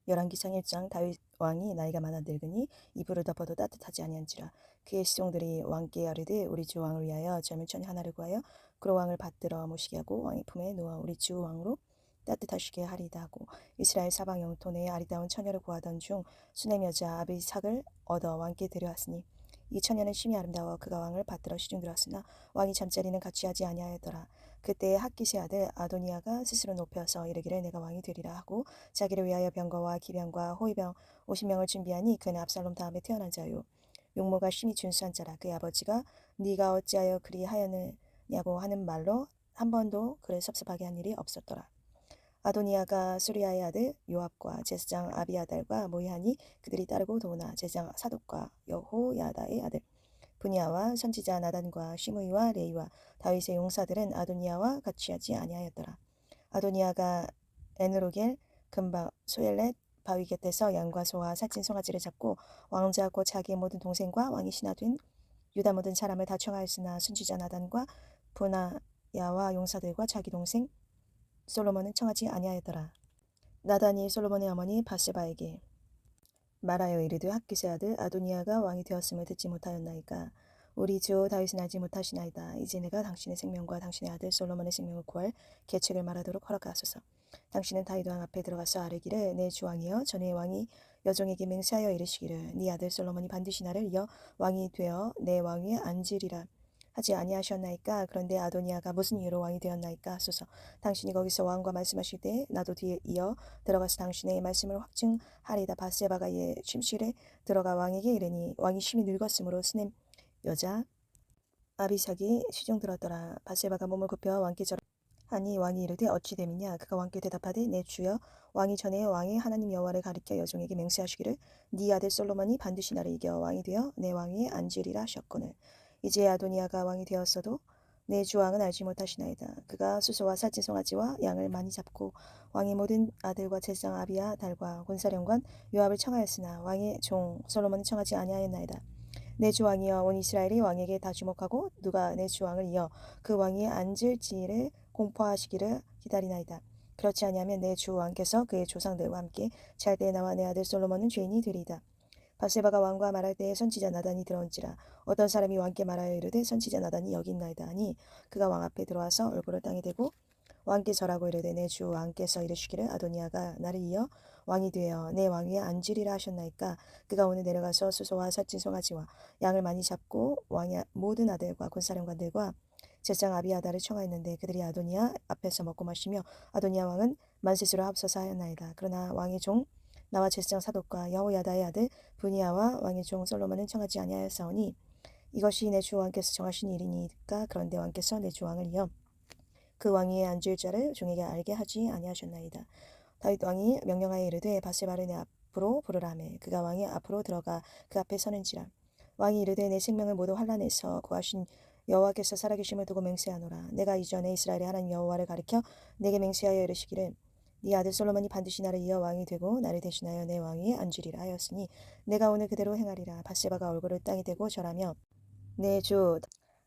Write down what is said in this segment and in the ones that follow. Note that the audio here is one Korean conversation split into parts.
열왕기상 1장. 다윗 왕이 나이가 많아 늙으니 이불을 덮어도 따뜻하지 아니한지라. 그의 시종들이 왕께 아뢰되 우리 주 왕을 위하여 젊은 처녀 하나를 구하여 그로 왕을 받들어 모시게 하고 왕의 품에 놓아 우리 주 왕으로 따뜻하시게 하리이다 하고, 이스라엘 사방 영토 내에 아리따운 처녀를 구하던 중 수넴 여자 아비삭을 얻어 왕께 데려왔으니, 이 처녀는 심히 아름다워 그가 왕을 받들어 시중들었으나 왕이 잠자리는 같이 하지 아니하였더라. 그때에 학기세 아들 아도니아가 스스로 높여서 이르기를 내가 왕이 되리라 하고 자기를 위하여 병거와 기병과 호위병 50명을 준비하니 그는 압살롬 다음에 태어난 자요, 용모가 심히 준수한 자라. 그의 아버지가 네가 어찌하여 그리 하였느냐고 하는 말로 한 번도 그를 섭섭하게 한 일이 없었더라. 아도니아가 수리아의 아들 요압과 제사장 아비아달과 모이하니 그들이 따르고 도우나 제사장 사독과 여호야다의 아들 분야와 선지자 나단과 시므이와 레이와 다윗의 용사들은 아도니아와 같이 하지 아니하였더라. 아도니아가 에누로겔 근방 소엘렛 바위 곁에서 양과 소와 살찐 송아지를 잡고 왕자 곧 자기의 모든 동생과 왕이 신하된 유다 모든 사람을 다 청하였으나 선지자 나단과 분하야와 용사들과 자기 동생 솔로몬은 청하지 아니하였더라. 나단이 솔로몬의 어머니 바세바에게 말하여 이르되 학기세 아들 아도니아가 왕이 되었음을 듣지 못하였나이까. 우리 주 다윗은 알지 못하시나이다. 이제 내가 당신의 생명과 당신의 아들 솔로몬의 생명을 구할 계책을 말하도록 허락하소서. 당신은 다윗 왕 앞에 들어가서 아뢰기를 내 주 왕이여 전에 왕이 여종에게 맹세하여 이르시기를 네 아들 솔로몬이 반드시 나를 이어 왕이 되어 내 왕위에 앉으리라 하지 아니하셨나이까. 그런데 아도니아가 무슨 이유로 왕이 되었나이까 하소서. 당신이 거기서 왕과 말씀하실 때 나도 뒤에 이어 들어가서 당신의 말씀을 확증하리이다. 바세바가 이에 침실에 들어가 왕에게 이르니 왕이 심히 늙었으므로 스넴 여자 아비삭이 시중 들었더라. 바세바가 몸을 굽혀 왕께 절하니 왕이 이르되 어찌 됨이냐. 그가 왕께 대답하되 내 주여 왕이 전에 왕의 하나님 여호와를 가리켜 여종에게 맹세하시기를 네 아들 솔로몬이 반드시 나를 이겨 왕이 되어 내 왕위에 앉으리라 하셨거늘. 이제 아도니아가 왕이 되었어도 내 주 왕은 알지 못하시나이다. 그가 수소와 살찐 송아지와 양을 많이 잡고 왕의 모든 아들과 제사장 아비아달과 군사령관 요압을 청하였으나 왕의 종 솔로몬은 청하지 아니하였나이다. 내 주 왕이여 온 이스라엘이 왕에게 다 주목하고 누가 내 주 왕을 이어 그 왕위에 앉을지를 공포하시기를 기다리나이다. 그렇지 아니하면 내 주 왕께서 그의 조상들과 함께 잘 때 나와 내 아들 솔로몬은 죄인이 되리이다. 바세바가 왕과 말할 때에 선지자 나단이 들어온지라. 어떤 사람이 왕께 말하여 이르되 선지자 나단이 여기 있나이다 하니 그가 왕 앞에 들어와서 얼굴을 땅에 대고 왕께 절하고 이르되 내 주 왕께서 이르시기를 아도니아가 나를 이어 왕이 되어 내 왕위에 앉으리라 하셨나이까. 그가 오늘 내려가서 수소와 살찐 송아지와 양을 많이 잡고 왕의 모든 아들과 군사령관들과 제사장 아비아다를 청하였는데 그들이 아도니아 앞에서 먹고 마시며 아도니아 왕은 만세스로 합서서 하였나이다. 그러나 왕의 종 나와 제사장 사독과 여호야다의 아들 분이야와 왕의 종 솔로몬은 청하지 아니하였사오니 이것이 내 주 왕께서 정하신 일이니까. 그런데 왕께서 내 주 왕을 이어 그 왕위에 앉을 자를 종에게 알게 하지 아니하셨나이다. 다윗 왕이 명령하여 이르되 바세바를 내 앞으로 부르라 하매 그가 왕의 앞으로 들어가 그 앞에 서는지라. 왕이 이르되 내 생명을 모두 환난에서 구하신 여호와께서 살아계심을 두고 맹세하노라. 내가 이전에 이스라엘의 하나님 여호와를 가리켜 내게 맹세하여 이르시기를 네 아들 솔로몬이 반드시 나를 이어 왕이 되고 나를 대신하여 내 왕위에 앉으리라 하였으니 내가 오늘 그대로 행하리라. 바세바가 얼굴을 땅에 대고 절하며 내 주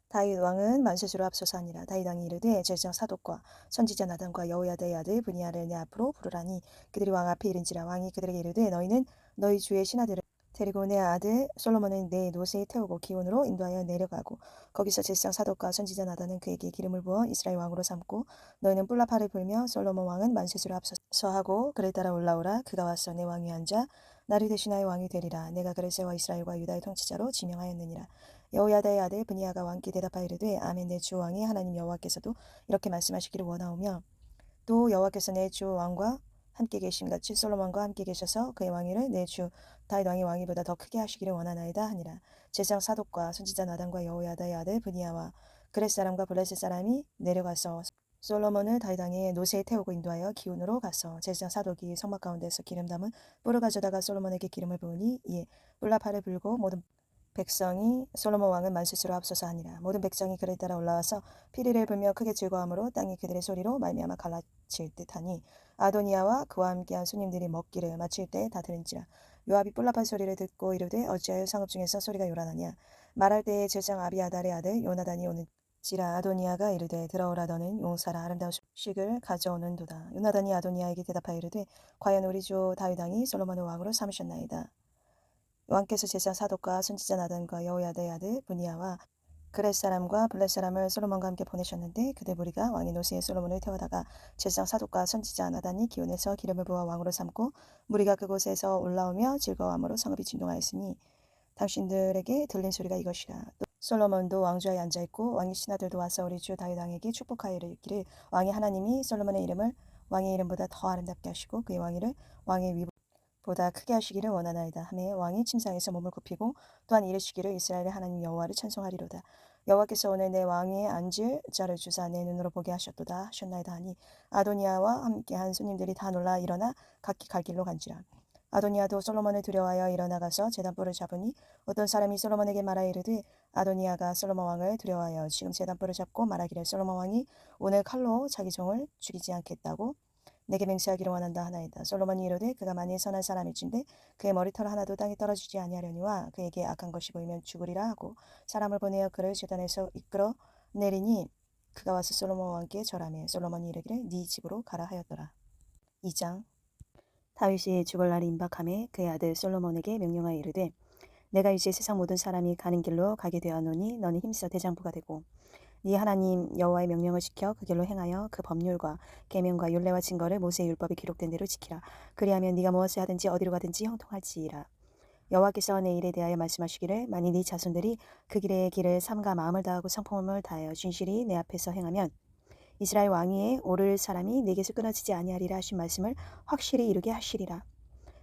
다윗 왕은 만세수로 앞서서하니라. 다윗 왕이 이르되 제사장 사독과 선지자 나단과 여호야다의 아들 분이야를 내 앞으로 부르라니 그들이 왕 앞에 이른지라. 왕이 그들에게 이르되 너희는 너희 주의 신하들을 데리고 내 아들 솔로몬은 내 노새에 태우고 기온으로 인도하여 내려가고 거기서 제사장 사독과 선지자 나단은 그에게 기름을 부어 이스라엘 왕으로 삼고 너희는 뿔라파를 불며 솔로몬 왕은 만세수로 앞서서 하고 그를 따라 올라오라. 그가 와서 내 왕위에 앉아 나를 대신하여 왕이 되리라. 내가 그를 세워 이스라엘과 유다의 통치자로 지명하였느니라. 여호야다의 아들 분이야가 왕께 대답하여 이르되 아멘. 내 주 왕의 하나님 여호와께서도 이렇게 말씀하시기를 원하오며 또 여호와께서 내 주 왕과 함께 계심같이 솔로몬과 함께 계셔서 그의 왕위를 내 주 다윗 왕의 왕위보다 더 크게 하시기를 원하나이다 하니라. 제사장 사독과 선지자 나단과 여호야다의 아들 분이야와 그렛 사람과 블레셋 사람이 내려가서 솔로몬을 다윗 왕의 노새에 태우고 인도하여 기온으로 가서 제사장 사독이 성막 가운데서 기름 담은 뿔을 가져다가 솔로몬에게 기름을 부으니 이에 뿔라파를 불고 모든 백성이 솔로몬 왕은 만세수로 앞서서 하니라. 모든 백성이 그를 따라 올라와서 피리를 불며 크게 즐거함으로 땅이 그들의 소리로 말미암아 갈라칠 듯하니 아도니아와 그와 함께한 손님들이 먹기를 마칠 때 다 들은지라. 요압이 뿔라파 소리를 듣고 이르되 어찌하여 상업 중에서 소리가 요란하냐. 말할 때에 제사장 아비아달의 아들 요나단이 오는 지라 아도니아가 이르되 들어오라 너는 용사라 아름다운 소식을 가져오는도다. 요나단이 아도니아에게 대답하여 이르되 과연 우리 주 다윗 왕이 솔로몬을 왕으로 삼으셨나이다. 왕께서 제사 사독과 선지자 나단과 여호야다의 아들 분이야와 그렛 사람과 블렛 사람을 솔로몬과 함께 보내셨는데 그들 무리가 왕의 노새에 솔로몬을 태워다가 제사장 사독과 선지자 나단이 기온에서 기름을 부어 왕으로 삼고 무리가 그곳에서 올라오며 즐거워함으로 성읍이 진동하였으니 당신들에게 들린 소리가 이것이라. 또 솔로몬도 왕좌에 앉아있고 왕의 신하들도 와서 우리 주 다윗 왕에게 축복하여 이르기를 왕의 하나님이 솔로몬의 이름을 왕의 이름보다 더 아름답게 하시고 그의 왕위를 왕의 위보다 크게 하시기를 원하나이다 하매 왕이 침상에서 몸을 굽히고 또한 이르시기를 이스라엘의 하나님 여호와를 찬송하리로다. 여호와께서 오늘 내 왕위에 앉을 자를 주사 내 눈으로 보게 하셨도다 하셨나이다 하니 아도니아와 함께한 손님들이 다 놀라 일어나 각기 갈 길로 간지라. 아도니아도 솔로몬을 두려워하여 일어나가서 제단불을 잡으니 어떤 사람이 솔로몬에게 말하여 이르되 아도니아가 솔로몬 왕을 두려워하여 지금 제단불을 잡고 말하기를 솔로몬 왕이 오늘 칼로 자기 종을 죽이지 않겠다고 내게 맹세하기를 원한다 하나이다. 솔로몬이 이르되 그가 만일 선한 사람일진데 그의 머리털 하나도 땅에 떨어지지 아니하려니와 그에게 악한 것이 보이면 죽으리라 하고 사람을 보내어 그를 제단에서 이끌어 내리니 그가 와서 솔로몬 왕께 절하매 솔로몬이 이르기를 네 집으로 가라 하였더라. 2장. 다윗이 죽을 날이 임박하매 그의 아들 솔로몬에게 명령하여 이르되 내가 이제 세상 모든 사람이 가는 길로 가게 되었노니 너는 힘써 대장부가 되고 네 하나님 여호와의 명령을 지켜 그 길로 행하여 그 법률과 계명과 율례와 증거를 모세의 율법에 기록된 대로 지키라. 그리하면 네가 무엇을 하든지 어디로 가든지 형통할지이라. 여호와께서 내 일에 대하여 말씀하시기를 만일 네 자손들이 그 길의 길을 삼가 마음을 다하고 성품을 다하여 진실이 내 앞에서 행하면 이스라엘 왕위에 오를 사람이 내게서 끊어지지 아니하리라 하신 말씀을 확실히 이루게 하시리라.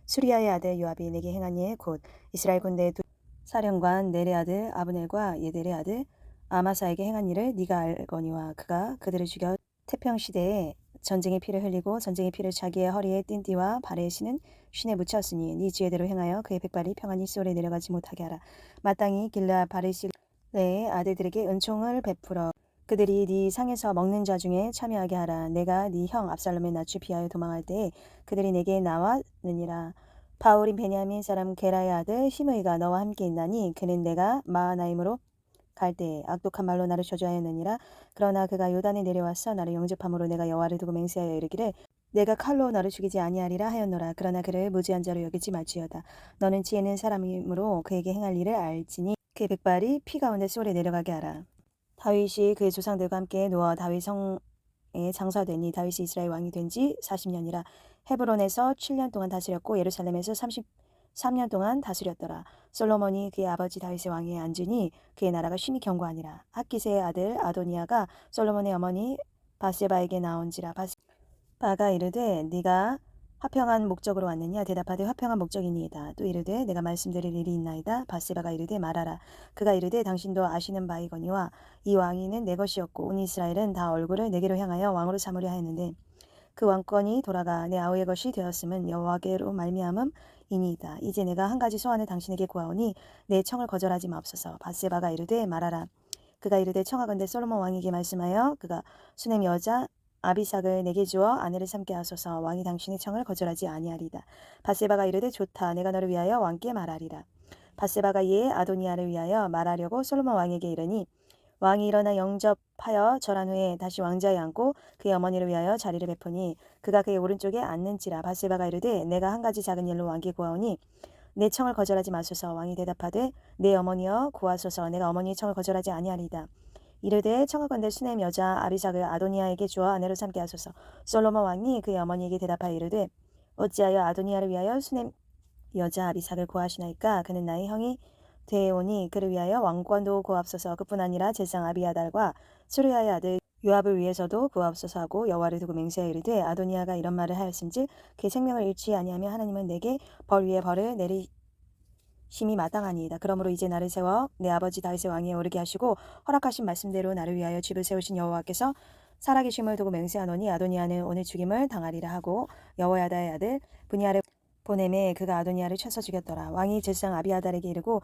수리아의 아들 요압이 내게 행한 예 곧 이스라엘 군대의 두 사령관 넬의 아들 아브넬과 예델의 아들 아마사에게 행한 일을 네가 알거니와 그가 그들을 죽여 태평 시대에 전쟁의 피를 흘리고 전쟁의 피를 자기의 허리에 띤 띠와 발에 신은 쉰에 묻혔으니 네 지혜대로 행하여 그의 백발이 평안히 소홀에 내려가지 못하게 하라. 마땅히 길르앗 바르실레의 아들들에게 은총을 베풀어 그들이 네 상에서 먹는 자 중에 참여하게 하라. 내가 네 형 압살롬의 낯을 피하여 도망할 때에 그들이 내게 나왔느니라. 바울인 베냐민 사람 게라의 아들 시므이가 너와 함께 있나니 그는 내가 마하나임으로 갈 때에 악독한 말로 나를 저주하였느니라. 그러나 그가 요단에 내려와서 나를 영접함으로 내가 여호와를 두고 맹세하여 이르기를 내가 칼로 너를 죽이지 아니하리라 하였노라. 그러나 그를 무지한 자로 여기지 말지어다. 너는 지혜 있는 사람이므로 그에게 행할 일을 알지니 그의 백발이 피 가운데 쏠에 내려가게 하라. 다윗이 그의 조상들과 함께 누워 다윗 성에 장사되니 다윗이 이스라엘 왕이 된 지 40년이라. 헤브론에서 7년 동안 다스렸고 예루살렘에서 33년 동안 다스렸더라. 솔로몬이 그의 아버지 다윗의 왕위에 앉으니 그의 나라가 심히 견고하니라. 핫기스의 아들 아도니아가 솔로몬의 어머니 바세바에게 나온지라. 바가 이르되 네가 화평한 목적으로 왔느냐 대답하되 화평한 목적이니이다. 또 이르되 내가 말씀드릴 일이 있나이다. 바세바가 이르되 말하라. 그가 이르되 당신도 아시는 바이거니와 이 왕위는 내 것이었고 온 이스라엘은 다 얼굴을 내게로 향하여 왕으로 삼으려 하였는데 그 왕권이 돌아가 내 아우의 것이 되었음은 여호와께로 말미암음이니이다. 이제 내가 한 가지 소원을 당신에게 구하오니 내 청을 거절하지 마옵소서. 바세바가 이르되 말하라. 그가 이르되 청하건대 솔로몬 왕에게 말씀하여 그가 수넴 여자 아비삭을 내게 주어 아내를 삼게 하소서. 왕이 당신의 청을 거절하지 아니하리다. 바세바가 이르되 좋다. 내가 너를 위하여 왕께 말하리라. 바세바가 이에 아도니아를 위하여 말하려고 솔로몬 왕에게 이르니 왕이 일어나 영접하여 절한 후에 다시 왕자에 앉고 그의 어머니를 위하여 자리를 베푸니 그가 그의 오른쪽에 앉는지라. 바세바가 이르되 내가 한 가지 작은 일로 왕께 구하오니 내 청을 거절하지 마소서. 왕이 대답하되 내 어머니여 구하소서. 내가 어머니의 청을 거절하지 아니하리이다. 이르되 청하건대 수넴 여자 아비삭을 아도니아에게 주어 아내로 삼게 하소서. 솔로몬 왕이 그의 어머니에게 대답하여 이르되 어찌하여 아도니아를 위하여 수넴 여자 아비삭을 구하시나이까. 그는 나의 형이 되오니 그를 위하여 왕권도 구하옵소서. 그뿐 아니라 제사장 아비아달과 수르야의 아들 요압을 위해서도 구하옵소서 하고 여호와를 두고 맹세하여 이르되 아도니아가 이런 말을 하였은즉 그의 생명을 잃지 아니하며 하나님은 내게 벌 위에 벌을 내리심이 마땅하니이다. 그러므로 이제 나를 세워 내 아버지 다윗의 왕위에 오르게 하시고 허락하신 말씀대로 나를 위하여 집을 세우신 여호와께서 살아계심을 두고 맹세하노니 아도니아는 오늘 죽임을 당하리라 하고 여호야다의 아들 분이아를 보내매 그가 아도니아를 쳐서 죽였더라. 왕이 제사장 아비아달에게 이르고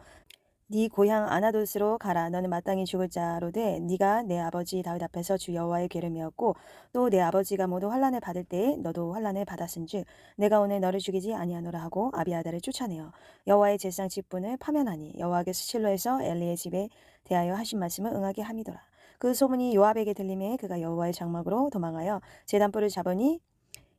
네 고향 아나돗으로 가라. 너는 마땅히 죽을 자로되 네가 내 아버지 다윗 앞에서 주 여호와의 괴를 메었고 또 내 아버지가 모두 환난을 받을 때에 너도 환난을 받았은즉 내가 오늘 너를 죽이지 아니하노라 하고 아비아달을 쫓아내어 여호와의 제사장 직분을 파면하니 여호와께서 실로에서 엘리의 집에 대하여 하신 말씀을 응하게 함이더라. 그 소문이 요압에게 들림에 그가 여호와의 장막으로 도망하여 제단불을 잡으니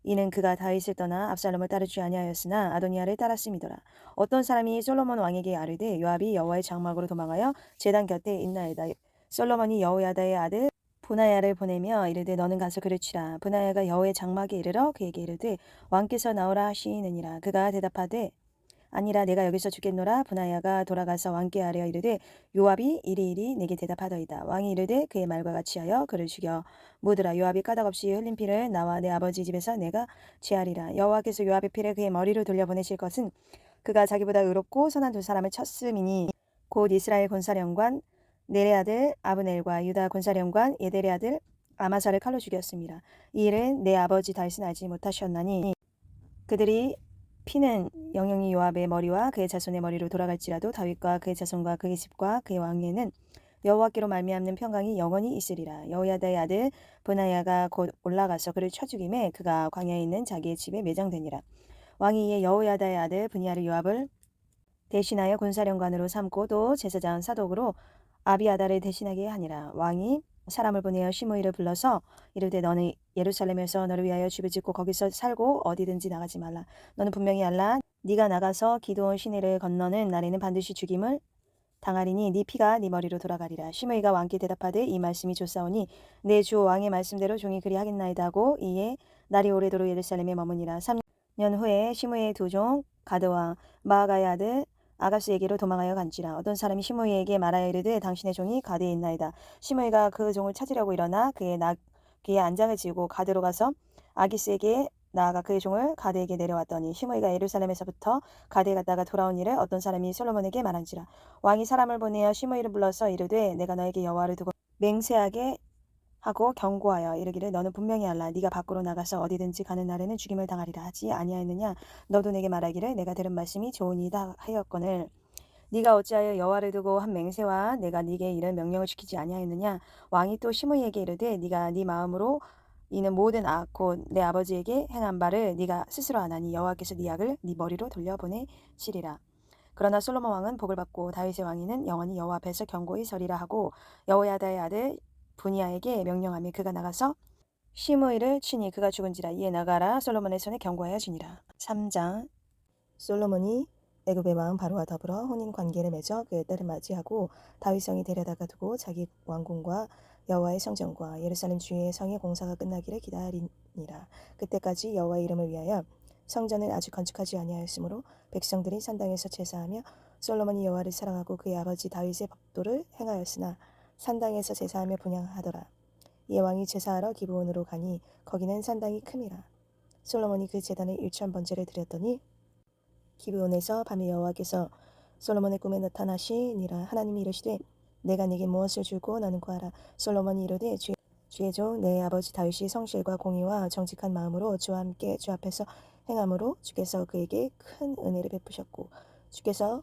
이는 그가 다윗을 떠나 압살롬을 따르지 아니하였으나 아도니아를 따랐음이더라. 어떤 사람이 솔로몬 왕에게 아뢰되 요압이 여호와의 장막으로 도망하여 제단 곁에 있나이다. 솔로몬이 여호야다의 아들 분하야를 보내며 이르되 너는 가서 그를 치라. 분하야가 여호와의 장막에 이르러 그에게 이르되 왕께서 나오라 하시느니라. 그가 대답하되 아니라 내가 여기서 죽겠노라. 분하야가 돌아가서 왕께 아뢰어 이르되 요압이 이리이리 내게 대답하더이다. 왕이 이르되 그의 말과 같이 하여 그를 죽여 묻으라. 요압이 까닭없이 흘린 피를 나와 내 아버지 집에서 내가 취하리라. 여호와께서 요압의 피를 그의 머리로 돌려보내실 것은 그가 자기보다 의롭고 선한 두 사람을 쳤음이니 곧 이스라엘 군사령관 네레 아들 아브넬과 유다 군사령관 예델의 아들 아마사를 칼로 죽였습니다. 이 일은 내 아버지 다윗은 알지 못하셨나니 그들이 피는 영영이 요압의 머리와 그의 자손의 머리로 돌아갈지라도 다윗과 그의 자손과 그의 집과 그의 왕에는 여호와께로 말미암는 평강이 영원히 있으리라. 여호야다의 아들 분하야가 곧 올라가서 그를 쳐 죽임에 그가 광야에 있는 자기의 집에 매장되니라. 왕이 이에 여호야다의 아들 분야를 요압을 대신하여 군사령관으로 삼고 또 제사장 사독으로 아비아다를 대신하게 하니라. 왕이 사람을 보내어 시므이를 불러서 이르되 너는 예루살렘에서 너를 위하여 집을 짓고 거기서 살고 어디든지 나가지 말라. 너는 분명히 알라. 네가 나가서 기드온 시내를 건너는 날에는 반드시 죽임을 당하리니 네 피가 네 머리로 돌아가리라. 시므이가 왕께 대답하되 이 말씀이 좋사오니 내 주 왕의 말씀대로 종이 그리하겠나이다 하고 이에 날이 오래도록 예루살렘에 머무니라. 3년 후에 시므이의 두 종 가드와 마아가의 아들 아가스에게로 도망하여 간지라. 어떤 사람이 시므이에게 말하여 이르되 당신의 종이 가드에 있나이다. 시므이가 그 종을 찾으려고 일어나 그의 안장을 지고 가드로 가서 아기스에게 나아가 그의 종을 가드에게 내려왔더니 시므이가 예루살렘에서부터 가드에 갔다가 돌아온 일을 어떤 사람이 솔로몬에게 말한지라. 왕이 사람을 보내어 시므이를 불러서 이르되 내가 너에게 여호와를 두고 맹세하게 하고 경고하여 이르기를 너는 분명히 알라. 네가 밖으로 나가서 어디든지 가는 날에는 죽임을 당하리라 하지 아니하였느냐. 너도 내게 말하기를 내가 들은 말씀이 좋으니이다 하였거늘 네가 어찌하여 여호와를 두고 한 맹세와 내가 네게 이런 명령을 지키지 아니하였느냐. 왕이 또 시므이에게 이르되 네가 네 마음으로 이는 모든 악 곧 내 아버지에게 행한 바를 네가 스스로 아나니 여호와께서 네 악을 네 머리로 돌려보내시리라. 그러나 솔로몬 왕은 복을 받고 다윗의 왕위는 영원히 여호와 앞에서 경고히 서리라 하고 여호야다의 아들 분이야에게 명령하며 그가 나가서 시므이를 치니 그가 죽은지라. 이에 나가라 솔로몬의 손에 경고하여 지니라. 3장 솔로몬이 애굽의 왕 바로와 더불어 혼인 관계를 맺어 그의 딸을 맞이하고 다윗성에 데려다가 두고 자기 왕궁과 여호와의 성전과 예루살렘 주의 성의 공사가 끝나기를 기다리니라. 그때까지 여호와의 이름을 위하여 성전을 아직 건축하지 아니하였으므로 백성들이 산당에서 제사하며 솔로몬이 여호와를 사랑하고 그의 아버지 다윗의 법도를 행하였으나 산당에서 제사하며 분향하더라. 이에 왕이 제사하러 기브온으로 가니 거기는 산당이 큼이라. 솔로몬이 그 제단에 1000번제를 드렸더니 기브온에서 밤에 여호와께서 솔로몬의 꿈에 나타나시니라. 하나님이 이르시되 내가 네게 무엇을 줄고 너는 구하라. 솔로몬이 이르되 주의 종 내 아버지 다윗이 성실과 공의와 정직한 마음으로 주와 함께 주 앞에서 행함으로 주께서 그에게 큰 은혜를 베푸셨고 주께서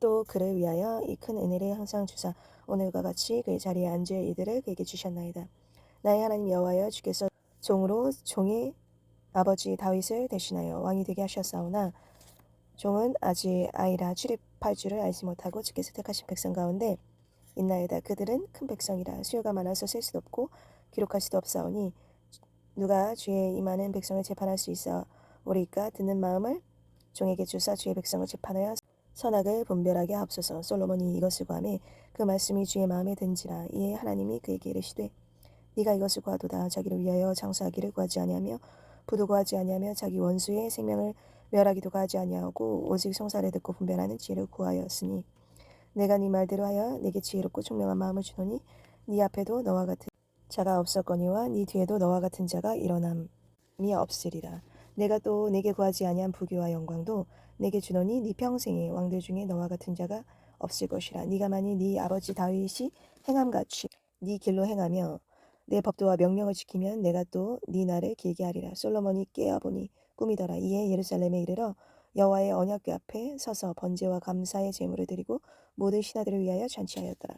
또 그를 위하여 이 큰 은혜를 항상 주사 오늘과 같이 그의 자리에 앉을 이들을 그에게 주셨나이다. 나의 하나님 여호와여 주께서 종으로 종의 아버지 다윗을 대신하여 왕이 되게 하셨사오나 종은 아직 아이라 출입할 줄을 알지 못하고 주께서 택하신 백성 가운데 있나이다. 그들은 큰 백성이라 수요가 많아서 셀 수도 없고 기록할 수도 없사오니 누가 주의 이 많은 백성을 재판할 수 있어 오리까. 듣는 마음을 종에게 주사 주의 백성을 재판하여 선악을 분별하게 하옵소서. 솔로몬이 이것을 구하매 그 말씀이 주의 마음에 든지라. 이에 하나님이 그에게 이르시되 네가 이것을 구하도다. 자기를 위하여 장수하기를 구하지 아니하며 부도 구하지 아니하며 자기 원수의 생명을 멸하기도 구하지 아니하고 오직 송사를 듣고 분별하는 지혜를 구하였으니 내가 네 말대로 하여 네게 지혜롭고 총명한 마음을 주노니 네 앞에도 너와 같은 자가 없었거니와 네 뒤에도 너와 같은 자가 일어남이 없으리라. 내가 또 네게 구하지 아니한 부귀와 영광도 네게 주노니 네 평생에 왕들 중에 너와 같은 자가 없을 것이라. 네가 만일 네 아버지 다윗이 행함같이 네 길로 행하며 내 법도와 명령을 지키면 내가 또 네 날을 길게 하리라. 솔로몬이 깨어보니 꿈이더라. 이에 예루살렘에 이르러 여호와의 언약궤 앞에 서서 번제와 감사의 제물을 드리고 모든 신하들을 위하여 잔치하였더라.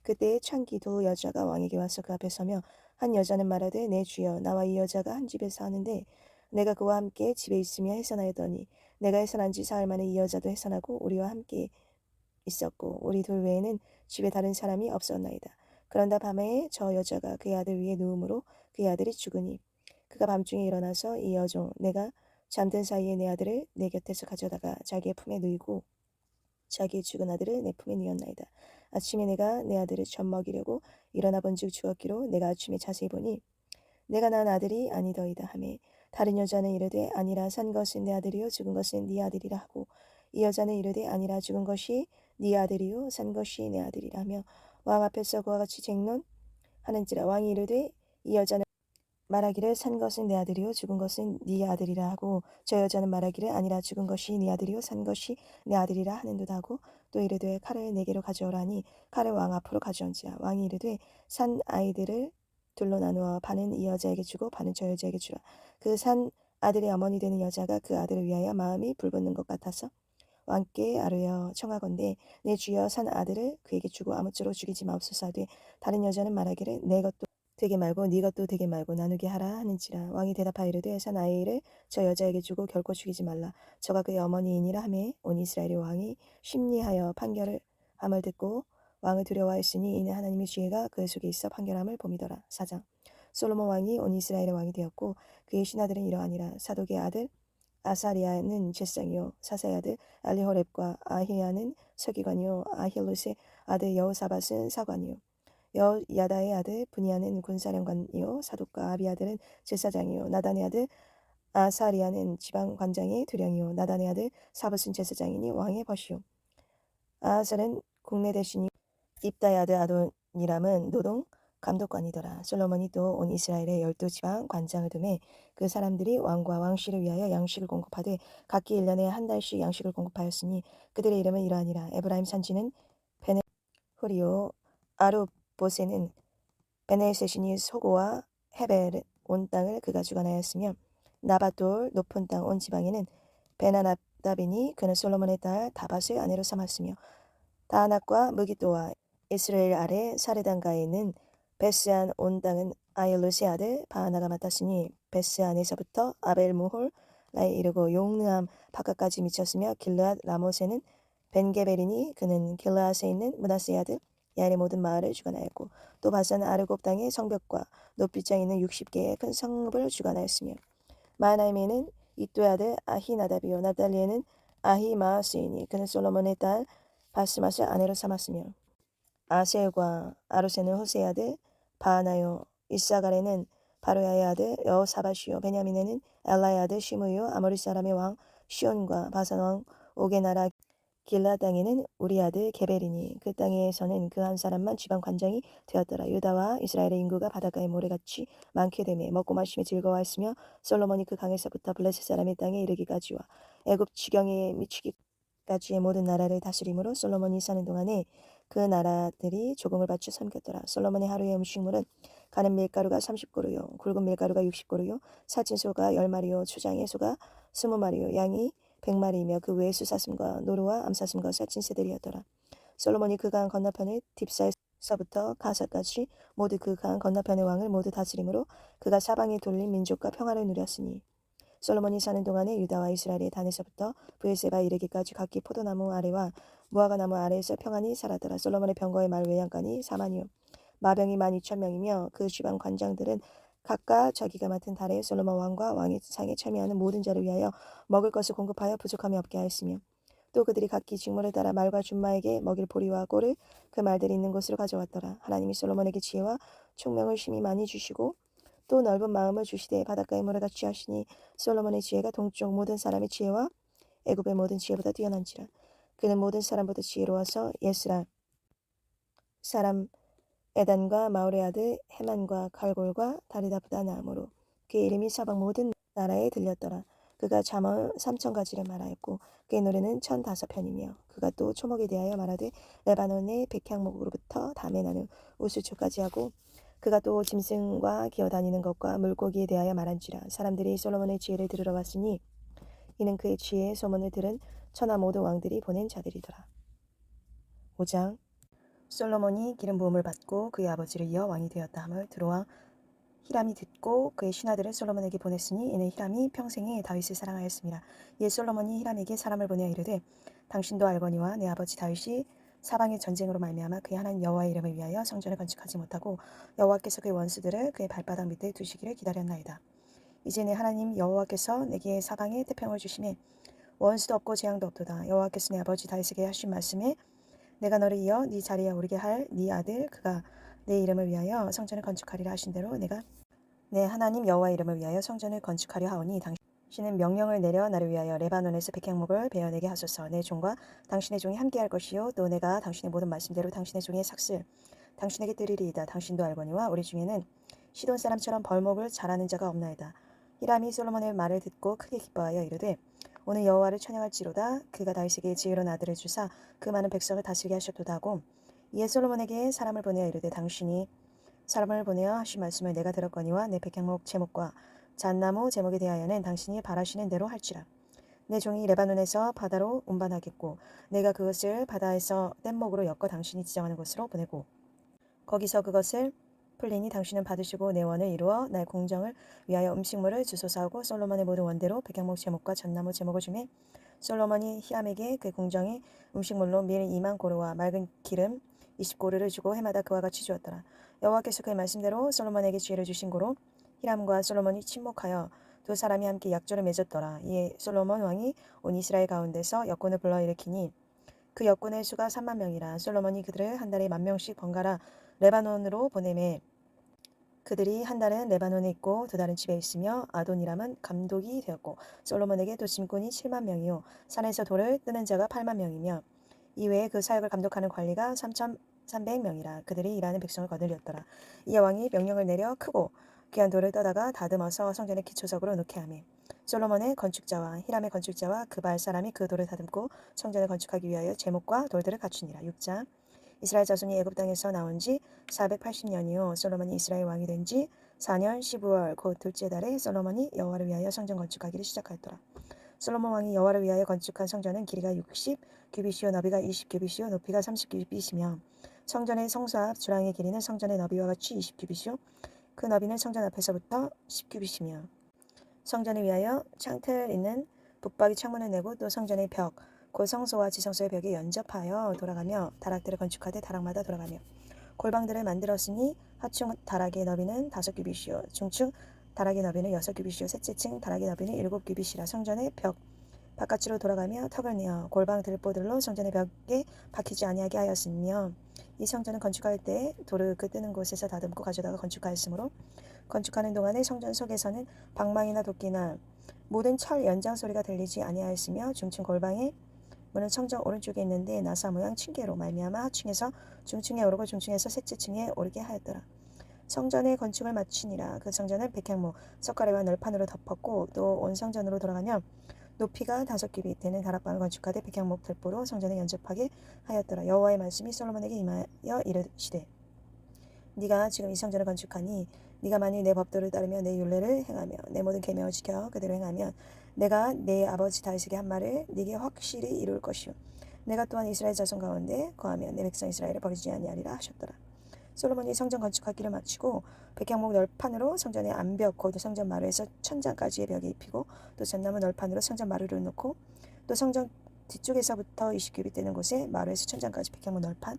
그때에 창기 두 여자가 왕에게 와서 그 앞에 서며 한 여자는 말하되 내 주여 나와 이 여자가 한 집에서 사는데 내가 그와 함께 집에 있으며 해산하였더니 내가 해산한 지 사흘 만에 이 여자도 해산하고 우리와 함께 있었고 우리 둘 외에는 집에 다른 사람이 없었나이다. 그런다 밤에 저 여자가 그의 아들 위에 누움으로 그의 아들이 죽으니 그가 밤중에 일어나서 이 여종 내가 잠든 사이에 내 아들을 내 곁에서 가져다가 자기의 품에 누이고 자기의 죽은 아들을 내 품에 누였나이다. 아침에 내가 내 아들을 젖먹이려고 일어나 본즉 죽었기로 내가 아침에 자세히 보니 내가 낳은 아들이 아니더이다 하매 다른 여자는 이르되 아니라 산 것은 내 아들이요 죽은 것은 네 아들이라 하고 이 여자는 이르되 아니라 죽은 것이 네 아들이요 산 것이 내 아들이라 하며 왕 앞에서 그와 같이 쟁론하는지라. 왕이 이르되 이 여자는 말하기를 산 것은 내 아들이요 죽은 것은 네 아들이라 하고 저 여자는 말하기를 아니라 죽은 것이 네 아들이요 산 것이 내 아들이라 하는도다 하고 또 이르되 칼을 내게로 가져오라니 칼을 왕 앞으로 가져온지라. 왕이 이르되 산 아이들을 둘로 나누어 반은 이 여자에게 주고 반은 저 여자에게 주라. 그 산 아들의 어머니 되는 여자가 그 아들을 위하여 마음이 불붙는 것 같아서 왕께 아뢰어 청하건대 내 주여 산 아들을 그에게 주고 아무쪼록 죽이지 마옵소서 하되 다른 여자는 말하기를 내 것도 되게 말고 네 것도 되게 말고 나누게 하라 하는지라. 왕이 대답하여 이르되 산 아이를 저 여자에게 주고 결코 죽이지 말라. 저가 그의 어머니이니라 하매 온 이스라엘의 왕이 심리하여 판결을 함을 듣고 왕을 두려워하였으니 이는 하나님의 지혜가 그 속에 있어 판결함을 봄이더라. 4장. 솔로몬 왕이 온 이스라엘의 왕이 되었고 그의 신하들은 이러하니라. 사독의 아들 아사리아는 제사장이요 사사의 아들 알리호렙과 아히야는 서기관이요 아힐롯의 아들 여호사밧은 사관이요 여야다의 아들 분이아는 군사령관이요 사독과 아비아들은 제사장이요 나단의 아들 아사리아는 지방관장의 두령이요 나단의 아들 사밧은 제사장이니 왕의 벗이요 아살은 국내 대신이 입다의 아들 아도니람은 노동 감독관이더라. 솔로몬이 또 온 이스라엘의 12지방 관장을 두매 그 사람들이 왕과 왕실을 위하여 양식을 공급하되 각기 1년에 한 달씩 양식을 공급하였으니 그들의 이름은 이러하니라. 에브라임 산지는 베네후리요 아루보세는 베네세시니 소고와 헤벨 온 땅을 그가 주관하였으며 나바돌 높은 땅 온 지방에는 베나답이니 그는 솔로몬의 딸 다밧을 아내로 삼았으며 다낙과 무기또와 이스라엘 아래 사르단가에 있는 베스안 온 땅은 아일롯의 아들 바하나가 맡았으니 베스안에서부터 아벨무홀라에 이르고 용르암 바깥까지 미쳤으며 길르앗 라모세는 벤게벨이니 그는 길르앗에 있는 므낫세의 아들 야일의 모든 마을을 주관하였고 또 바산 아르곱 땅의 성벽과 높이장에 있는 60개의 큰 성읍을 주관하였으며 마하나임에는 이또의 아들 아히나답이요 나달리에는 아히마아스이니 그는 솔로몬의 딸 바스맛을 아내로 삼았으며 아셀과 아로세는 호세의 아들 바하나요 이사갈에는 바로야의 아들 여호사밧이요 베냐민에는 엘라의 아들 시므요 아모리 사람의 왕 시온과 바산 왕 옥의 나라 길라 땅에는 우리 아들 게벨이니 그 땅에서는 그 한 사람만 지방 관장이 되었더라. 유다와 이스라엘의 인구가 바닷가의 모래같이 많게 되매 먹고 마시며 즐거워하였으며 솔로몬이 그 강에서부터 블레셋 사람의 땅에 이르기까지와 애굽 지경에 미치기까지의 모든 나라를 다스림으로 솔로몬이 사는 동안에 그 나라들이 조공을 바쳐 섬겼더라. 솔로몬의 하루의 음식물은 가는 밀가루가 30고루요 굵은 밀가루가 60고루요 살찐 소가 10마리요 초장의 소가 20마리요 양이 100마리이며 그 외의 수사슴과 노루와 암사슴과 살찐 새들이었더라. 솔로몬이 그 강 건너편의 딥사에서부터 가사까지 모두 그 강 건너편의 왕을 모두 다스림으로 그가 사방에 돌린 민족과 평화를 누렸으니 솔로몬이 사는 동안에 유다와 이스라엘의 단에서부터 브에세바 이르기까지 각기 포도나무 아래와 무화과 나무 아래에서 평안히 살았더라. 솔로몬의 병거의 말 외양간이 4만이요 마병이 12,000명이며 그 지방 관장들은 각각 자기가 맡은 달에 솔로몬 왕과 왕의 상에 참여하는 모든 자를 위하여 먹을 것을 공급하여 부족함이 없게 하였으며 또 그들이 각기 직무를 따라 말과 준마에게 먹일 보리와 꼴을 그 말들이 있는 곳으로 가져왔더라. 하나님이 솔로몬에게 지혜와 총명을 심히 많이 주시고 또 넓은 마음을 주시되 바닷가의 모래같이 하시니 솔로몬의 지혜가 동쪽 모든 사람의 지혜와 애굽의 모든 지혜보다 뛰어난지라. 그는 모든 사람보다 지혜로워서 예스라 사람 에단과 마울의 아들 헤만과 칼골과 다리다보다 나음으로 그의 이름이 사방 모든 나라에 들렸더라. 그가 잠언 3,000가지를 말하였고 그의 노래는 1,005편이며 그가 또 초목에 대하여 말하되 레바논의 백향목으로부터 담에 나는 우수초까지 하고 그가 또 짐승과 기어다니는 것과 물고기에 대하여 말한지라. 사람들이 솔로몬의 지혜를 들으러 왔으니 이는 그의 지혜의 소문을 들은 천하 모든 왕들이 보낸 자들이더라. 5장. 솔로몬이 기름 부음을 받고 그의 아버지를 이어 왕이 되었다 함을 두로왕 히람이 듣고 그의 신하들을 솔로몬에게 보냈으니 이는 히람이 평생에 다윗을 사랑하였습니다. 이에 솔로몬이 히람에게 사람을 보내어 이르되 당신도 알거니와 내 아버지 다윗이 사방의 전쟁으로 말미암아 그의 하나님 여호와의 이름을 위하여 성전을 건축하지 못하고 여호와께서 그의 원수들을 그의 발바닥 밑에 두시기를 기다렸나이다. 이제 내 하나님 여호와께서 내게 사방에 태평을 주심에 원수도 없고 재앙도 없도다. 여호와께서 내 아버지 다윗에게 하신 말씀에 내가 너를 이어 네 자리에 오르게 할 네 아들 그가 내 이름을 위하여 성전을 건축하리라 하신 대로 내가 내 하나님 여호와 이름을 위하여 성전을 건축하려 하오니 당신은 명령을 내려 나를 위하여 레바논에서 백향목을 베어내게 하소서. 내 종과 당신의 종이 함께할 것이요 또 내가 당신의 모든 말씀대로 당신의 종의 삭슬 당신에게 드리리이다. 당신도 알거니와 우리 중에는 시돈 사람처럼 벌목을 잘하는 자가 없나이다. 히람이 솔로몬의 말을 듣고 크게 기뻐하여 이르되 오늘 여호와를 찬양할지로다. 그가 다윗에게 지혜로운 아들을 주사 그 많은 백성을 다스리게 하셨도다 하고 이에 솔로몬에게 사람을 보내어 이르되 당신이 사람을 보내어 하신 말씀을 내가 들었거니와 내 백향목 제목과 잣나무 제목에 대하여는 당신이 바라시는 대로 할지라. 내 종이 레바논에서 바다로 운반하겠고 내가 그것을 바다에서 뗏목으로 엮어 당신이 지정하는 곳으로 보내고 거기서 그것을 풀리니 당신은 받으시고 내 원을 이루어 나의 공정을 위하여 음식물을 주소서 하고 솔로몬의 모든 원대로 백향목 제목과 잣나무 제목을 주매 솔로몬이 히람에게 그 공정의 음식물로 밀 2만 고르와 맑은 기름 20고르를 주고 해마다 그와 같이 주었더라. 여호와께서 그의 말씀대로 솔로몬에게 지혜를 주신 고로 히람과 솔로몬이 친목하여 두 사람이 함께 약조를 맺었더라. 이에 솔로몬 왕이 온 이스라엘 가운데서 역군을 불러일으키니 그 역군의 수가 3만 명이라. 솔로몬이 그들을 한 달에 1,000명씩 번갈아 레바논으로 보내매 그들이 한 달은 레바논에 있고 두 달은 집에 있으며 아도니람은 감독이 되었고 솔로몬에게 도심꾼이 7만 명이요 산에서 돌을 뜨는 자가 8만 명이며 이외에 그 사역을 감독하는 관리가 3,300명이라. 그들이 일하는 백성을 거느렸더라. 이에 왕이 명령을 내려 크고 귀한 돌을 떠다가 다듬어서 성전의 기초석으로 놓게 하매 솔로몬의 건축자와 히람의 건축자와 그발 사람이 그 돌을 다듬고 성전을 건축하기 위하여 제목과 돌들을 갖추니라. 6장 이스라엘 자손이 애굽 땅에서 나온 지 480년이요 솔로몬이 이스라엘 왕이 된 지 4년 12월 곧 둘째 달에 솔로몬이 여호와를 위하여 성전 건축하기를 시작하였더라. 솔로몬 왕이 여호와를 위하여 건축한 성전은 길이가 60 규빗이요 너비가 20 규빗이요 높이가 30 규빗이며 성전의 성소 앞 주랑의 길이는 성전의 너비와 같이 20 규빗이요 그 너비는 성전 앞에서부터 10 규빗이며 성전을 위하여 창틀 있는 붙박이 창문을 내고 또 성전의 벽 곧 성소와 지성소의 벽에 연접하여 돌아가며 다락들을 건축하되 다락마다 돌아가며 골방들을 만들었으니 하층 다락의 너비는 5규빗이요 중층 다락의 너비는 6규빗이요 셋째 층 다락의 너비는 7규빗이라. 성전의 벽 바깥으로 돌아가며 턱을 내어 골방 들보들로 성전의 벽에 박히지 아니하게 하였으며 이 성전은 건축할 때 돌을 그 뜨는 곳에서 다듬고 가져다가 건축하였으므로 건축하는 동안에 성전 속에서는 방망이나 도끼나 모든 철 연장 소리가 들리지 아니하였으며 중층 골방의 문은 성전 오른쪽에 있는데 나사 모양 층계로 말미암아 하층에서 중층에 오르고 중층에서 셋째 층에 오르게 하였더라. 성전의 건축을 마치니라. 그 성전을 백향목 석가래와 널판으로 덮었고 또 온 성전으로 돌아가며 높이가 5규빗 되는 다락방을 건축하되 백향목 들보로 성전에 연접하게 하였더라. 여호와의 말씀이 솔로몬에게 임하여 이르시되 네가 지금 이 성전을 건축하니 네가 만일 내 법도를 따르며 내 율례를 행하며 내 모든 계명을 지켜 그대로 행하면 내가 내 아버지 다윗에게 한 말을 네게 확실히 이룰 것이요 내가 또한 이스라엘 자손 가운데 거하며 내 백성 이스라엘을 버리지 아니하리라 하셨더라. 솔로몬이 성전 건축하기를 마치고 백향목 널판으로 성전의 암벽 곧 성전 마루에서 천장까지의 벽에 입히고 또 잣나무 널판으로 성전 마루를 놓고 또 성전 뒤쪽에서부터 20규빗 되는 곳에 마루에서 천장까지 백향목 널판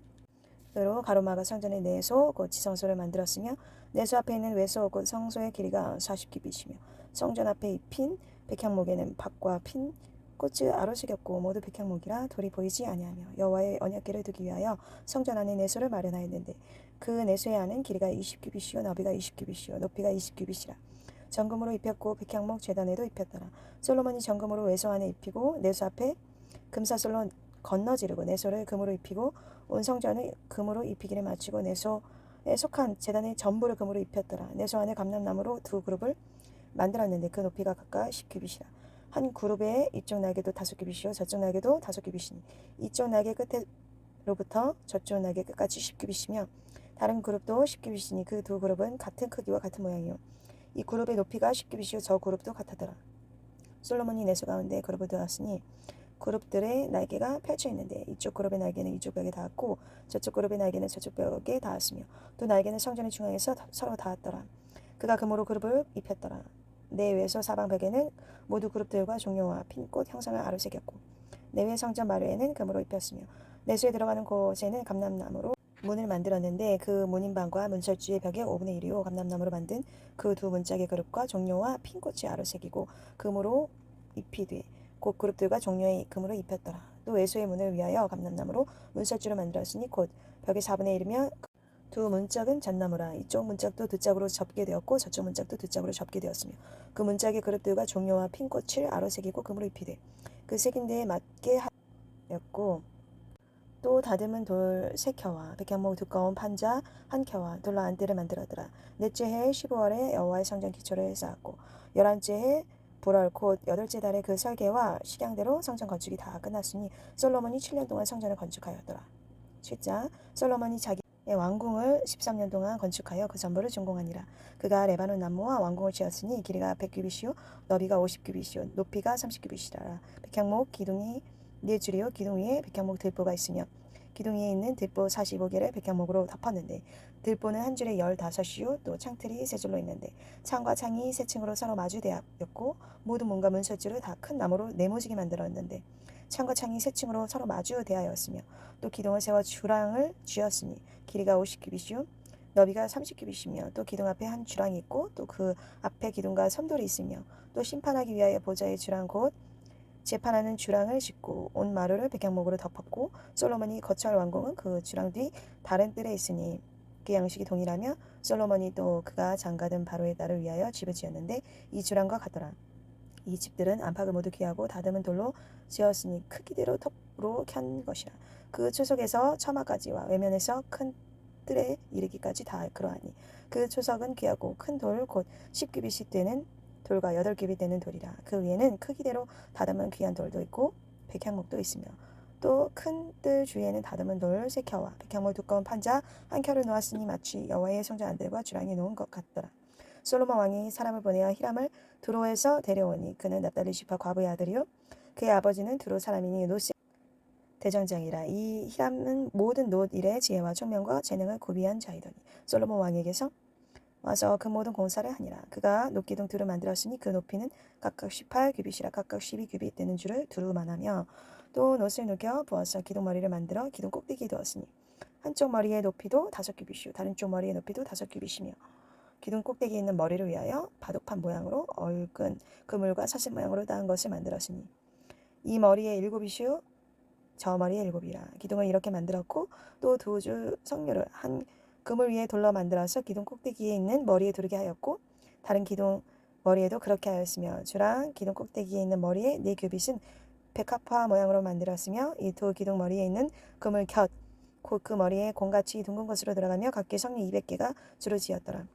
으로 가로막아 성전의 내소 곧 지성소를 만들었으며 내소 앞에 있는 외소 곧 성소의 길이가 40규빗이며 성전 앞에 입힌 백향목에는 밭과 핀 꽃을 아로새겼고 모두 백향목이라 돌이 보이지 아니하며 여호와의 언약궤를 두기 위하여 성전 안에 내소를 마련하였는데 그 내소의 안은 길이가 20규빗이요 너비가 20규빗이요 높이가 20규빗이라. 정금으로 입혔고 백향목 제단에도 입혔더라. 솔로몬이 정금으로 외소 안에 입히고 내소 앞에 금사슬로 건너지르고 내소를 금으로 입히고 온 성전을 금으로 입히기를 마치고 내소에 속한 제단의 전부를 금으로 입혔더라. 내소 안에 감람나무로 두 그룹을 만들었는데 그 높이가 각각 10규빗이라. 한 그룹의 이쪽 날개도 5규빗이요 저쪽 날개도 5규빗이니 이쪽 날개 끝에로부터 저쪽 날개 끝까지 10규빗이며 다른 그룹도 10규빗이니 그 두 그룹은 같은 크기와 같은 모양이요 이 그룹의 높이가 10규빗이요 저 그룹도 같았더라. 솔로몬이 내소 가운데 그룹을 두었으니 그룹들의 날개가 펼쳐 있는데 이쪽 그룹의 날개는 이쪽 벽에 닿았고 저쪽 그룹의 날개는 저쪽 벽에 닿았으며 또 날개는 성전의 중앙에서 서로 닿았더라. 그가 금으로 그룹을 입혔더라. 내외에서 사방 벽에는 모두 그룹들과 종려와 핀꽃 형상을 아로새겼고 내외 성전 마루에는 금으로 입혔으며 내수에 들어가는 곳에는 감람나무로 문을 만들었는데 그 문인방과 문설주의 벽의 5분의 1이요 감람나무로 만든 그 두 문짝의 그릇과 종료와 핀꽃이 아로새기고 금으로 잎이 돼 곧 그릇들과 종료의 금으로 입혔더라. 또 외소의 문을 위하여 감람나무로 문설주를 만들었으니 곧 벽의 4분의 1이며 두 문짝은 잣나무라. 이쪽 문짝도 두 짝으로 접게 되었고 저쪽 문짝도 두 짝으로 접게 되었으며 그 문짝의 그릇들과 종료와 핀꽃을 아로새기고 금으로 입히되 그 새긴 데에 맞게 하였고 또 다듬은 돌 3켜와 백향목 두꺼운 판자 1켜와 돌로 안대를 만들었더라. 넷째 해 15월에 여호와의 성전 기초를 쌓았고 11째 해 불월 곧 8째 달에 그 설계와 식양대로 성전 건축이 다 끝났으니 솔로몬이 7년 동안 성전을 건축하였더라. 7장 솔로몬이 자기의 왕궁을 13년 동안 건축하여 그 전부를 준공하니라. 그가 레바논 나무와 왕궁을 지었으니 길이가 100규빗이요 너비가 50규빗이요 높이가 30규빗이라. 백향목 기둥이 4줄이요 기둥 위에 백향목 들보가 있으며 기둥 위에 있는 들보 45개를 백향목으로 덮었는데 들보는 한 줄에 15이요 또 창틀이 3줄로 있는데 창과 창이 3층으로 서로 마주되었고 모두 문과 문설주를 다 큰 나무로 네모지게 만들었는데 창과 창이 3층으로 서로 마주대하였으며 또 기둥을 세워 주랑을 쥐었으니 길이가 50규빗이요 너비가 30규빗이며 또 기둥 앞에 한 주랑이 있고 또 그 앞에 기둥과 선돌이 있으며 또 심판하기 위하여 보좌의 주랑 곧 재판하는 주랑을 짓고 온 마루를 백향목으로 덮었고 솔로몬이 거처할 왕궁은 그 주랑 뒤 다른 뜰에 있으니 그 양식이 동일하며 솔로몬이 또 그가 장가든 바로의 딸을 위하여 집을 지었는데 이 주랑과 같더라. 이 집들은 안팎을 모두 귀하고 다듬은 돌로 지었으니 크기대로 톱으로 켠 것이라. 그 초석에서 처마까지와 외면에서 큰 뜰에 이르기까지 다 그러하니 그 초석은 귀하고 큰 돌 곧 10규빗이 되는 돌과 8규빗 되는 돌이라. 그 위에는 크기대로 다듬은 귀한 돌도 있고 백향목도 있으며 또 큰 뜰 주위에는 다듬은 돌 3켜와 백향목 두꺼운 판자 1켜를 놓았으니 마치 여호와의 성전 안들과 주랑에 놓은 것 같더라. 솔로몬 왕이 사람을 보내어 히람을 두로에서 데려오니 그는 납달리 지파 과부의 아들이요 그의 아버지는 두로 사람이니 노스 대장장이라. 이 히람은 모든 놋 일의 지혜와 총명과 재능을 구비한 자이더니 솔로몬 왕에게서 와서 그 모든 공사를 하니라. 그가 놋기둥 둘을 만들었으니 그 높이는 각각 18규빗이라 각각 12규빗 되는 줄을 두루만 하며 또 놋을 녹여 부어서 기둥 머리를 만들어 기둥 꼭대기에 두었으니 한쪽 머리의 높이도 5규빗이요 다른 쪽 머리의 높이도 5규빗이며 기둥 꼭대기에 있는 머리를 위하여 바둑판 모양으로 얼근 그물과 사슬 모양으로 따은 것을 만들었으니 이 머리에 7이시요 저 머리에 7이라. 기둥을 이렇게 만들었고 또 두 줄 석류를 한 그물 위에 돌러 만들어서 기둥 꼭대기에 있는 머리에 두르게 하였고 다른 기둥 머리에도 그렇게 하였으며 주랑 기둥 꼭대기에 있는 머리에 4규빗은 백합화 모양으로 만들었으며 이 두 기둥 머리에 있는 그물 곁 곧 그 머리에 공같이 둥근 것으로 들어가며 각기 석류 200개가 주로 지었더라.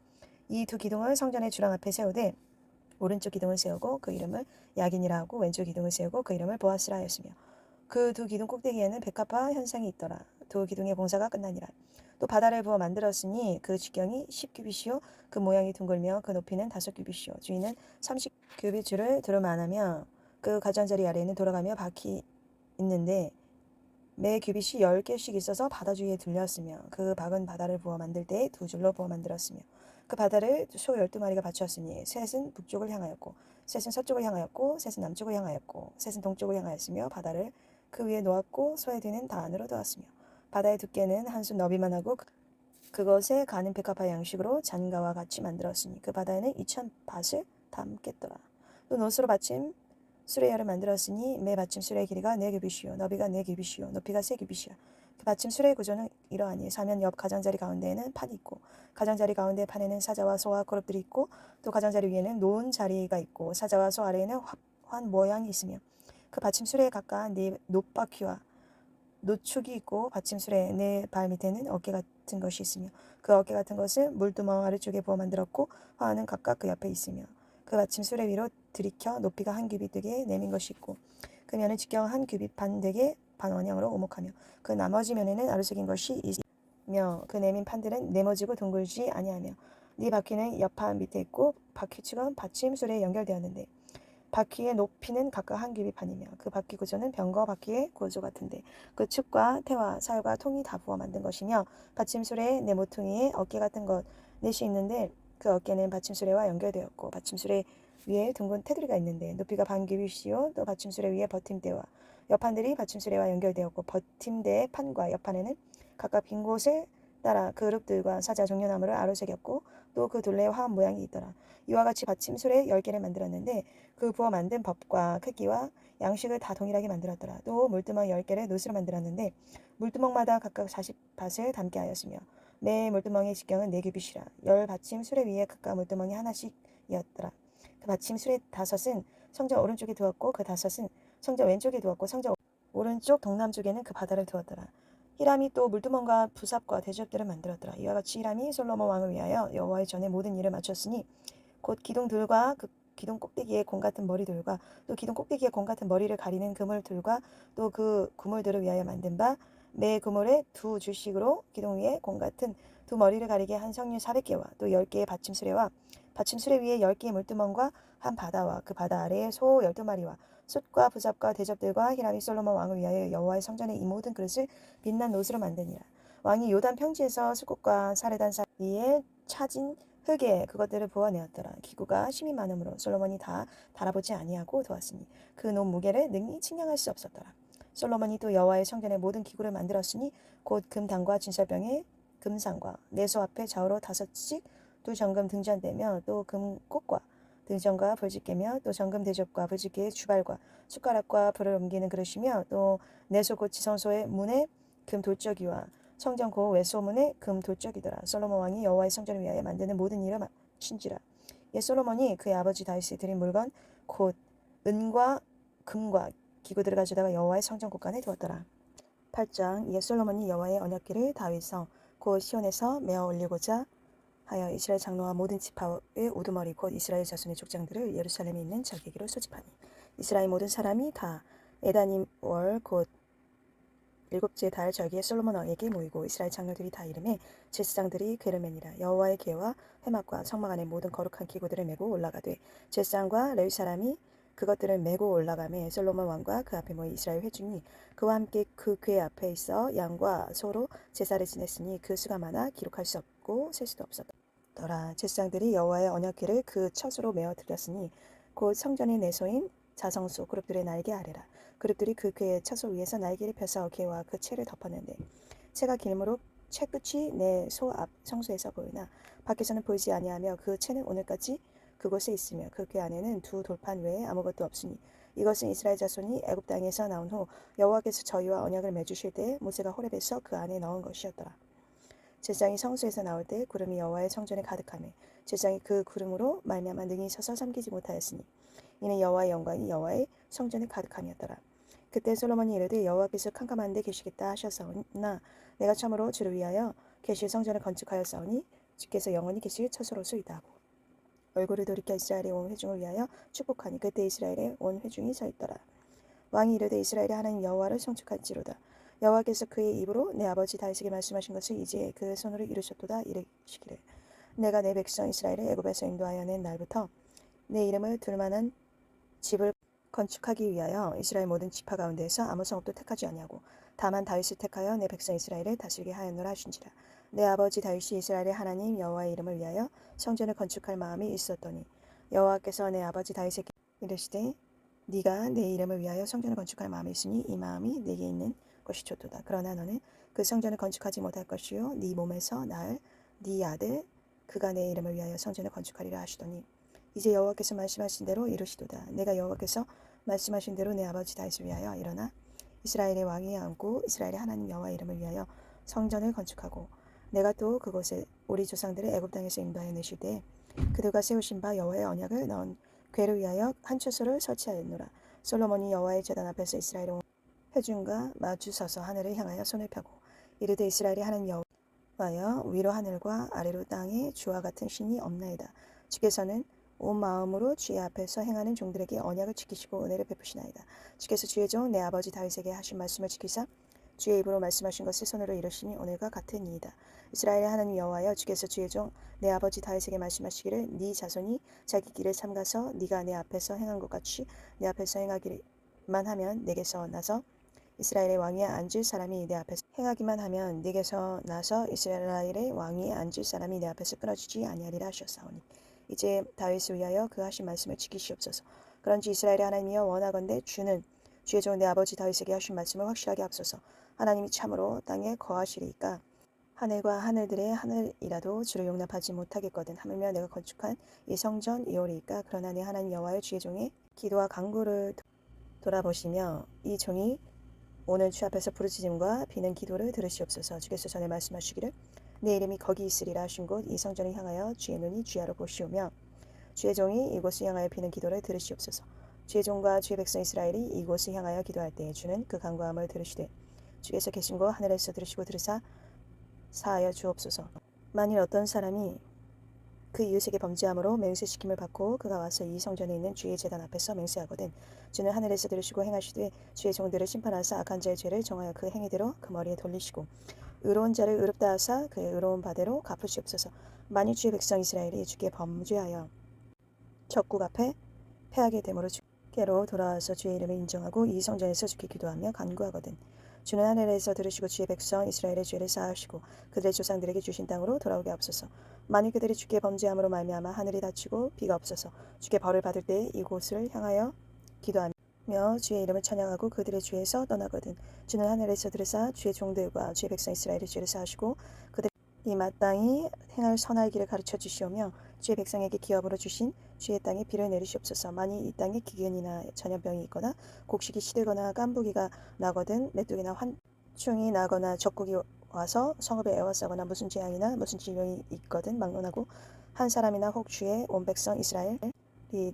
이 두 기둥을 성전의 주랑 앞에 세우되 오른쪽 기둥을 세우고 그 이름을 야긴이라 하고 왼쪽 기둥을 세우고 그 이름을 보아스라 하였으며 그 두 기둥 꼭대기에는 백합화 현상이 있더라. 두 기둥의 공사가 끝나니라. 또 바다를 부어 만들었으니 그 지경이 10규빗이요 그 모양이 둥글며 그 높이는 5규빗이요 주위는 30규빗 줄을 두루만하며 그 가장자리 아래에는 돌아가며 박이 있는데 매 규빗이 10개씩 있어서 바다 주위에 둘렸으며 그 박은 바다를 부어 만들 때에 두 줄로 부어 만들었으며 그 바다를 소 12마리가 받쳤으니 셋은 북쪽을 향하였고 셋은 서쪽을 향하였고 셋은 남쪽을 향하였고 셋은 동쪽을 향하였으며 바다를 그 위에 놓았고 소의 뒤는 다 안으로 두었으며 바다의 두께는 한 손 너비만 하고 그것에 가는 백합화 양식으로 잔가와 같이 만들었으니 그 바다에는 2000밭을 담겠더라. 또 노스로 받침 수레열을 만들었으니 매 받침 수레의 길이가 4규빗이요 너비가 4규빗이요 높이가 3규빗이라. 그 받침 수레의 구조는 이러하니 사면 옆 가장자리 가운데에는 판이 있고 가장자리 가운데 판에는 사자와 소와 그룹들이 있고 또 가장자리 위에는 놓은 자리가 있고 사자와 소 아래에는 환 모양이 있으며 그 받침 수레에 가까운 네 놋바퀴와 노축이 있고 받침 수레 네 발 밑에는 어깨 같은 것이 있으며 그 어깨 같은 것을 물두멍 아래쪽에 부어 만들었고 화환은 각각 그 옆에 있으며 그 받침 수레 위로 들이켜 높이가 1규빗 되게 내민 것이 있고 그 면은 직경 1규빗 반 되게 반원형으로 오목하며 그 나머지 면에는 아르새긴 것이 있으며 그 내민 판들은 네모지고 둥글지 아니하며 네 바퀴는 옆판 밑에 있고 바퀴축은 받침 수레에 연결되었는데 바퀴의 높이는 각각 1규빗 반이며 그 바퀴 구조는 병거 바퀴의 구조 같은데 그 축과 태와 살과 통이 다 부어 만든 것이며 받침수레의 네 모퉁이에 어깨 같은 것 넷이 있는데 그 어깨는 받침수레와 연결되었고 받침수레 위에 둥근 테두리가 있는데 높이가 1규빗이요 또 받침수레 위에 버팀대와 옆판들이 받침수레와 연결되었고 버팀대의 판과 옆판에는 각각 빈 곳을 따라 그룹들과 사자 종려나무를 아로새겼고 또 그 둘레에 화한 모양이 있더라. 이와 같이 받침수레 10개를 만들었는데 그 부어 만든 법과 크기와 양식을 다 동일하게 만들었더라. 또 물두멍 10개를 노스로 만들었는데 물두멍마다 각각 40밭을 담게 하였으며 매 물두멍의 직경은 4규빗이라 10받침 수레 위에 각각 물두멍이 하나씩이었더라. 그 받침 수레 5은 성전 오른쪽에 두었고 그 5은 성전 왼쪽에 두었고 성전 오른쪽 동남쪽에는 그 바다를 두었더라. 히람이 또 물두멍과 부삽과 대접들을 만들었더라. 이와 같이 히람이 솔로몬 왕을 위하여 여호와의 전에 모든 일을 마쳤으니 곧 기둥들과 그 기둥 꼭대기에 공 같은 머리들과 또 기둥 꼭대기에 공 같은 머리를 가리는 그물들과 또 그 그물들을 위하여 만든 바 매 그물에 2줄씩으로 기둥 위에 공 같은 두 머리를 가리게 한 성류 400개와 또 10개의 받침수레와 받침수레 위에 10개의 물두멍과 한 바다와 그 바다 아래에 소 12마리와 숯과 부삽과 대접들과 히람이 솔로몬 왕을 위하여 여호와의 성전의 이 모든 그릇을 빛난 옷으로 만드니라. 왕이 요단 평지에서 숲과 사르단 사이에 차진 흙에 그것들을 부어내었더라. 기구가 심이 많으므로 솔로몬이 다 달아보지 아니하고 도왔으니 그 놓 무게를 능히 측량할 수 없었더라. 솔로몬이 또 여호와의 성전의 모든 기구를 만들었으니 곧 금당과 진설병의 금상과 내소 앞에 좌우로 5씩 두 정금 등잔대며 또 금꽃과 등잔과 불집게며 또 정금 대접과 불집게의 주발과 숟가락과 불을 옮기는 그릇이며 또 내소곧 지성소의 문에 금 돌적이와 성전 고 외소문에 금 돌적이더라. 솔로몬 왕이 여호와의 성전을 위하여 만드는 모든 일을 마친지라. 옛 솔로몬이 그의 아버지 다윗이 드린 물건 곧 은과 금과 기구들을 가져다가 여호와의 성전 곳간에 두었더라. 8장 옛 솔로몬이 여호와의 언약궤를 다윗성 곧 시온에서 메어 올리고자 하여 이스라엘 장로와 모든 지파의 우두머리 곧 이스라엘 자손의 족장들을 예루살렘에 있는 절개기로 소집하니 이스라엘 모든 사람이 다 에다님 월 곧 7째 달 절기에 솔로몬 왕에게 모이고 이스라엘 장로들이 다 이름에 제사장들이 궤를 매니라. 여호와의 궤와 회막과 성막 안에 모든 거룩한 기구들을 메고 올라가되 제사장과 레위 사람이 그것들을 메고 올라가매 솔로몬 왕과 그 앞에 모인 이스라엘 회중이 그와 함께 그 궤 앞에 있어 양과 소로 제사를 지냈으니 그 수가 많아 기록할 수 없고 셀 수도 없었더라. 제사장들이 여호와의 언약궤를 그 첫 으로 메어 드렸으니 곧 성전의 내소인 자성소 그룹들의 날개 아래라. 그룹들이 그 궤의 처소 위에서 날개를 펴서 궤와 그 채를 덮었는데 채가 길므로 채 끝이 내 소 앞 성소에서 보이나 밖에서는 보이지 아니하며 그 채는 오늘까지 그곳에 있으며 그 궤 안에는 두 돌판 외에 아무것도 없으니 이것은 이스라엘 자손이 애굽 땅에서 나온 후 여호와께서 저희와 언약을 맺으실 때에 모세가 호렙에서 그 안에 넣은 것이었더라. 제사장이 성소에서 나올 때 구름이 여호와의 성전에 가득하매 제사장이 그 구름으로 말미암아 능히 서서 섬기지 못하였으니 이는 여호와의 영광이 여호와의 성전에 가득함이었더라. 그때 솔로몬이 이르되 여호와께서 캄캄한 데 계시겠다 하셨사오나 내가 참으로 주를 위하여 계실 성전을 건축하였사오니 주께서 영원히 계실 처소로소이다 하고 얼굴을 돌이켜 이스라엘의 온 회중을 위하여 축복하니 그때 이스라엘의 온 회중이 서 있더라. 왕이 이르되 이스라엘의 하나님 여호와를 송축할지로다. 여호와께서 그의 입으로 내 아버지 다윗에게 말씀하신 것을 이제 그 손으로 이루셨도다 이르시기를 내가 내 백성 이스라엘을 애굽에서 인도하여 낸 날부터 내 이름을 둘 만한 집을 건축하기 위하여 이스라엘 모든 지파 가운데에서 아무 성읍도 택하지 아니하고 다만 다윗을 택하여 내 백성 이스라엘을 다스리게 하였노라 하신지라. 내 아버지 다윗이 이스라엘의 하나님 여호와의 이름을 위하여 성전을 건축할 마음이 있었더니 여호와께서 내 아버지 다윗에게 이르시되 네가 내 이름을 위하여 성전을 건축할 마음이 있으니 이 마음이 네게 있는 것이 좋도다. 그러나 너는 그 성전을 건축하지 못할 것이요 네 몸에서 낳을 네 아들 그가 내 이름을 위하여 성전을 건축하리라 하시더니 이제 여호와께서 말씀하신 대로 이루시도다. 내가 여호와께서 말씀하신 대로 내 아버지 다윗을 위하여 일어나 이스라엘의 왕위에 앉고 이스라엘의 하나님 여호와의 이름을 위하여 성전을 건축하고 내가 또 그곳에 우리 조상들을 애굽 땅에서 인도하여 내실 때에 그들과 세우신 바 여호와의 언약을 넣은 궤를 위하여 한 처소를 설치하였노라. 솔로몬이 여호와의 제단 앞에서 이스라엘의 회중과 마주서서 하늘을 향하여 손을 펴고 이르되 이스라엘의 하나님 여호와여 위로 하늘과 아래로 땅에 주와 같은 신이 없나이다. 주께서는 온 마음으로 주의 앞에서 행하는 종들에게 언약을 지키시고 은혜를 베푸시나이다. 주께서 주의 종 내 아버지 다윗에게 하신 말씀을 지키사 주의 입으로 말씀하신 것을 손으로 이루시니 오늘과 같으니이다. 이스라엘의 하나님 여호와여 주께서 주의 종 내 아버지 다윗에게 말씀하시기를 네 자손이 자기 길을 삼가서 네가 내 앞에서 행한 것 같이 내 앞에서 행하기만 하면 내게서 나서 이스라엘의 왕위에 앉을 사람이 내 앞에서 행하기만 하면 네게서 나서 이스라엘의 왕위에 앉을 사람이 내 앞에서 끊어지지 아니하리라 하셨사오니 이제 다윗을 위하여 그 하신 말씀을 지키시옵소서. 그런지 이스라엘의 하나님이여 원하건대 주는 주의 종 내 아버지 다윗에게 하신 말씀을 확실하게 하소서. 하나님이 참으로 땅에 거하시리이까 하늘과 하늘들의 하늘이라도 주를 용납하지 못하겠거든. 하물며 내가 건축한 이 성전이오리이까. 그러나 내 하나님 여호와여 주의 종의 기도와 간구를 돌아보시며 이 종이 오늘 주 앞에서 부르짖음과 비는 기도를 들으시옵소서. 주께서 전에 말씀하시기를 내 이름이 거기 있으리라 하신 곳 이 성전을 향하여 주의 눈이 주야로 보시오며 주의 종이 이곳을 향하여 비는 기도를 들으시옵소서. 주의 종과 주의 백성 이스라엘이 이곳을 향하여 기도할 때에 주는 그 간구함을 들으시되 주께서 계신 곳 하늘에서 들으시고 들으사 사하여 주옵소서. 만일 어떤 사람이 그 이웃에게 범죄함으로 맹세시킴을 받고 그가 와서 이 성전에 있는 주의 제단 앞에서 맹세하거든 주는 하늘에서 들으시고 행하시되 주의 종들을 심판하사 악한 자의 죄를 정하여 그 행위대로 그 머리에 돌리시고 의로운 자를 의롭다 하사 그의 의로운 바대로 갚으시옵소서. 만일 주의 백성 이스라엘이 주께 범죄하여 적국 앞에 패하게 되므로 주께로 돌아와서 주의 이름을 인정하고 이 성전에서 주께 기도하며 간구하거든 주는 하늘에서 들으시고 주의 백성 이스라엘의 죄를 사하시고 그들의 조상들에게 주신 땅으로 돌아오게 하옵소서. 만일 그들이 주께 범죄함으로 말미암아 하늘이 닫히고 비가 없어서 주께 벌을 받을 때에 이곳을 향하여 기도하며 주의 이름을 찬양하고 그들의 죄에서 떠나거든 주는 하늘에서 들으사 주의 종들과 주의 백성 이스라엘의 죄를 사하시고 그들이 마땅히 행할 선할 길을 가르쳐 주시오며 주의 백성에게 기업으로 주신 주의 땅에 비를 내리시옵소서. 만일 이 땅에 기근이나 전염병이 있거나 곡식이 시들거나 깐부기가 나거든 메뚜기나 환충이 나거나 적국이 와서 성읍에 에워싸거나 무슨 재앙이나 무슨 질병이 있거든 막론하고 한 사람이나 혹 주의 온 백성 이스라엘이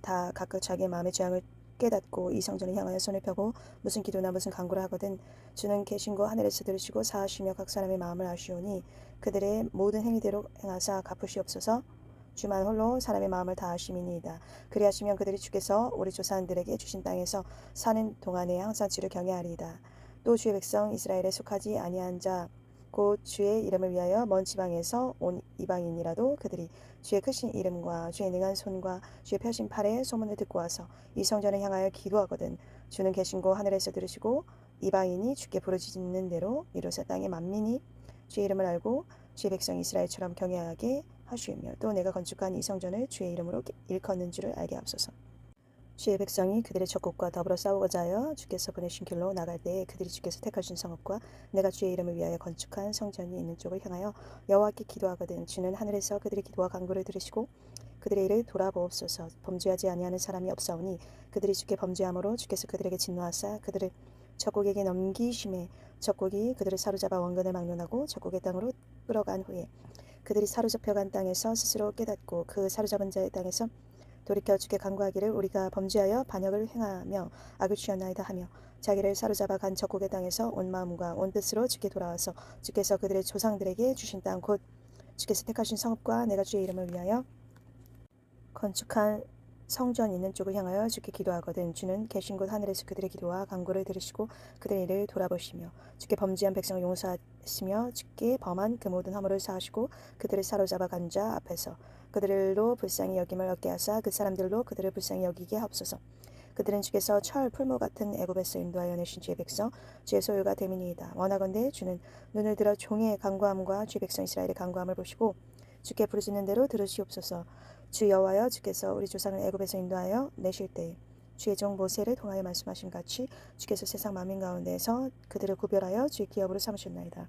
다 각각 자기의 마음의 재앙을 깨닫고 이 성전을 향하여 손을 펴고 무슨 기도나 무슨 간구를 하거든 주는 계신 곳 하늘에서 들으시고 사하시며 각 사람의 마음을 아시오니 그들의 모든 행위대로 행하사 갚으시옵소서. 주만 홀로 사람의 마음을 다 아심이니이다. 그리하시면 그들이 주께서 우리 조상들에게 주신 땅에서 사는 동안에 항상 주를 경외하리이다. 또 주의 백성 이스라엘에 속하지 아니한 자 곧 주의 이름을 위하여 먼 지방에서 온 이방인이라도 그들이 주의 크신 이름과 주의 능한 손과 주의 펴신 팔의 소문을 듣고 와서 이 성전을 향하여 기도하거든 주는 계신 곳 하늘에서 들으시고 이방인이 주께 부르짖는 대로 이로써 땅의 만민이 주의 이름을 알고 주의 백성 이스라엘처럼 경외하게 하시며 또 내가 건축한 이 성전을 주의 이름으로 일컫는 줄을 알게 하옵소서. 주의 백성이 그들의 적국과 더불어 싸우고자 하여 주께서 보내신 길로 나갈 때에 그들이 주께서 택하신 성읍과 내가 주의 이름을 위하여 건축한 성전이 있는 쪽을 향하여 여호와께 기도하거든 주는 하늘에서 그들의 기도와 간구를 들으시고 그들의 일을 돌아보옵소서. 범죄하지 아니하는 사람이 없사오니 그들이 주께 범죄함으로 주께서 그들에게 진노하사 그들을 적국에게 넘기심에 적국이 그들을 사로잡아 원근을 막론하고 적국의 땅으로 끌어간 후에 그들이 사로잡혀간 땅에서 스스로 깨닫고 그 사로잡은 자의 땅에서 돌이켜 주께 간구하기를 우리가 범죄하여 반역을 행하며 악을 취하나이다 하며 자기를 사로잡아 간 적국의 땅에서 온 마음과 온 뜻으로 주께 돌아와서 주께서 그들의 조상들에게 주신 땅 곧 주께서 택하신 성읍과 내가 주의 이름을 위하여 건축한 성전 있는 쪽을 향하여 주께 기도하거든 주는 계신 곳 하늘에서 그들의 기도와 간구를 들으시고 그들의 일을 돌아보시며 주께 범죄한 백성을 용서하시며 주께 범한 그 모든 허물을 사하시고 그들을 사로잡아 간 자 앞에서 그들로 불쌍히 여김을 얻게 하사 그 사람들로 그들을 불쌍히 여기게 하옵소서. 그들은 주께서 철 풀무 같은 애굽에서 인도하여 내신 주의 백성 주의 소유가 됨이니이다. 원하건대 주는 눈을 들어 종의 간구함과 주의 백성 이스라엘의 간구함을 보시고 주께 부르짖는 대로 들으시옵소서. 주 여호와여 주께서 우리 조상을 애굽에서 인도하여 내실 때에 주의 종 모세를 통하여 말씀하신 같이 주께서 세상 만민 가운데에서 그들을 구별하여 주의 기업으로 삼으셨나이다.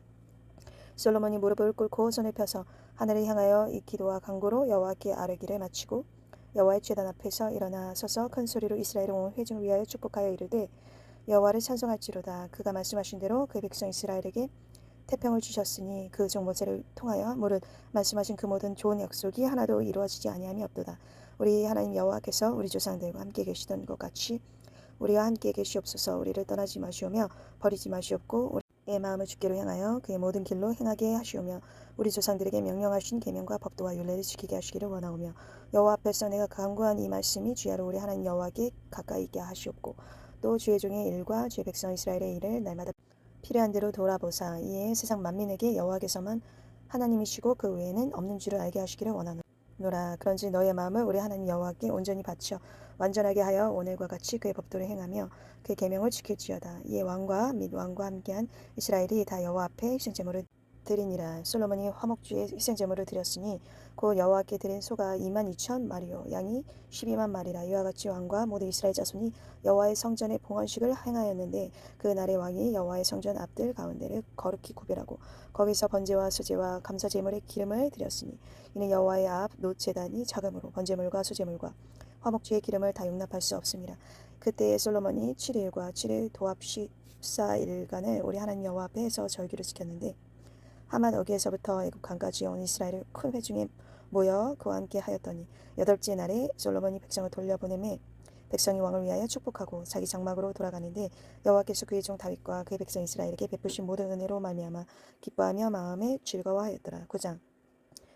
솔로몬이 무릎을 꿇고 손을 펴서 하늘을 향하여 이 기도와 간구로 여호와께 아뢰기를 마치고 여호와의 제단 앞에서 일어나 서서 큰 소리로 이스라엘 온 회중을 위하여 축복하여 이르되 여호와를 찬송할지로다. 그가 말씀하신 대로 그 백성 이스라엘에게 태평을 주셨으니 그 종 모세를 통하여 무릇 말씀하신 그 모든 좋은 약속이 하나도 이루어지지 아니함이 없도다. 우리 하나님 여호와께서 우리 조상들과 함께 계시던 것 같이 우리와 함께 계시옵소서. 우리를 떠나지 마시오며 버리지 마시옵고 우리의 마음을 주께로 향하여 그의 모든 길로 행하게 하시오며 우리 조상들에게 명령하신 계명과 법도와 율례를 지키게 하시기를 원하오며 여호와 앞에서 내가 간구한 이 말씀이 주야로 우리 하나님 여호와께 가까이 있게 하시옵고 또 주의 종의 일과 주의 백성 이스라엘의 일을 날마다 필요한 대로 돌아보사 이에 세상 만민에게 여호와께서만 하나님이시고 그 외에는 없는 줄을 알게 하시기를 원하노라. 그런지 너의 마음을 우리 하나님 여호와께 온전히 바쳐 완전하게 하여 오늘과 같이 그의 법도를 행하며 그의 계명을 지킬지어다. 이에 왕과 및 왕과 함께한 이스라엘이 다 여호와 앞에 희생제물을 드리니라. 솔로몬이 화목주에 희생제물을 드렸으니 곧 여호와께 드린 소가 22,000마리요 양이 12만 마리라. 이와 같이 왕과 모든 이스라엘 자손이 여호와의 성전에 봉헌식을 행하였는데 그 날에 왕이 여호와의 성전 앞들 가운데를 거룩히 구별하고 거기서 번제와 수제와 감사제물의 기름을 드렸으니 이는 여호와의 앞 놋제단이 작으므로 번제물과 수제물과 화목주의 기름을 다 용납할 수 없습니다. 그때에 솔로몬이 7일과 7일 도합 14일간을 우리 하나님 여호와 앞에서 절기를 지켰는데 하맛 어기에서부터 애굽 강까지 온 이스라엘을 큰 회중에 모여 그와 함께 하였더니 여덟째 날에 솔로몬이 백성을 돌려보내매 백성이 왕을 위하여 축복하고 자기 장막으로 돌아가는데 여호와께서 그의 종 다윗과 그의 백성 이스라엘에게 베푸신 모든 은혜로 말미암아 기뻐하며 마음에 즐거워하였더라. 9장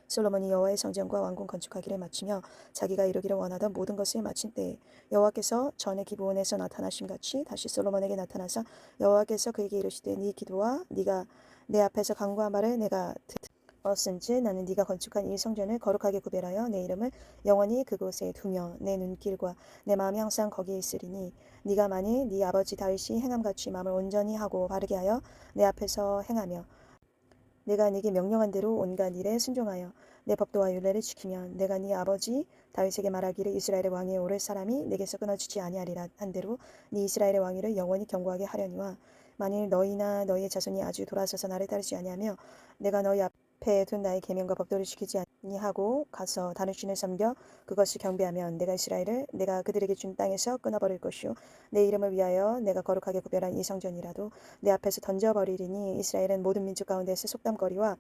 솔로몬이 여호와의 성전과 왕궁 건축하기를 마치며 자기가 이루기를 원하던 모든 것을 마친 때에 여호와께서 전에 기브온에서 나타나심 같이 다시 솔로몬에게 나타나사 여호와께서 그에게 이르시되 네 기도와 네가 내 앞에서 간구한 말을 내가 들었은즉 나는 네가 건축한 이 성전을 거룩하게 구별하여 내 이름을 영원히 그곳에 두며 내 눈길과 내 마음이 항상 거기에 있으리니 네가 만일 네 아버지 다윗이 행함같이 마음을 온전히 하고 바르게 하여 내 앞에서 행하며 내가 네게 명령한 대로 온갖 일에 순종하여 내 법도와 율례를 지키면 내가 네 아버지 다윗에게 말하기를 이스라엘의 왕위에 오를 사람이 내게서 끊어지지 아니하리라 한 대로 네 이스라엘의 왕위를 영원히 경고하게 하려니와 만일 너희나 너희의 자손이 아주 돌아서서 나를 따르지 아니하며 내가 너희 앞에 둔 나의 계명과 법도를 지키지 아니하고 가서 다른 신을 섬겨 그것을 경배하면 내가 이스라엘을 내가 그들에게 준 땅에서 끊어버릴 것이요 내 이름을 위하여 내가 거룩하게 구별한 이 성전이라도 내 앞에서 던져버리리니 이스라엘은 모든 민족 가운데서 속담거리와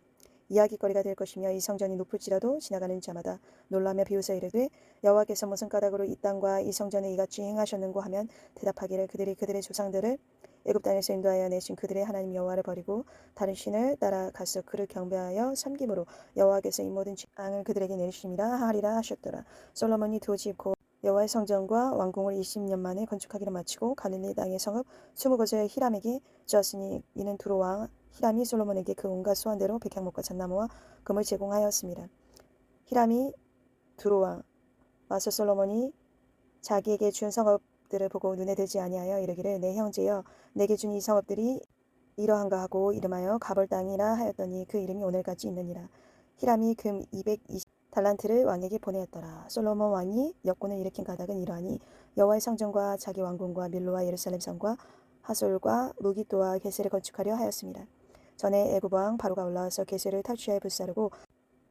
이야기거리가 될 것이며 이 성전이 높을지라도 지나가는 자마다 놀라며 비웃어 이르되 여호와께서 무슨 까닭으로 이 땅과 이 성전에 이같이 행하셨는고 하면 대답하기를 그들이 그들의 조상들을 애굽 땅에서 인도하여 내신 그들의 하나님 여호와를 버리고 다른 신을 따라가서 그를 경배하여 섬김으로 여호와께서 이 모든 재앙을 그들에게 내리심이라 하리라 하셨더라. 솔로몬이 두 집 곧 여호와의 성전과 왕궁을 20년 만에 건축하기를 마치고 갈릴리 땅의 성읍 20곳을 히람에게 주었으니 이는 두로 왕 히람이 솔로몬에게 그 온갖 소원대로 백향목과 잣나무와 금을 제공하였습니다. 히람이 두로 왕 와서 솔로몬이 자기에게 준 성읍들을 보고 눈에 들지 아니하여 이르기를 내 형제여 내게 준 이 성읍들이 이러한가 하고 이름하여 가볼 땅이라 하였더니 그 이름이 오늘까지 있느니라. 히람이 금 220달란트를 왕에게 보내었더라. 솔로몬 왕이 역군을 일으킨 가닥은 이러하니 여호와의 성전과 자기 왕궁과 밀로와 예루살렘 성과 하솔과 무기또와 게셀을 건축하려 하였습니다. 전에 애굽 왕 바로가 올라와서 게셀을 탈취하여 불사르고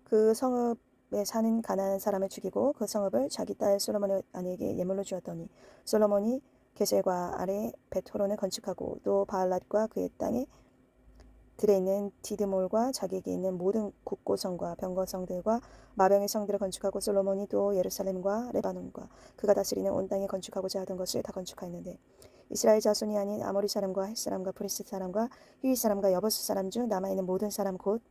그 성읍에 사는 가나안 사람을 죽이고 그 성읍을 자기 딸 솔로몬의 아내에게 예물로 주었더니 솔로몬이 게셀과 아래 베토론을 건축하고 또 바알랏과 그의 땅에 들에 있는 디드몰과 자기에게 있는 모든 국고성과 병거성들과 마병의 성들을 건축하고 솔로몬이 또 예루살렘과 레바논과 그가 다스리는 온 땅에 건축하고자 하던 것을 다 건축하였는데 이스라엘 자손이 아닌 아모리 사람과 헷 사람과 브리스 사람과 히위 사람과 여버스 사람 중 남아있는 모든 사람 곧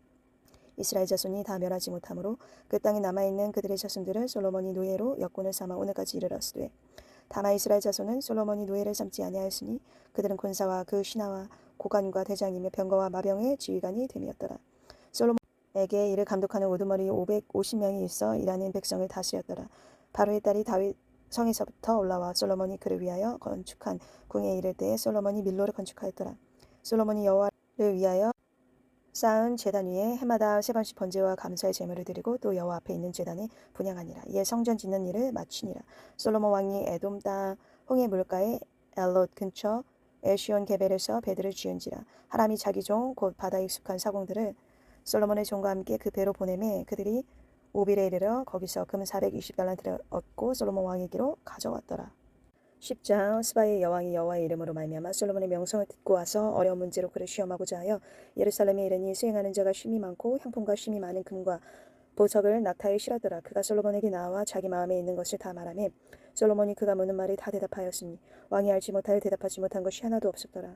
이스라엘 자손이 다 멸하지 못하므로 그 땅에 남아있는 그들의 자손들을 솔로몬이 노예로 역군을 삼아 오늘까지 이르렀으되 다만 이스라엘 자손은 솔로몬이 노예를 삼지 아니하였으니 그들은 군사와 그 신하와 고관과 대장이며 병거와 마병의 지휘관이 됨이었더라. 솔로몬에게 이를 감독하는 우두머리 550명이 있어 일하는 백성을 다스렸더라. 바로의 딸이 다윗 성에서부터 올라와 솔로몬이 그를 위하여 건축한 궁에 이를 때에 솔로몬이 밀로를 건축하였더라. 솔로몬이 여호와를 위하여 쌓은 제단 위에 해마다 3번씩 번제와 감사의 제물을 드리고 또 여호와 앞에 있는 제단에 분향하니라. 이에 성전 짓는 일을 마치니라. 솔로몬 왕이 에돔 땅 홍해 물가에 엘롯 근처 엘시온 게벨에서 배들을 지은지라. 하람이 자기 종 곧 바다에 익숙한 사공들을 솔로몬의 종과 함께 그 배로 보내매 그들이 오빌에 이르러 거기서 금 420달란트를 얻고 솔로몬 왕에게로 가져왔더라. 10장 스바의 여왕이 여호와의 이름으로 말미암아 솔로몬의 명성을 듣고 와서 어려운 문제로 그를 시험하고자 하여 예루살렘에 이르니 수행하는 자가 심이 많고 향품과 심이 많은 금과 보석을 낙타에 실었더라. 그가 솔로몬에게 나와 자기 마음에 있는 것을 다 말하며 솔로몬이 그가 묻는 말에 다 대답하였으니 왕이 알지 못하여 대답하지 못한 것이 하나도 없었더라.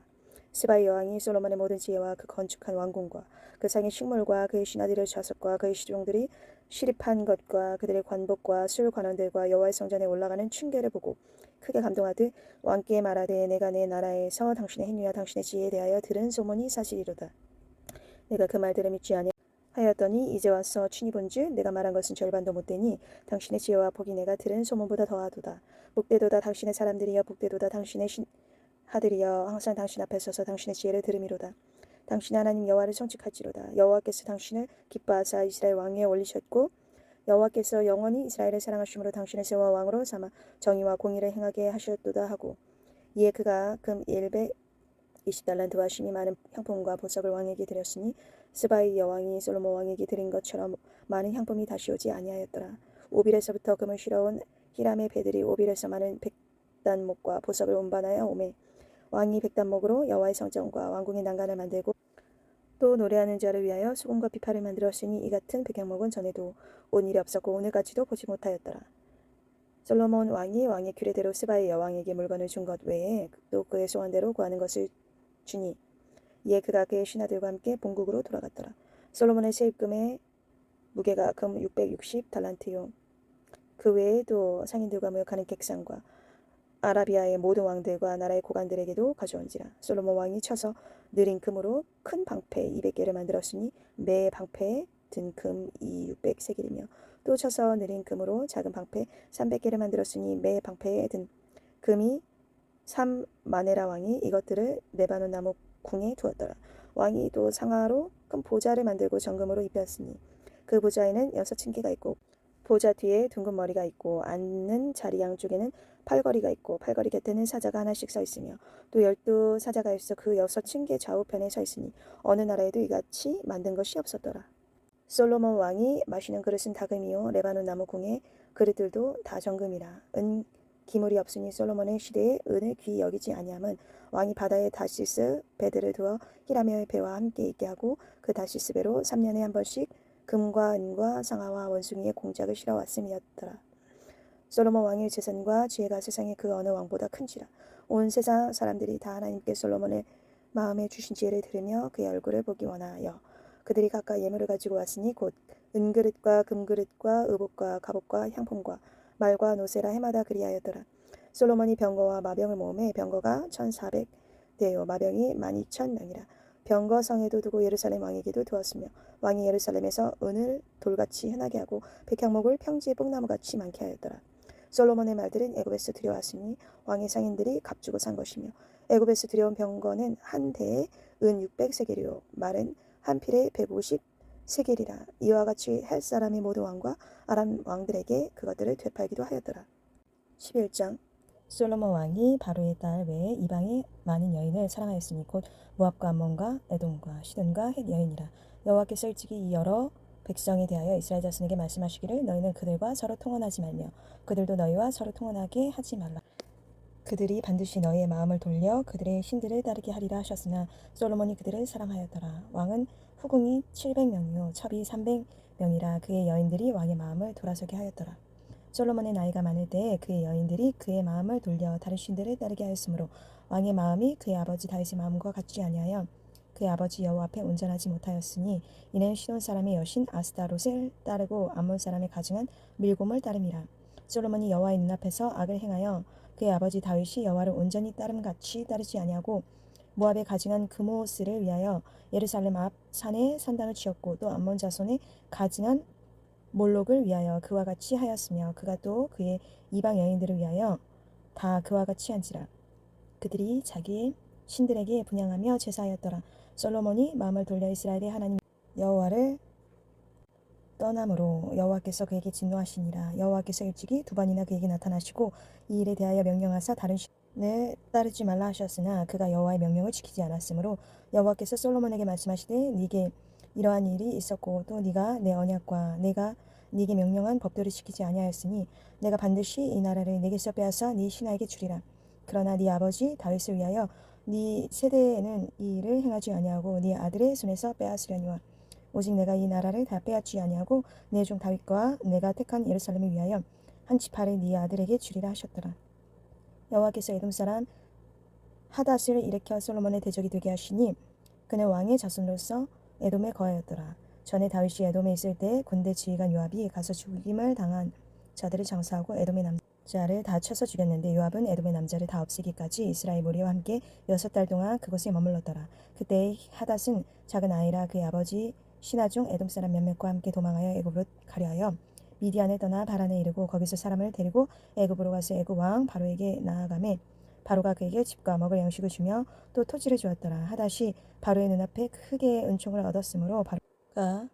스바의 여왕이 솔로몬의 모든 지혜와 그 건축한 왕궁과 그 상의 식물과 그의 신하들의 좌석과 그의 시종들이 시립한 것과 그들의 관복과 술 관원들과 여호와의 성전에 올라가는 층계를 보고 크게 감동하듯 왕께 말하되 내가 내 나라에서 당신의 행위와 당신의 지혜에 대하여 들은 소문이 사실이로다. 내가 그 말들을 믿지 아니하였더니 이제 와서 친히 본즉 내가 말한 것은 절반도 못되니 당신의 지혜와 복이 내가 들은 소문보다 더하도다. 복되도다 당신의 사람들이여 복되도다 당신의 신하들이여 항상 당신 앞에 서서 당신의 지혜를 들음이로다. 당신의 하나님 여호와를 청축할지로다. 여호와께서 당신을 기뻐하사 이스라엘 왕위에 올리셨고 여호와께서 영원히 이스라엘을 사랑하심으로 당신을 세워 왕으로 삼아 정의와 공의를 행하게 하셨도다 하고 이에 그가 금 120달란트와 심히 많은 향품과 보석을 왕에게 드렸으니 스바이 여왕이 솔로몬 왕에게 드린 것처럼 많은 향품이 다시 오지 아니하였더라. 오빌에서부터 금을 실어온 히람의 배들이 오빌에서 많은 백단목과 보석을 운반하여 오매 왕이 백단목으로 여호와의 성전과 왕궁의 난간을 만들고 또 노래하는 자를 위하여 수금과 비파를 만들었으니 이 같은 백향목은 전에도 온 일이 없었고 오늘까지도 보지 못하였더라. 솔로몬 왕이 왕의 규례대로 스바의 여왕에게 물건을 준 것 외에 또 그의 소원대로 구하는 것을 주니 이에 그가 그의 신하들과 함께 본국으로 돌아갔더라. 솔로몬의 세입금의 무게가 금 660달란트요. 그 외에도 상인들과 무역하는 객상과 아라비아의 모든 왕들과 나라의 고관들에게도 가져온지라. 솔로몬 왕이 쳐서 느린 금으로 큰 방패 200개를 만들었으니 매 방패에 든 금이 600세겔이며 또 쳐서 느린 금으로 작은 방패 300개를 만들었으니 매 방패에 든 금이 3마네라 왕이 이것들을 레바논 나무 궁에 두었더라. 왕이 또 상아로 큰 보좌를 만들고 정금으로 입혔으니 그 보좌에는 6층계가 있고 보좌 뒤에 둥근 머리가 있고 앉는 자리 양쪽에는 팔걸이가 있고 팔걸이 곁에는 사자가 하나씩 서 있으며 또 12사자가 있어 그 6층계 좌우편에 서 있으니 어느 나라에도 이같이 만든 것이 없었더라. 솔로몬 왕이 마시는 그릇은 다금이요 레바논 나무 궁의 그릇들도 다 정금이라. 은 기물이 없으니 솔로몬의 시대에 은을 귀히 여기지 아니함은 왕이 바다에 다시스 배들을 두어 히람의 배와 함께 있게 하고 그 다시스 배로 3년에 한 번씩 금과 은과 상아와 원숭이의 공작을 실어 왔음이었더라. 솔로몬 왕의 재산과 지혜가 세상의 그 어느 왕보다 큰지라. 온 세상 사람들이 다 하나님께 솔로몬의 마음에 주신 지혜를 들으며 그의 얼굴을 보기 원하여 그들이 각각 예물을 가지고 왔으니 곧 은그릇과 금그릇과 의복과 갑옷과 향품과 말과 노새라 해마다 그리하였더라. 솔로몬이 병거와 마병을 모으매 병거가 1400대요 마병이 12,000명이라. 병거 성에도 두고 예루살렘 왕에게도 두었으며 왕이 예루살렘에서 은을 돌같이 흔하게 하고 백향목을 평지의 뽕나무같이 많게 하였더라. 솔로몬의 말들은 애굽에서 들여왔으니 왕의 상인들이 값주고 산 것이며 애굽에서 들여온 병거는 한 대에 은 600세겔이요 말은 한 필에 150세겔이라. 이와 같이 헬 사람의 모든 왕과 아람 왕들에게 그것들을 되팔기도 하였더라. 11장 솔로몬 왕이 바로의 딸 외에 이방의 많은 여인을 사랑하였으니 곧 모압과 암몬과 에돔과 시돈과 헷 여인이라. 여호와께서 일찍이 이 여러 백성에 대하여 이스라엘 자손에게 말씀하시기를 너희는 그들과 서로 통혼하지 말며 그들도 너희와 서로 통혼하게 하지 말라. 그들이 반드시 너희의 마음을 돌려 그들의 신들을 따르게 하리라 하셨으나 솔로몬이 그들을 사랑하였더라. 왕은 후궁이 700명이요 첩이 300명이라 그의 여인들이 왕의 마음을 돌아서게 하였더라. 솔로몬의 나이가 많을 때에 그의 여인들이 그의 마음을 돌려 다른 신들을 따르게 하였으므로 왕의 마음이 그의 아버지 다윗의 마음과 같지 아니하여 그의 아버지 여호와 앞에 온전하지 못하였으니 이는 시돈 사람의 여신 아스타롯을 따르고 암몬 사람의 가증한 밀곰을 따름이라. 솔로몬이 여호와의 눈앞에서 악을 행하여 그의 아버지 다윗이 여호와를 온전히 따름같이 따르지 아니하고 모압의 가증한 그모스를 위하여 예루살렘 앞 산에 산당을 지었고 또 암몬 자손의 가증한 몰록을 위하여 그와 같이 하였으며 그가 또 그의 이방 여인들을 위하여 다 그와 같이 한지라. 그들이 자기의 신들에게 분향하며 제사하였더라. 솔로몬이 마음을 돌려 이스라엘의 하나님 여호와를 떠남으로 여호와께서 그에게 진노하시니라. 여호와께서 일찍이 2번이나 그에게 나타나시고 이 일에 대하여 명령하사 다른 신을 따르지 말라 하셨으나 그가 여호와의 명령을 지키지 않았으므로 여호와께서 솔로몬에게 말씀하시되 네게 이러한 일이 있었고 또 네가 내 언약과 내가 네게 명령한 법도를 지키지 아니하였으니 내가 반드시 이 나라를 네게서 빼앗아 네 신하에게 주리라. 그러나 네 아버지 다윗을 위하여 네 세대에는 이 일을 행하지 아니하고 네 아들의 손에서 빼앗으려니와 오직 내가 이 나라를 다 빼앗지 아니하고 내 종 다윗과 내가 택한 예루살렘을 위하여 한 지파를 네 아들에게 주리라 하셨더라. 여호와께서 에돔 사람 하닷을 일으켜 솔로몬의 대적이 되게 하시니 그는 왕의 자손으로서 에돔에 거하였더라. 전에 다윗이 에돔에 있을 때 군대 지휘관 요압이 가서 죽임을 당한 자들을 장사하고 에돔의 남자를 다 쳐서 죽였는데 요압은 에돔의 남자를 다 없애기까지 이스라엘 무리와 함께 6달 동안 그곳에 머물렀더라. 그때 하닷은 작은 아이라 그의 아버지 신하 중 에돔 사람 몇몇과 함께 도망하여 애굽으로 가려 하여 미디안을 떠나 바란에 이르고 거기서 사람을 데리고 애굽으로 가서 애굽 왕 바로에게 나아가매 바로가 그에게 집과 먹을 양식을 주며 또 토지를 주었더라. 하닷이 바로의 눈앞에 크게 은총을 얻었으므로 바로가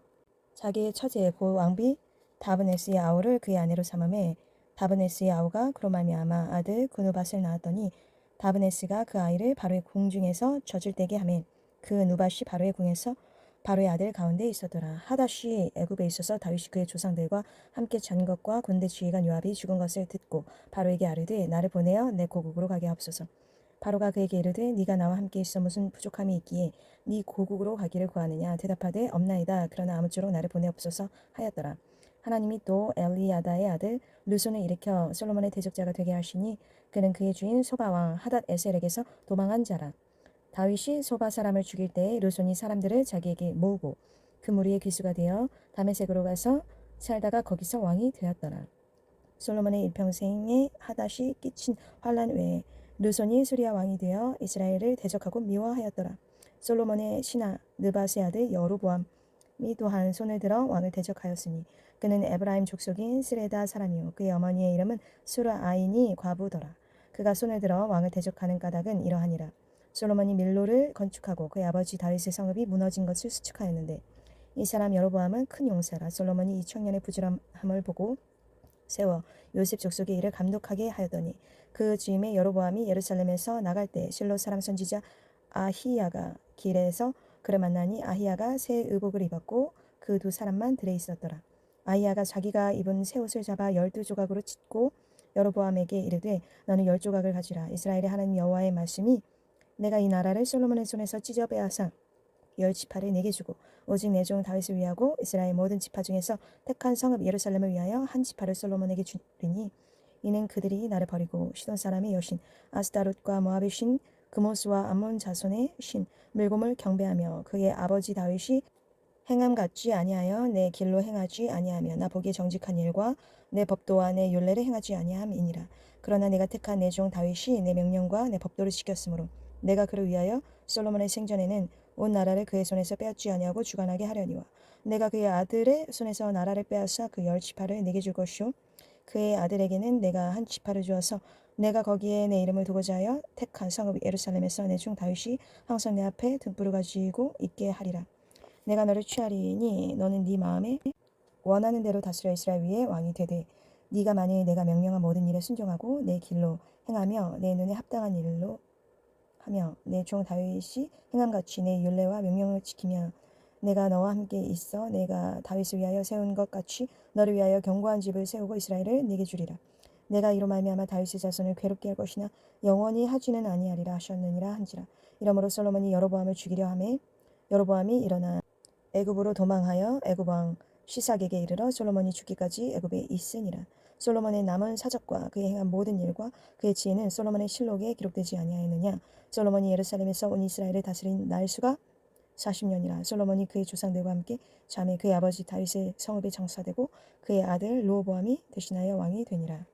자기의 처제 고 왕비 다브네스의 아우를 그의 아내로 삼음에 다브네스의 아우가 그로 말미암아 아들 그누밧을 낳았더니 다브네스가 그 아이를 바로의 궁중에서 젖을 떼게 하매 그 누밧이 바로의 궁에서 바로의 아들 가운데 있었더라. 하닷이 애굽에 있어서 다윗이 그의 조상들과 함께 잔 것과 군대 지휘관 요압이 죽은 것을 듣고 바로에게 아뢰되 나를 보내어 내 고국으로 가게 하옵소서. 바로가 그에게 이르되 네가 나와 함께 있어 무슨 부족함이 있기에 네 고국으로 가기를 구하느냐. 대답하되 없나이다. 그러나 아무쪼록 나를 보내옵소서 하였더라. 하나님이 또 엘리야다의 아들 르손을 일으켜 솔로몬의 대적자가 되게 하시니 그는 그의 주인 소바 왕 하닷 에셀에게서 도망한 자라. 다윗이 소바 사람을 죽일 때에 르손이 사람들을 자기에게 모으고 그 무리의 귀수가 되어 다메섹으로 가서 살다가 거기서 왕이 되었더라. 솔로몬의 일평생에 하닷이 끼친 환란 외에 르손이 수리아 왕이 되어 이스라엘을 대적하고 미워하였더라. 솔로몬의 신하 느밧의 아들 여로보암이 또한 손을 들어 왕을 대적하였으니 그는 에브라임 족속인 스레다 사람이요 그의 어머니의 이름은 수라아인이 과부더라. 그가 손을 들어 왕을 대적하는 까닭은 이러하니라. 솔로몬이 밀로를 건축하고 그의 아버지 다윗의 성읍이 무너진 것을 수축하였는데 이 사람 여로보암은 큰 용사라. 솔로몬이 이 청년의 부지런함을 보고 세워 요셉 족속의 일을 감독하게 하였더니 그 즈음에 여로보암이 예루살렘에서 나갈 때 실로 사람 선지자 아히야가 길에서 그를 만나니 아히야가 새 의복을 입었고 그 두 사람만 들에 있었더라. 아히야가 자기가 입은 새 옷을 잡아 12조각으로 찢고 여로보암에게 이르되 너는 10조각을 가지라. 이스라엘의 하나님 여호와의 말씀이 내가 이 나라를 솔로몬의 손에서 찢어 빼앗아 10지파를 내게 주고 오직 내 종 다윗을 위하고 이스라엘 모든 지파 중에서 택한 성읍 예루살렘을 위하여 한 지파를 솔로몬에게 주리니 이는 그들이 나를 버리고 시돈 사람의 여신 아스타롯과 모압의 신 그모스와 암몬 자손의 신 밀곰을 경배하며 그의 아버지 다윗이 행함 같지 아니하여 내 길로 행하지 아니하며 나 보기에 정직한 일과 내 법도와 내 율례를 행하지 아니함이니라. 그러나 내가 택한 내 종 다윗이 내 명령과 내 법도를 지켰으므로 내가 그를 위하여 솔로몬의 생전에는 온 나라를 그의 손에서 빼앗지 아니하고 주관하게 하려니와 내가 그의 아들의 손에서 나라를 빼앗아 그 10지파를 내게 줄 것이요 그의 아들에게는 내가 한 지파를 주어서 내가 거기에 내 이름을 두고자 하여 택한 성읍 예루살렘에서 내 종 다윗이 항상 내 앞에 등불을 가지고 있게 하리라. 내가 너를 취하리니 너는 네 마음에 원하는 대로 다스려 이스라엘 위에 왕이 되되 네가 만일 내가 명령한 모든 일에 순종하고 내 길로 행하며 내 눈에 합당한 일로 하며 내 종 다윗이 행함같이 내 율례와 명령을 지키며 내가 너와 함께 있어 내가 다윗을 위하여 세운 것 같이 너를 위하여 견고한 집을 세우고 이스라엘을 네게 주리라. 내가 이로 말미암아 다윗의 자손을 괴롭게 할 것이나 영원히 하지는 아니하리라 하셨느니라 한지라. 이러므로 솔로몬이 여로보암을 죽이려 하매 여로보암이 일어나 애굽으로 도망하여 애굽 왕 시삭에게 이르러 솔로몬이 죽기까지 애굽에 있으니라. 솔로몬의 남은 사적과 그의 행한 모든 일과 그의 지혜는 솔로몬의 실록에 기록되지 아니하였느냐. 솔로몬이 예루살렘에서 온 이스라엘을 다스린 날수가 40년이라. 솔로몬이 그의 조상들과 함께 잠에 그의 아버지 다윗의 성읍에 장사되고 그의 아들 르호보암이 대신하여 왕이 되니라.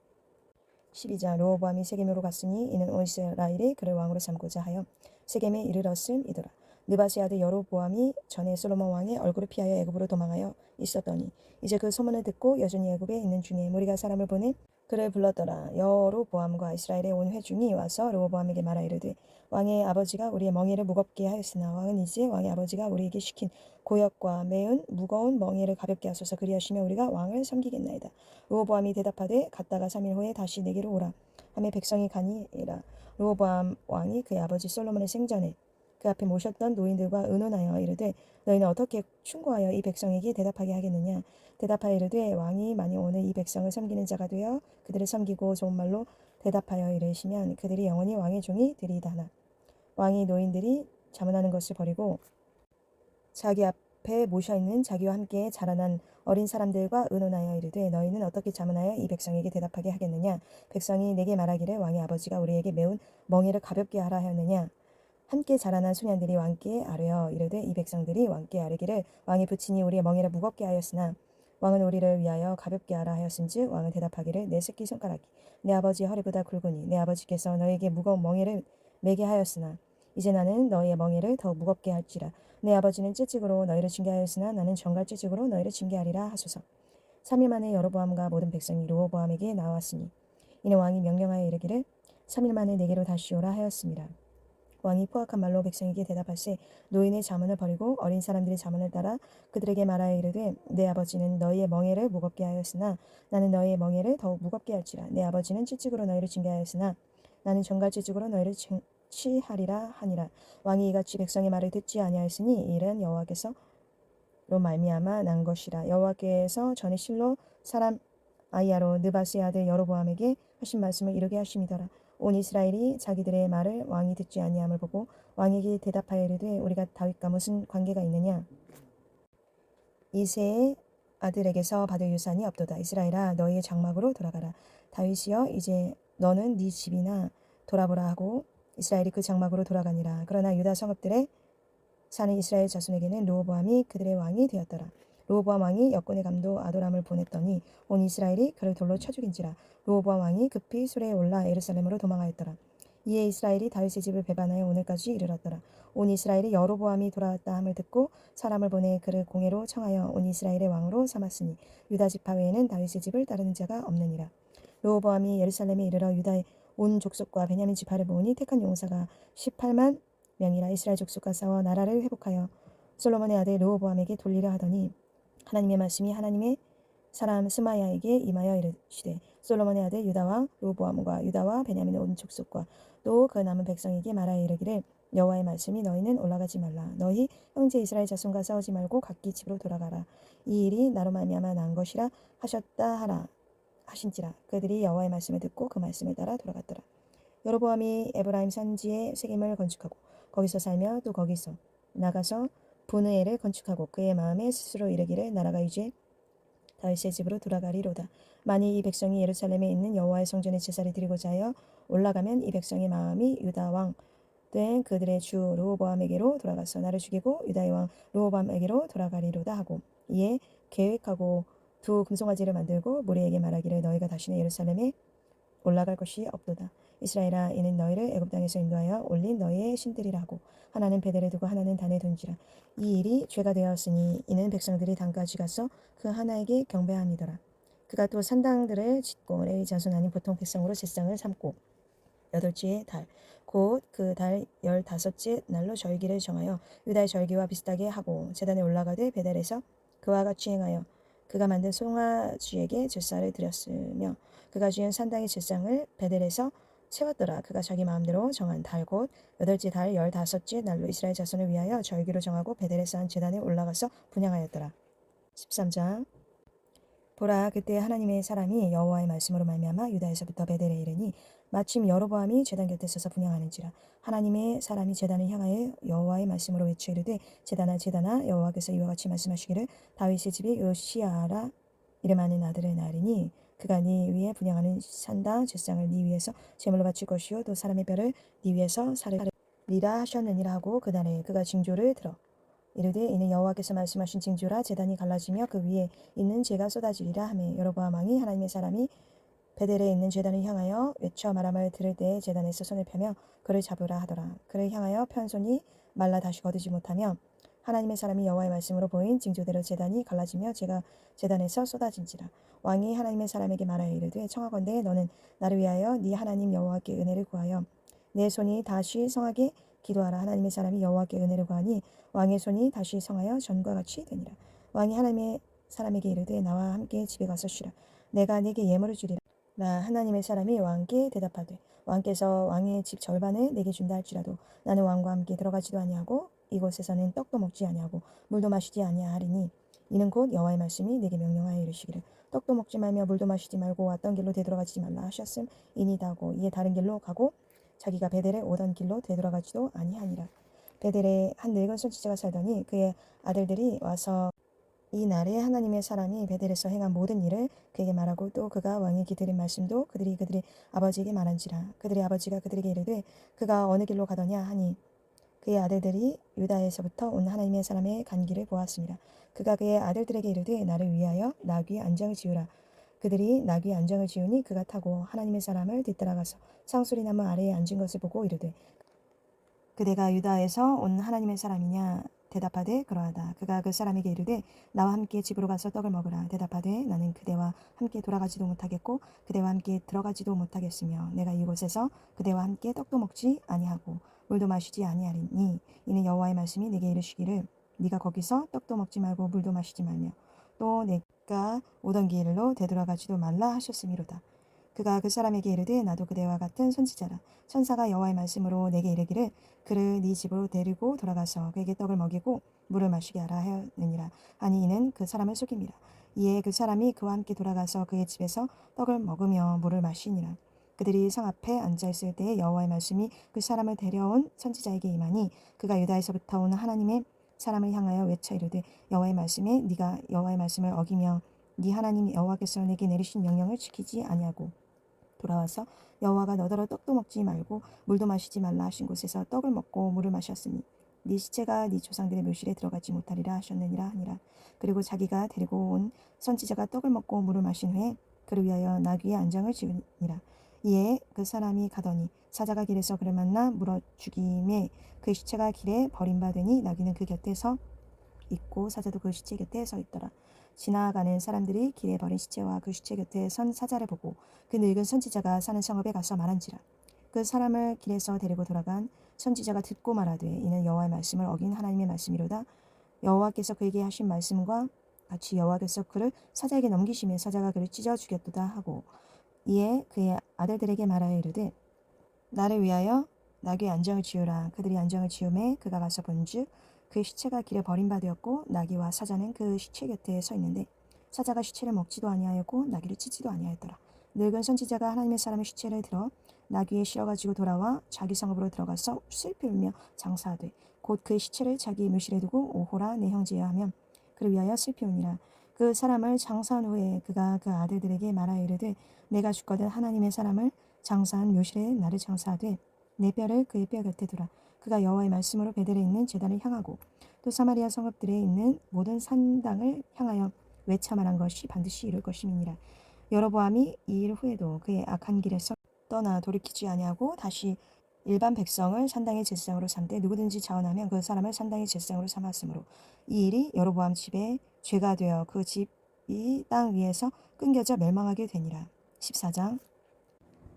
12장 르호보암이 세겜으로 갔으니 이는 온 이스라엘이 그를 왕으로 삼고자 하여 세겜에 이르렀음이더라. 느밧의 아들 여로보암이 전에 솔로몬 왕의 얼굴을 피하여 애굽으로 도망하여 있었더니 이제 그 소문을 듣고 여전히 애굽에 있는 중에 무리가 사람을 보내 그를 불렀더라. 여로보암과 이스라엘의 온 회중이 와서 르호보암에게 말하 이르되 왕의 아버지가 우리의 멍에를 무겁게 하였으나 왕은 이제 왕의 아버지가 우리에게 시킨 고역과 매은 무거운 멍에를 가볍게 하소서. 그리하시면 우리가 왕을 섬기겠나이다. 르호보암이 대답하되 갔다가 3일 후에 다시 내게로 오라 하며 백성이 가니라. 르호보암 왕이 그의 아버지 솔로몬의 생전에 그 앞에 모셨던 노인들과 의논하여 이르되 너희는 어떻게 충고하여 이 백성에게 대답하게 하겠느냐. 대답하여 이르되 왕이 만일 오늘 이 백성을 섬기는 자가 되어 그들을 섬기고 좋은 말로 대답하여 이르시면 그들이 영원히 왕의 종이 되리이다 하나 왕이 노인들이 자문하는 것을 버리고 자기 앞에 모셔있는 자기와 함께 자라난 어린 사람들과 의논하여 이르되 너희는 어떻게 자문하여 이 백성에게 대답하게 하겠느냐. 백성이 내게 말하기를 왕의 아버지가 우리에게 매운 멍에를 가볍게 하라 하였느냐. 함께 자라난 소년들이 왕께 아뢰어 이르되 이 백성들이 왕께 아뢰기를 왕이 부친이 우리의 멍에를 무겁게 하였으나 왕은 우리를 위하여 가볍게 하라 하였은즉 왕은 대답하기를 내 새끼 손가락이 내 아버지의 허리보다 굵으니 내 아버지께서 너에게 무거운 멍에를 매게 하였으나 이제 나는 너희의 멍에를 더욱 무겁게 할지라. 내 아버지는 찌찍으로 너희를 징계하였으나 나는 정갈 찌찍으로 너희를 징계하리라 하소서. 3일 만에 여로보암과 모든 백성이 르호보암에게 나왔으니 이는 왕이 명령하여 이르기를 3일 만에 내게로 다시 오라 하였습니다. 왕이 포악한 말로 백성에게 대답하세 노인의 자문을 버리고 어린 사람들의 자문을 따라 그들에게 말하여 이르되 내 아버지는 너희의 멍에를 무겁게 하였으나 나는 너희의 멍에를 더욱 무겁게 할지라. 내 아버지는 채찍으로 너희를 징계하였으나 나는 정갈 채찍으로 너희를 치하리라 하니라. 왕이 이같이 백성의 말을 듣지 아니하였으니 이 일은 여호와께서로 말미암아 난 것이라. 여호와께서 전에 실로 사람 아이야로 느바스의 아들 여로보암에게 하신 말씀을 이루게 하심이더라. 온 이스라엘이 자기들의 말을 왕이 듣지 아니함을 보고 왕에게 대답하여 이르되 우리가 다윗과 무슨 관계가 있느냐. 이새의 아들에게서 받을 유산이 없도다. 이스라엘아 너희의 장막으로 돌아가라. 다윗이여 이제 너는 네 집이나 돌아보라 하고 이스라엘이 그 장막으로 돌아가니라. 그러나 유다 성읍들에 사는 이스라엘 자손에게는 르호보암이 그들의 왕이 되었더라. 르호보암 왕이 역군의 감도 아도람을 보냈더니 온 이스라엘이 그를 돌로 쳐 죽인지라. 르호보암 왕이 급히 수레에 올라 예루살렘으로 도망하였더라. 이에 이스라엘이 다윗의 집을 배반하여 오늘까지 이르렀더라. 온 이스라엘이 여로보암이 돌아왔다 함을 듣고 사람을 보내 그를 공회로 청하여 온 이스라엘의 왕으로 삼았으니 유다 지파 외에는 다윗의 집을 따르는 자가 없느니라. 르호보암이 예루살렘에 이르러 유다의 온 족속과 베냐민 지파를 모으니 택한 용사가 18만 명이라. 이스라엘 족속과 싸워 나라를 회복하여 솔로몬의 아들 르호보암에게 돌리려 하더니 하나님의 말씀이 하나님의 사람 스마야에게 임하여 이르시되 솔로몬의 아들 유다 왕 르호보암과 유다와 베냐민의 온 족속과 또 그 남은 백성에게 말하여 이르기를 여호와의 말씀이 너희는 올라가지 말라. 너희 형제 이스라엘 자손과 싸우지 말고 각기 집으로 돌아가라. 이 일이 나로 말미암아 난 것이라 하셨다 하라 하신지라. 그들이 여호와의 말씀을 듣고 그 말씀을 따라 돌아갔더라. 여로보암이 에브라임 산지에 세겜을 건축하고 거기서 살며 또 거기서 나가서 분우엘을 건축하고 그의 마음에 스스로 이르기를 나라가 이제 다윗의 집으로 돌아가리로다. 만일 이 백성이 예루살렘에 있는 여호와의 성전에 제사를 드리고자 하여 올라가면 이 백성의 마음이 유다 왕 된 그들의 주 르호보암에게로 돌아가서 나를 죽이고 유다의 왕 르호보암에게로 돌아가리로다 하고 이에 계획하고 두 금송아지를 만들고 무리에게 말하기를 너희가 다시는 예루살렘에 올라갈 것이 없도다. 이스라엘아 이는 너희를 애굽 땅에서 인도하여 올린 너희의 신들이라 하고 하나는 베델에 두고 하나는 단에 던지라. 이 일이 죄가 되었으니 이는 백성들이 단까지 가서 그 하나에게 경배함이더라. 그가 또 산당들을 짓고 레위 자손 아닌 보통 백성으로 제상을 삼고 여덟째의 달 곧 그 달 15째 날로 절기를 정하여 유다의 절기와 비슷하게 하고 제단에 올라가되 베델에서 그와 같이 행하여 그가 만든 송아지에게 제사를 드렸으며 그가 지은 산당의 제상을 베델에서 세웠더라. 그가 자기 마음대로 정한 달 곧 여덟째 달 15째 날로 이스라엘 자손을 위하여 절기로 정하고 베델에서 한 제단에 올라가서 분향하였더라. 13장 보라 그때 하나님의 사람이 여호와의 말씀으로 말미암아 유다에서부터 베델에 이르니 마침 여로보암이 제단 곁에 서서 분향하는지라. 하나님의 사람이 제단을 향하여 여호와의 말씀으로 외쳐 이르되 제단아 여호와께서 이와 같이 말씀하시기를 다윗의 집이 요시아라 이름하는 아들을 낳으리니 그가 네 위에 분향하는 산당 제상을 네 위에서 제물로 바칠 것이요 또 사람의 뼈를 네 위에서 사르리라 하셨느니라 하고 그날에 그가 징조를 들어 이르되 이는 여호와께서 말씀하신 징조라 제단이 갈라지며 그 위에 있는 재가 쏟아지리라 하매 여로보암 왕이 하나님의 사람이 베델에 있는 제단을 향하여 외쳐 말함을 들을 때에 제단에서 손을 펴며 그를 잡으라 하더라. 그를 향하여 편 손이 말라 다시 거두지 못하며 하나님의 사람이 여호와의 말씀으로 보인 징조대로 제단이 갈라지며 재가 제단에서 쏟아진지라. 왕이 하나님의 사람에게 말하여 이르되 청하건대 너는 나를 위하여 네 하나님 여호와께 은혜를 구하여 내 손이 다시 성하게 기도하라. 하나님의 사람이 여호와께 은혜를 구하니 왕의 손이 다시 성하여 전과 같이 되니라. 왕이 하나님의 사람에게 이르되 나와 함께 집에 가서 쉬라. 내가 네게 예물을 주리라. 나 하나님의 사람이 왕께 대답하되 왕께서 왕의 집 절반을 내게 준다 할지라도 나는 왕과 함께 들어가지도 아니하고 이곳에서는 떡도 먹지 아니하고 물도 마시지 아니하리니 이는 곧 여호와의 말씀이 내게 명령하여 이르시기를 떡도 먹지 말며 물도 마시지 말고 왔던 길로 되돌아가지 말라 하셨음이니이다 하고 이에 다른 길로 가고 자기가 베델에 오던 길로 되돌아가지도 아니하니라. 베델에 한 늙은 선지자가 살더니 그의 아들들이 와서 이 날에 하나님의 사람이 베델에서 행한 모든 일을 그에게 말하고 또 그가 왕에게 들은 말씀도 그들이 그들의 아버지에게 말한지라. 그들의 아버지가 그들에게 이르되 그가 어느 길로 가더냐 하니 그의 아들들이 유다에서부터 온 하나님의 사람의 간 길을 보았습니다. 그가 그의 아들들에게 이르되 나를 위하여 나귀 안장을 지으라. 그들이 나귀 안장을 지으니 그가 타고 하나님의 사람을 뒤따라가서 상수리 나무 아래에 앉은 것을 보고 이르되 그대가 유다에서 온 하나님의 사람이냐 대답하되 그러하다. 그가 그 사람에게 이르되 나와 함께 집으로 가서 떡을 먹으라. 대답하되 나는 그대와 함께 돌아가지도 못하겠고 그대와 함께 들어가지도 못하겠으며 내가 이곳에서 그대와 함께 떡도 먹지 아니하고 물도 마시지 아니하리니 이는 여호와의 말씀이 내게 이르시기를 네가 거기서 떡도 먹지 말고 물도 마시지 말며 또 내가 오던 길로 되돌아가지도 말라 하셨음이로다. 그가 그 사람에게 이르되 나도 그대와 같은 선지자라. 천사가 여호와의 말씀으로 내게 이르기를 그를 네 집으로 데리고 돌아가서 그에게 떡을 먹이고 물을 마시게 하라 하였느니라. 아니 이는 그 사람을 속임이라. 이에 그 사람이 그와 함께 돌아가서 그의 집에서 떡을 먹으며 물을 마시니라. 그들이 성 앞에 앉아 있을 때에 여호와의 말씀이 그 사람을 데려온 선지자에게 임하니 그가 유다에서부터 온 하나님의 사람을 향하여 외쳐 이르되 여호와의 말씀에 네가 여호와의 말씀을 어기며 네 하나님 여호와께서 내게 내리신 명령을 지키지 아니하고 돌아와서 여호와가 너더러 떡도 먹지 말고 물도 마시지 말라 하신 곳에서 떡을 먹고 물을 마셨으니 네 시체가 네 조상들의 묘실에 들어가지 못하리라 하셨느니라 하니라. 그리고 자기가 데리고 온 선지자가 떡을 먹고 물을 마신 후에 그를 위하여 나귀의 안장을 지으니라. 이에 그 사람이 가더니 사자가 길에서 그를 만나 물어 죽임에 그 시체가 길에 버림받으니 나귀는 그 곁에 서 있고 사자도 그 시체 곁에 서 있더라. 지나가는 사람들이 길에 버린 시체와 그 시체 곁에 선 사자를 보고 그 늙은 선지자가 사는 성읍에 가서 말한지라. 그 사람을 길에서 데리고 돌아간 선지자가 듣고 말하되 이는 여호와의 말씀을 어긴 하나님의 말씀이로다. 여호와께서 그에게 하신 말씀과 같이 여호와께서 그를 사자에게 넘기심에 사자가 그를 찢어 죽였도다 하고 이에 그의 아들들에게 말하여 이르되 나를 위하여 나귀의 안장을 지으라. 그들이 안장을 지음에 그가 가서 본즉 그 시체가 길에 버림받았고 나귀와 사자는 그 시체 곁에 서 있는데 사자가 시체를 먹지도 아니하였고 나귀를 찢지도 아니하였더라. 늙은 선지자가 하나님의 사람의 시체를 들어 나귀에 실어가지고 돌아와 자기 성읍으로 들어가서 슬피 울며 장사하되 곧 그 시체를 자기 묘실에 두고 오호라 내 형제여 하며 그를 위하여 슬피 우니라. 그 사람을 장사한 후에 그가 그 아들들에게 말하여 이르되 내가 죽거든 하나님의 사람을 장사한 묘실에 나를 장사하되 내 뼈를 그의 뼈 곁에 두라. 그가 여호와의 말씀으로 베델에 있는 제단을 향하고 또 사마리아 성읍들에 있는 모든 산당을 향하여 외쳐 말한 것이 반드시 이룰 것임이니라. 여로보암이 이 일 후에도 그의 악한 길에서 떠나 돌이키지 아니하고 다시 일반 백성을 산당의 제사장으로 삼되 누구든지 자원하면 그 사람을 산당의 제사장으로 삼았으므로 이 일이 여로보암 집에 죄가 되어 그 집이 땅 위에서 끊겨져 멸망하게 되니라. 14장.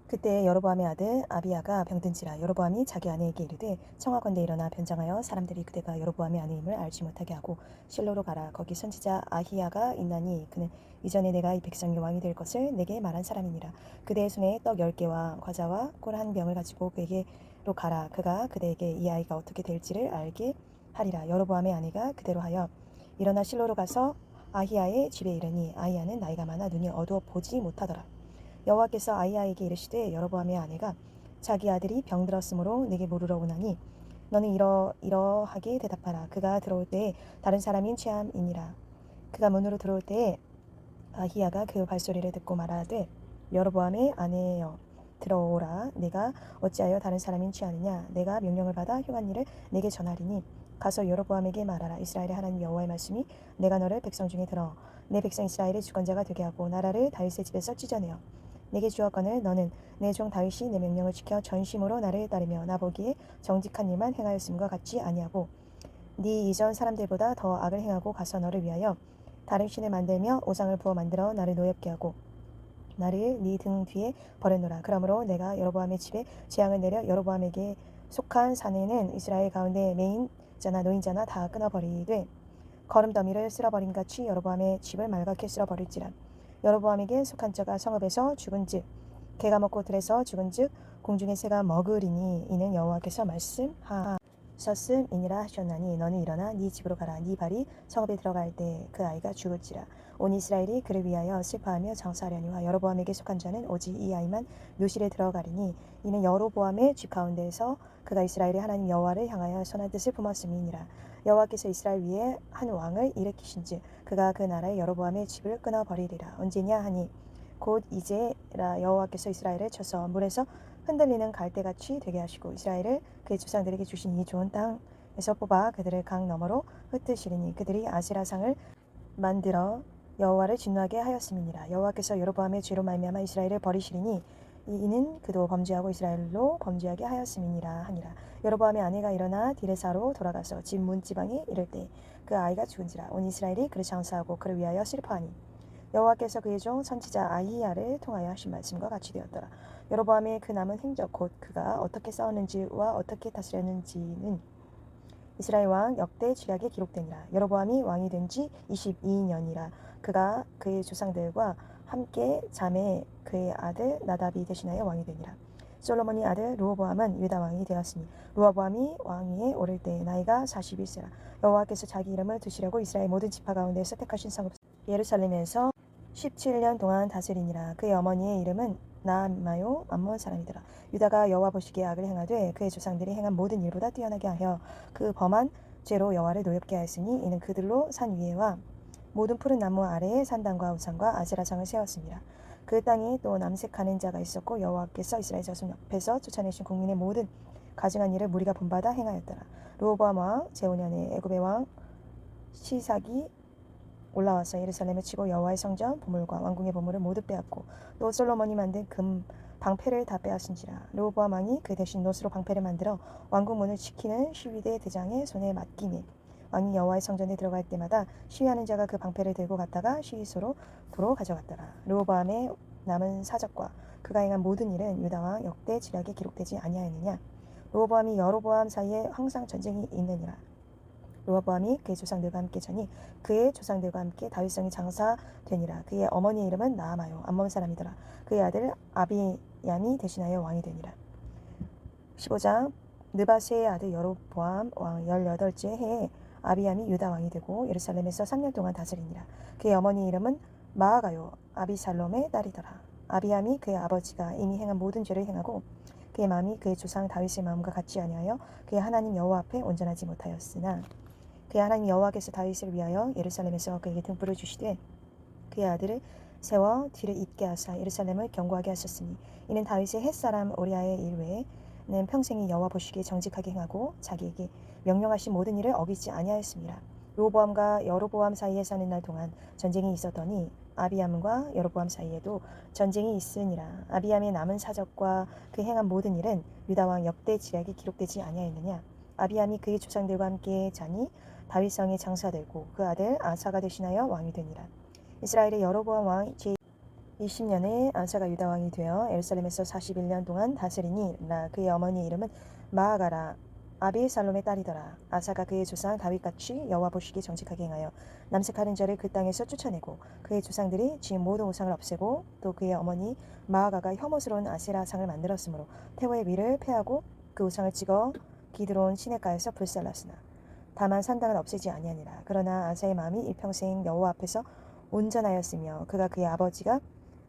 그때 여로보암의 아들 아비야가 병든지라. 여로보암이 자기 아내에게 이르되 청하건대 일어나 변장하여 사람들이 그대가 여로보암의 아내임을 알지 못하게 하고 실로로 가라. 거기 선지자 아히야가 있나니 그는 이전에 내가 이 백성의 왕이 될 것을 내게 말한 사람이니라. 그대의 손에 떡 10개와 과자와 꿀 한 병을 가지고 그에게로 가라. 그가 그대에게 이 아이가 어떻게 될지를 알게 하리라. 여로보암의 아내가 그대로 하여 일어나 실로로 가서 아히야의 집에 이르니 아히야는 나이가 많아 눈이 어두워 보지 못하더라. 여호와께서 아히야에게 이르시되 여로보암의 아내가 자기 아들이 병들었으므로 내게 물으러 오나니 너는 이러하게 대답하라. 그가 들어올 때에 다른 사람인 취함이니라. 그가 문으로 들어올 때에 아히야가 그 발소리를 듣고 말하되 여로보암의 아내여 들어오라. 내가 어찌하여 다른 사람인 취하느냐. 내가 명령을 받아 흉한 일을 내게 전하리니 가서 여로보암에게 말하라. 이스라엘의 하나님 여호와의 말씀이 내가 너를 백성 중에 들어 내 백성 이스라엘의 주권자가 되게 하고 나라를 다윗의 집에서 찢어내어 내게 주었거늘 너는 내 종 다윗이 내 명령을 지켜 전심으로 나를 따르며 나 보기에 정직한 일만 행하였음과 같지 아니하고 네 이전 사람들보다 더 악을 행하고 가서 너를 위하여 다른 신을 만들며 오상을 부어 만들어 나를 노엽게 하고 나를 네 등 뒤에 버려놓으라. 그러므로 내가 여로보암의 집에 재앙을 내려 여로보암에게 속한 사내는 이스라엘 가운데 매인자나 노인자나 다 끊어버리되 거름더미를 쓸어버린 같이 여로보암의 집을 말갛게 쓸어버릴지라. 여로보암에게 속한 자가 성읍에서 죽은즉 개가 먹고 들에서 죽은즉 공중의 새가 먹으리니 이는 여호와께서 말씀하셨음이니라 하셨나니 너는 일어나 네 집으로 가라. 네 발이 성읍에 들어갈 때 그 아이가 죽을지라. 온 이스라엘이 그를 위하여 슬퍼하며 장사하려니와 여로보암에게 속한 자는 오직 이 아이만 묘실에 들어가리니 이는 여로보암의 집 가운데에서 그가 이스라엘의 하나님 여호와를 향하여 선한 뜻을 품었음이니라. 여호와께서 이스라엘 위에 한 왕을 일으키신즉 그가 그 나라의 여로보암의 집을 끊어버리리라. 언제냐 하니 곧 이제라. 여호와께서 이스라엘을 쳐서 물에서 흔들리는 갈대같이 되게 하시고 이스라엘을 그의 조상들에게 주신 이 좋은 땅에서 뽑아 그들을 강 너머로 흩으시리니 그들이 아세라상을 만들어 여호와를 진노하게 하였음이니라. 여호와께서 여로보암의 죄로 말미암아 이스라엘을 버리시리니 이는 그도 범죄하고 이스라엘로 범죄하게 하였음이니라 하니라. 여로보암의 아내가 일어나 디레사로 돌아가서 집 문지방에 이를 때 그 아이가 죽은지라. 온 이스라엘이 그를 장사하고 그를 위하여 슬퍼하니 여호와께서 그의 종 선지자 아히야를 통하여 하신 말씀과 같이 되었더라. 여로보암의 그 남은 행적 곧 그가 어떻게 싸웠는지와 어떻게 다스렸는지는 이스라엘 왕 역대 지략에 기록되니라. 여로보암이 왕이 된 지 22년이라. 그가 그의 조상들과 함께 잠에 그의 아들 나답이 대신하여 왕이 되니라. 솔로몬의 아들 르호보암은 유다 왕이 되었으니 르호보암이 왕위에 오를 때 나이가 41세라. 여호와께서 자기 이름을 두시려고 이스라엘 모든 지파 가운데서 택하신 성읍 예루살렘에서 17년 동안 다스리니라. 그의 어머니의 이름은 나암마요 암몬 사람이더라. 유다가 여호와 보시기에 악을 행하되 그의 조상들이 행한 모든 일보다 뛰어나게 하여 그 범한 죄로 여호와를 노엽게 하였으니 이는 그들로 산 위에와 모든 푸른 나무 아래에 산당과 우상과 아세라상을 세웠습니다. 그 땅에 또 남색하는 자가 있었고 여호와께서 이스라엘 자손 옆에서 쫓아내신 국민의 모든 가증한 일을 무리가 본받아 행하였더라. 르호보암 왕 제5년에 애굽의 왕 시삭이 올라와서 예루살렘을 치고 여호와의 성전 보물과 왕궁의 보물을 모두 빼앗고 또 솔로몬이 만든 금 방패를 다 빼앗은지라. 르호보암 왕이 그 대신 노스로 방패를 만들어 왕궁 문을 지키는 시위대 대장의 손에 맡기매 왕이 여호와의 성전에 들어갈 때마다 시위하는 자가 그 방패를 들고 갔다가 시위소로 도로 가져갔더라. 르호보암의 남은 사적과 그가 행한 모든 일은 유다 왕 역대 지략에 기록되지 아니하였느냐. 르호보암이 여로보암 사이에 항상 전쟁이 있느니라. 르호보암이 그의 조상들과 함께 자니 그의 조상들과 함께 다윗성이 장사되니라. 그의 어머니의 이름은 나아마요 암몬 사람이더라. 그의 아들 아비얌이 대신하여 왕이 되니라. 15장 느바세의 아들 여로보암 왕 18째 해에 아비얌이 유다 왕이 되고 예루살렘에서 3년 동안 다스리니라. 그의 어머니의 이름은 마아가요 아비살롬의 딸이더라. 아비얌이 그의 아버지가 이미 행한 모든 죄를 행하고 그의 마음이 그의 조상 다윗의 마음과 같지 아니하여 그의 하나님 여호와 앞에 온전하지 못하였으나 그의 하나님 여호와께서 다윗을 위하여 예루살렘에서 그에게 등불을 주시되 그의 아들을 세워 뒤를 잇게 하사 예루살렘을 견고하게 하셨으니 이는 다윗의 햇사람 오리아의 일 외에는 평생이 여호와 보시기에 정직하게 행하고 자기에게 명령하신 모든 일을 어기지 아니하였습니다. 르호보암과 여로보암 사이에 사는 날 동안 전쟁이 있었더니 아비암과 여로보암 사이에도 전쟁이 있으니라. 아비암의 남은 사적과 그 행한 모든 일은 유다 왕 역대 지략이 기록되지 아니하였느냐. 아비암이 그의 조상들과 함께 자니 다윗성에 장사되고 그 아들 아사가 대신하여 왕이 되니라. 이스라엘의 여로보암 왕 제20년에 아사가 유다 왕이 되어 예루살렘에서 41년 동안 다스리니 그의 어머니의 이름은 마아가라 아비살롬의 딸이더라. 아사가 그의 조상 다윗같이 여호와 보시기에 정직하게 행하여 남색하는 자를 그 땅에서 쫓아내고 그의 조상들이 지은 모든 우상을 없애고 또 그의 어머니 마아가가 혐오스러운 아세라상을 만들었으므로 태호의 위를 패하고 그 우상을 찍어 기드론 시냇가에서 불살랐으나 다만 산당은 없애지 아니하니라. 그러나 아사의 마음이 일평생 여호와 앞에서 온전하였으며 그가 그의 아버지가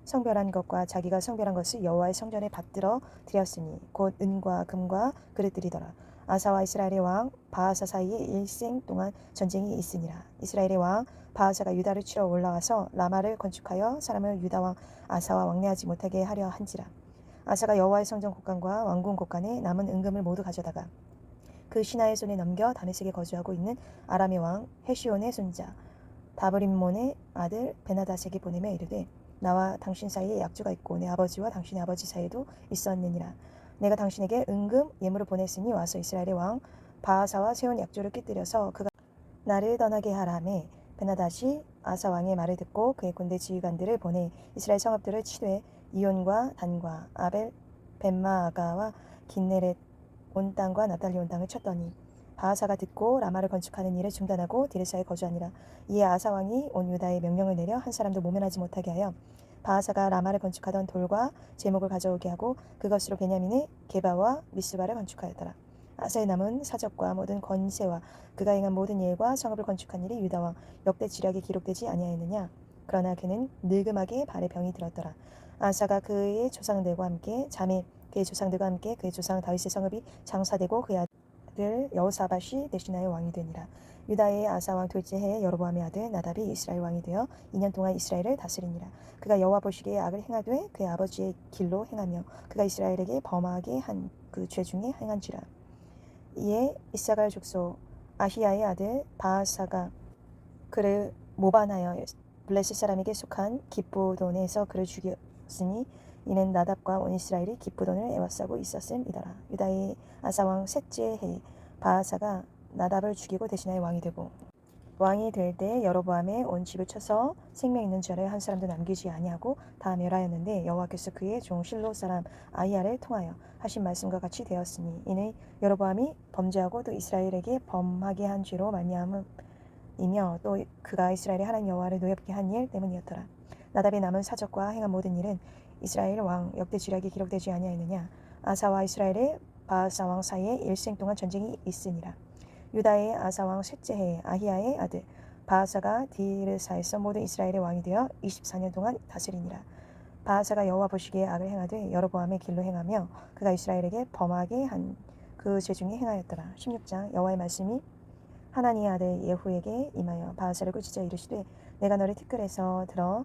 성별한 것과 자기가 성별한 것을 여호와의 성전에 받들어 드렸으니 곧 은과 금과 그릇들이더라. 아사와 이스라엘의 왕 바하사 사이에 일생 동안 전쟁이 있으니라. 이스라엘의 왕 바하사가 유다를 치러 올라와서 라마를 건축하여 사람을 유다 왕 아사와 왕래하지 못하게 하려 한지라. 아사가 여호와의 성전 곳간과 왕궁 곳간에 남은 은금을 모두 가져다가 그 신하의 손에 넘겨 다메섹에 거주하고 있는 아람의 왕 헤시온의 손자 다브림몬의 아들 베나다색에 보내며 이르되 나와 당신 사이에 약조가 있고 내 아버지와 당신의 아버지 사이에도 있었느니라. 내가 당신에게 은금 예물을 보냈으니 와서 이스라엘의 왕 바하사와 세운 약조를 깨뜨려서 그가 나를 떠나게 하라매 베나다시 아사 왕의 말을 듣고 그의 군대 지휘관들을 보내 이스라엘 성읍들을 치되 이온과 단과 아벨 벤마아가와 긴네렛 온 땅과 납달리 온 땅을 쳤더니 바하사가 듣고 라마를 건축하는 일을 중단하고 디르사에 거주하니라. 이에 아사 왕이 온 유다에 명령을 내려 한 사람도 모면하지 못하게 하여 바하사가 라마를 건축하던 돌과 제목을 가져오게 하고 그것으로 베냐민의 게바와 미스바를 건축하였더라. 아사의 남은 사적과 모든 권세와 그가 행한 모든 일과 성읍을 건축한 일이 유다 왕 역대 지략에 기록되지 아니하였느냐. 그러나 그는 늙음하게 발에 병이 들었더라. 아사가 그의 조상들과 함께 잠에 그의 조상들과 함께 그의 조상 다윗의 성읍이 장사되고 그의 아들 여호사밧이 대신하여 왕이 되니라. 유다의 아사 왕 둘째 해에 여로보암의 아들 나답이 이스라엘 왕이 되어 2년 동안 이스라엘을 다스리니라. 그가 여호와 보시기에 악을 행하되 그의 아버지의 길로 행하며 그가 이스라엘에게 범하게 한 그 죄 중에 행한지라. 이에 이사갈 족속 아히야의 아들 바하사가 그를 모반하여 블레셋 사람에게 속한 기브돈에서 그를 죽였으니 이는 나답과 온 이스라엘이 기쁘돈을 애워싸고 있었음이더라. 유다의 아사 왕 셋째 해 바하사가 나답을 죽이고 대신하여 왕이 되고 왕이 될 때 여로보암의 온 집을 쳐서 생명 있는 자를 한 사람도 남기지 아니하고 다 멸하였는데 여호와께서 그의 종 실로 사람 아히야를 통하여 하신 말씀과 같이 되었으니 이는 여로보암이 범죄하고 또 이스라엘에게 범하게 한 죄로 말미암음이며 또 그가 이스라엘의 하나님 여호와를 노엽게 한 일 때문이었더라. 나답의 남은 사적과 행한 모든 일은 이스라엘 왕 역대 지략이 기록되지 아니하였느냐. 아사와 이스라엘의 바하사 왕 사이에 일생 동안 전쟁이 있으니라. 유다의 아사 왕 셋째 해에 아히야의 아들 바하사가 디르사에서 모든 이스라엘의 왕이 되어 24년 동안 다스리니라. 바하사가 여호와 보시기에 악을 행하되 여로보암의 길로 행하며 그가 이스라엘에게 범하게 한 그 죄 중에 행하였더라. 16장 여호와의 말씀이 하나니의 아들 예후에게 임하여 바하사를 꾸짖어 이르시되 내가 너를 티끌에서 들어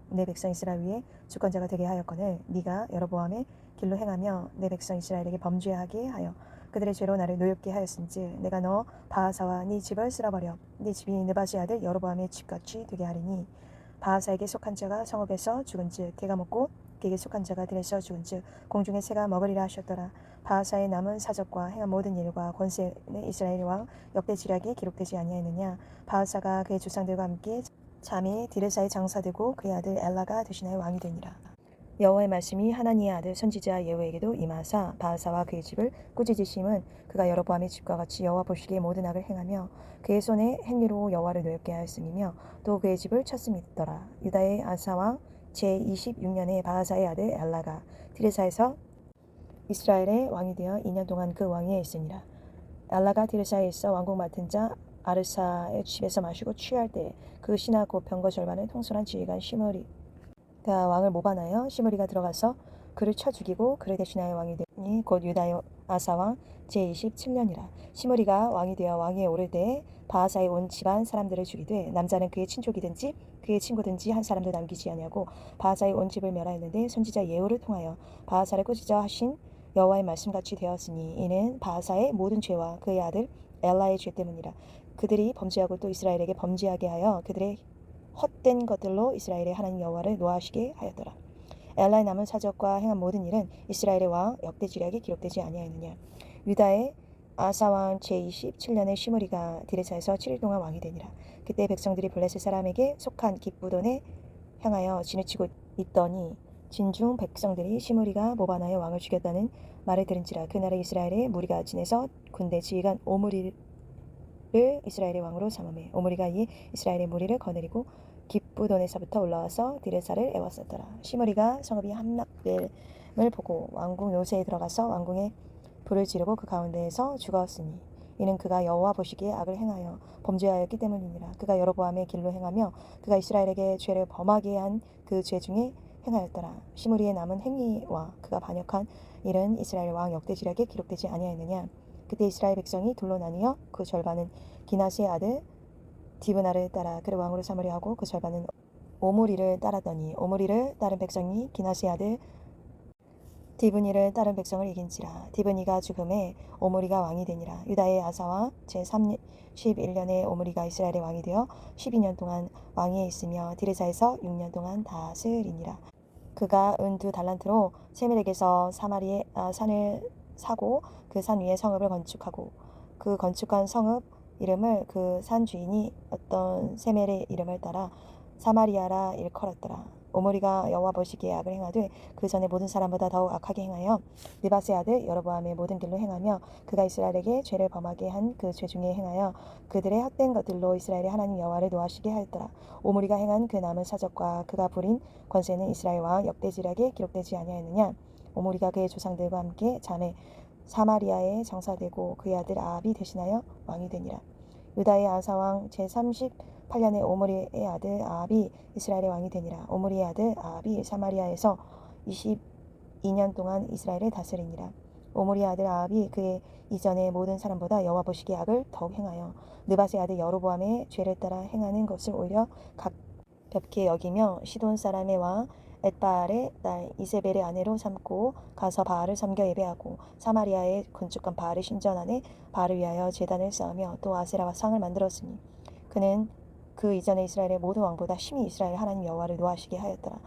내 백성 이스라엘 위에 주권자가 되게 하였거늘 네가 여로보암의 길로 행하며 내 백성 이스라엘에게 범죄하게 하여 그들의 죄로 나를 노엽게 하였은즉 내가 너 바하사와 네 집을 쓸어버려 네 집이 느바스의 아들 여로보암의 집같이 되게 하리니 바하사에게 속한 자가 성읍에서 죽은즉 개가 먹고 그에게 속한 자가 들에서 죽은즉 공중의 새가 먹으리라 하셨더라. 바하사의 남은 사적과 행한 모든 일과 권세는 이스라엘 왕 역대 지략이 기록되지 아니하였느냐. 바하사가 그의 조상들과 함께 잠이 디르사의 장사되고 그의 아들 엘라가 대신하여 왕이 되니라. 여호와의 말씀이 하나니의 아들 선지자 예후에게도 임하사 바하사와 그의 집을 꾸짖으심은 그가 여로보암의 집과 같이 여호와 보시기에 모든 악을 행하며 그의 손의 행위로 여호와를 노엽게 하였음이며 또 그의 집을 쳤음이더라. 유다의 아사 왕 제26년에 바하사의 아들 엘라가 디르사에서 이스라엘의 왕이 되어 2년 동안 그 왕위에 있으니라. 엘라가 디르사에 있어 왕국 맡은 자 아르사의 집에서 마시고 취할 때 그 신하 곧 병거 절반을 통솔한 지휘관 시므리가 왕을 모반하여 시므리가 들어가서 그를 쳐 죽이고 그를 대신하여 왕이 되니 곧 유다의 아사 왕 제27년이라. 시므리가 왕이 되어 왕위에 오를 때에 바하사의 온 집안 사람들을 죽이되 남자는 그의 친족이든지 그의 친구든지 한 사람도 남기지 아니하고 바하사의 온 집을 멸하였는데 선지자 예후를 통하여 바하사를 꾸짖어 하신 여호와의 말씀같이 되었으니 이는 바하사의 모든 죄와 그의 아들 엘라의 죄 때문이라. 그들이 범죄하고 또 이스라엘에게 범죄하게 하여 그들의 헛된 것들로 이스라엘의 하나님 여호와를 노하시게 하였더라. 엘라의 남은 사적과 행한 모든 일은 이스라엘의 왕 역대 지략이 기록되지 아니하였느냐. 유다의 아사 왕 제27년에 시므리가 디르사에서 7일 동안 왕이 되니라. 그때 백성들이 블레셋 사람에게 속한 기쁘돈에 향하여 진을 치고 있더니 진중 백성들이 시므리가 모반하여 왕을 죽였다는 말을 들은지라. 그날에 이스라엘의 무리가 진에서 군대 지휘관 오므리를 이스라엘의 왕으로 삼음해 오므리가 이 이스라엘의 무리를 거느리고 기쁘돈에서부터 올라와서 디르사를 애워쌌더라. 시므리가 성읍이 함락됨을 보고 왕궁 요새에 들어가서 왕궁에 불을 지르고 그 가운데에서 죽었으니 이는 그가 여호와 보시기에 악을 행하여 범죄하였기 때문이니라. 그가 여로보암의 길로 행하며 그가 이스라엘에게 죄를 범하게 한 그 죄 중에 행하였더라. 시므리의 남은 행위와 그가 반역한 일은 이스라엘 왕 역대 지략에 기록되지 아니하였느냐. 그때 이스라엘 백성이 둘로 나뉘어 그 절반은 기나스의 아들 디브나를 따라 그를 왕으로 삼으려 하고 그 절반은 오므리를 따르더니 오므리를 따른 백성이 기나스의 아들 디브니를 따른 백성을 이긴지라. 디브니가 죽음에 오므리가 왕이 되니라. 유다의 아사와 제31년에 오므리가 이스라엘의 왕이 되어 12년 동안 왕위에 있으며 디르사에서 6년 동안 다스리니라. 그가 은 2달란트로 세멜에게서 사마리의 산을 사고 그 산 위에 성읍을 건축하고 그 건축한 성읍 이름을 그 산 주인이 어떤 세멜의 이름을 따라 사마리아라 일컬었더라. 오므리가 여호와 보시기에 악을 행하되 그 전에 모든 사람보다 더욱 악하게 행하여 느바스의 아들 여로보암의 모든 길로 행하며 그가 이스라엘에게 죄를 범하게 한 그 죄 중에 행하여 그들의 헛된 것들로 이스라엘의 하나님 여호와를 노하시게 하였더라. 오므리가 행한 그 남은 사적과 그가 부린 권세는 이스라엘 왕 역대 지략에 기록되지 아니하였느냐. 오므리가 그의 조상들과 함께 잠에 사마리아에 장사되고 그의 아들 아합이 대신하여 왕이 되니라. 유다의 아사 왕 제38년에 오므리의 아들 아합이 이스라엘의 왕이 되니라. 오므리의 아들 아합이 사마리아에서 22년 동안 이스라엘을 다스리니라. 오므리의 아들 아합이 그의 이전의 모든 사람보다 여호와 보시기에 악을 더욱 행하여 느바스의 아들 여로보암의 죄를 따라 행하는 것을 오히려 가볍게 여기며 시돈 사람의 왕 엣바알의 딸 이세벨의 아내로 삼고 가서 바알을 섬겨 예배하고 사마리아에 건축한 바알의 신전 안에 바알을 위하여 제단을 쌓으며 또 아세라와 상을 만들었으니 그는 그 이전에 이스라엘의 모든 왕보다 심히 이스라엘 하나님 여호와를 노하시게 하였더라.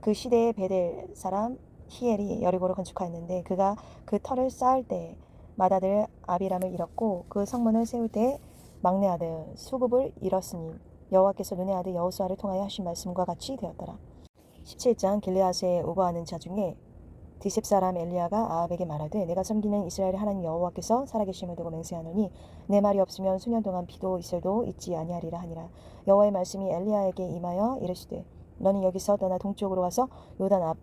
그 시대의 베델 사람 히엘이 여리고를 건축하였는데 그가 그 터를 쌓을 때 맏아들 아비람을 잃었고 그 성문을 세울 때 막내 아들 수굽을 잃었으니 여호와께서 눈의 아들 여호수아를 통하여 하신 말씀과 같이 되었더라. 17장 길르앗에 우거하는 자 중에 디셉 사람 엘리야가 아합에게 말하되 내가 섬기는 이스라엘의 하나님 여호와께서 살아계심을 두고 맹세하노니 내 말이 없으면 수년 동안 비도 이슬도 있지 아니하리라 하니라. 여호와의 말씀이 엘리야에게 임하여 이르시되 너는 여기서 떠나 동쪽으로 와서 요단 앞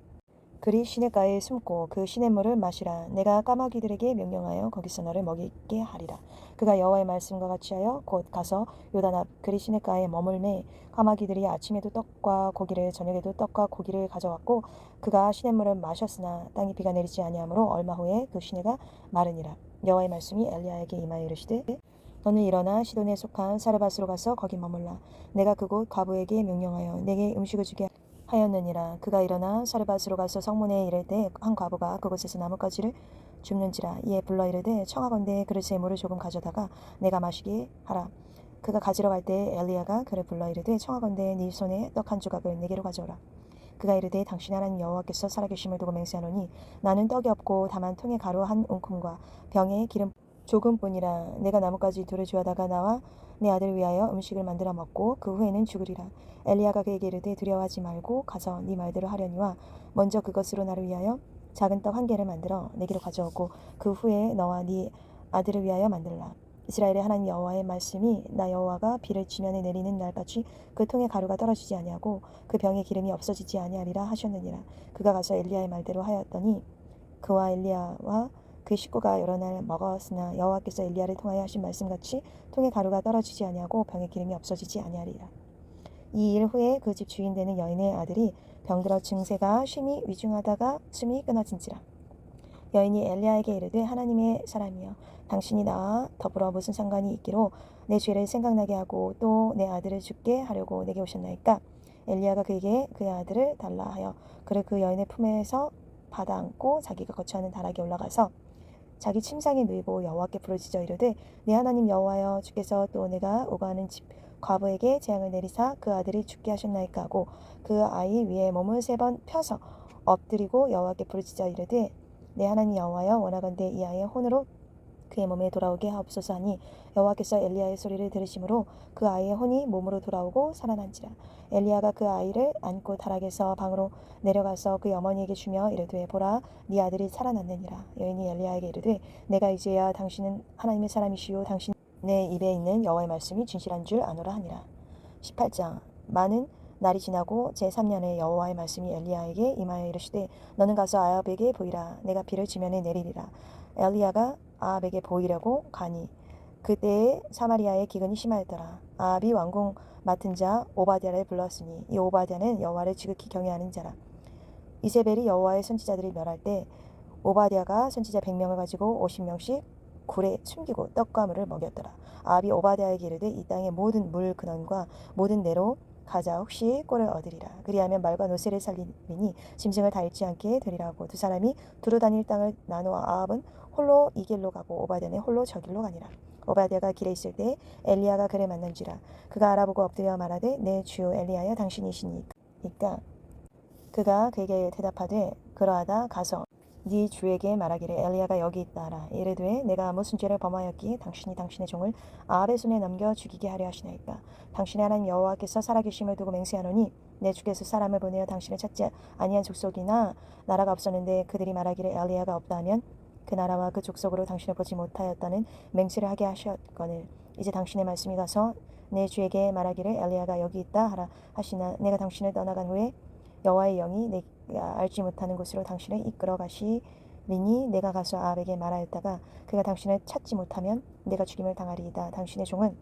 그리 시냇가에 숨고 그 시냇물을 마시라. 내가 까마귀들에게 명령하여 거기서 너를 먹이게 하리라. 그가 여호와의 말씀과 같이 하여 곧 가서 요단 앞 그리 시냇가에 머물매 까마귀들이 아침에도 떡과 고기를 저녁에도 떡과 고기를 가져왔고 그가 시냇물을 마셨으나 땅에 비가 내리지 아니하므로 얼마 후에 그 시내가 마르니라. 여호와의 말씀이 엘리야에게 임하여 이르시되 너는 일어나 시돈에 속한 사르밧으로 가서 거기 머물라. 내가 그곳 과부에게 명령하여 내게 음식을 주게 하였느니라. 그가 일어나 사르밧으로 가서 성문에 이를 때 한 과부가 그곳에서 나뭇가지를 줍는지라. 이에 불러 이르되 청하건대 그릇에 물을 조금 가져다가 내가 마시게 하라. 그가 가지러 갈 때 엘리야가 그를 불러 이르되 청하건대 네 손에 떡 한 조각을 내게로 가져오라. 그가 이르되 당신 하나님 여호와께서 살아계심을 두고 맹세하노니 나는 떡이 없고 다만 통에 가루 한 웅큼과 병에 기름 조금뿐이라. 내가 나뭇가지 둘을 주워다가 나와 내 아들을 위하여 음식을 만들어 먹고 그 후에는 죽으리라. 엘리야가 그에게 이르되 두려워하지 말고 가서 네 말대로 하려니와 먼저 그것으로 나를 위하여 작은 떡 한 개를 만들어 내게로 가져오고 그 후에 너와 네 아들을 위하여 만들라. 이스라엘의 하나님 여호와의 말씀이 나 여호와가 비를 지면에 내리는 날같이 그 통에 가루가 떨어지지 아니하고 그 병에 기름이 없어지지 아니하리라 하셨느니라. 그가 가서 엘리야의 말대로 하였더니 그와 엘리야와 그 식구가 여러 날 먹었으나 여호와께서 엘리야를 통하여 하신 말씀같이 통에 가루가 떨어지지 아니하고 병에 기름이 없어지지 아니하리라. 이 일 후에 그 집 주인 되는 여인의 아들이 병들어 증세가 심히 위중하다가 숨이 끊어진지라. 여인이 엘리야에게 이르되 하나님의 사람이여 당신이 나와 더불어 무슨 상관이 있기로 내 죄를 생각나게 하고 또 내 아들을 죽게 하려고 내게 오셨나이까. 엘리야가 그에게 그의 아들을 달라 하여 그를 그 여인의 품에서 받아 안고 자기가 거처하는 다락에 올라가서 자기 침상에 누이고 여호와께 부르짖어 이르되 내 하나님 여호와여 주께서 또 내가 오가는 집 과부에게 재앙을 내리사 그 아들이 죽게 하셨나이까 하고 그 아이 위에 몸을 3번 펴서 엎드리고 여호와께 부르짖어 이르되 내 하나님 여호와여 원하건대 이 아이의 혼으로 그의 몸에 돌아오게 하옵소서 하니 여호와께서 엘리야의 소리를 들으심으로 그 아이의 혼이 몸으로 돌아오고 살아난지라. 엘리야가 그 아이를 안고 다락에서 방으로 내려가서 그의 어머니에게 주며 이르되 보라 네 아들이 살아났느니라. 여인이 엘리야에게 이르되 내가 이제야 당신은 하나님의 사람이시요 당신 내 입에 있는 여호와의 말씀이 진실한 줄 아노라 하니라. 18장 많은 날이 지나고 제3년에 여호와의 말씀이 엘리야에게 임하여 이르시되 너는 가서 아합에게 보이라. 내가 비를 지면에 내리리라. 엘리야가 아합에게 보이려고 가니 그때에 사마리아의 기근이 심하였더라. 아합이 왕궁 맡은 자 오바댜를 불렀으니 이 오바댜는 여호와를 지극히 경외하는 자라. 이세벨이 여호와의 선지자들을 멸할 때 오바댜가 선지자 100명을 가지고 50명씩 굴에 숨기고 떡과 물을 먹였더라. 아합이 오바댜에게 이르되 이 땅의 모든 물 근원과 모든 내로 가자 혹시 꼴을 얻으리라. 그리하면 말과 노새를 살리니 짐승을 다 잃지 않게 되리라고. 두 사람이 두루 다닐 땅을 나누어 아합은 홀로 이 길로 가고 오바댜는 홀로 저 길로 가니라. 오바댜가 길에 있을 때 엘리야가 그를 만난지라. 그가 알아보고 엎드려 말하되 내 주 엘리야여 당신이시니까. 그가 그에게 대답하되 그러하다 가서 네 주에게 말하기를 엘리야가 여기 있다 하라. 이르되 내가 무슨 죄를 범하였기에 당신이 당신의 종을 아합의 손에 넘겨 죽이게 하려 하시나이까. 당신의 하나님 여호와께서 살아계심을 두고 맹세하노니 내 주께서 사람을 보내어 당신을 찾지 아니한 족속이나 나라가 없었는데 그들이 말하기를 엘리야가 없다 하면 그 나라와 그 족속으로 당신을 보지 못하였다는 맹세를 하게 하셨거늘 이제 당신의 말씀이 가서 내 주에게 말하기를 엘리야가 여기 있다 하라 하시나 내가 당신을 떠나간 후에 여호와의 영이 내가 알지 못하는 곳으로 당신을 이끌어 가시리니 내가 가서 아합에게 말하였다가 그가 당신을 찾지 못하면 내가 죽임을 당하리이다. 당신의 종은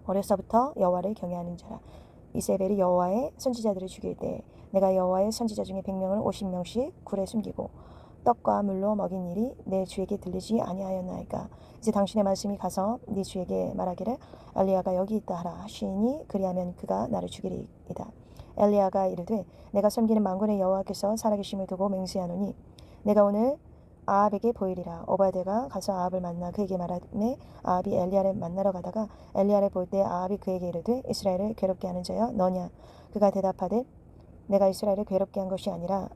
어려서부터 여호와를 경외하는 자라. 이세벨이 여호와의 선지자들을 죽일 때 내가 여호와의 선지자 중에 100명을 50명씩 굴에 숨기고 떡과 물로 먹인 일이 내 주에게 들리지 아니하였나이까. 이제 당신의 말씀이 가서 네 주에게 말하기를 엘리야가 여기 있다 하라 하시니 그리하면 그가 나를 죽이리이다. 엘리야가 이르되 내가 섬기는 만군의 여호와께서 살아계심을 두고 맹세하노니 내가 오늘 아합에게 보이리라. 오바댜가 가서 아합을 만나 그에게 말하매 아합이 엘리야를 만나러 가다가 엘리야를 볼 때 아합이 그에게 이르되 이스라엘을 괴롭게 하는 자여 너냐. 그가 대답하되 내가 이스라엘을 괴롭게 한 것이 아니라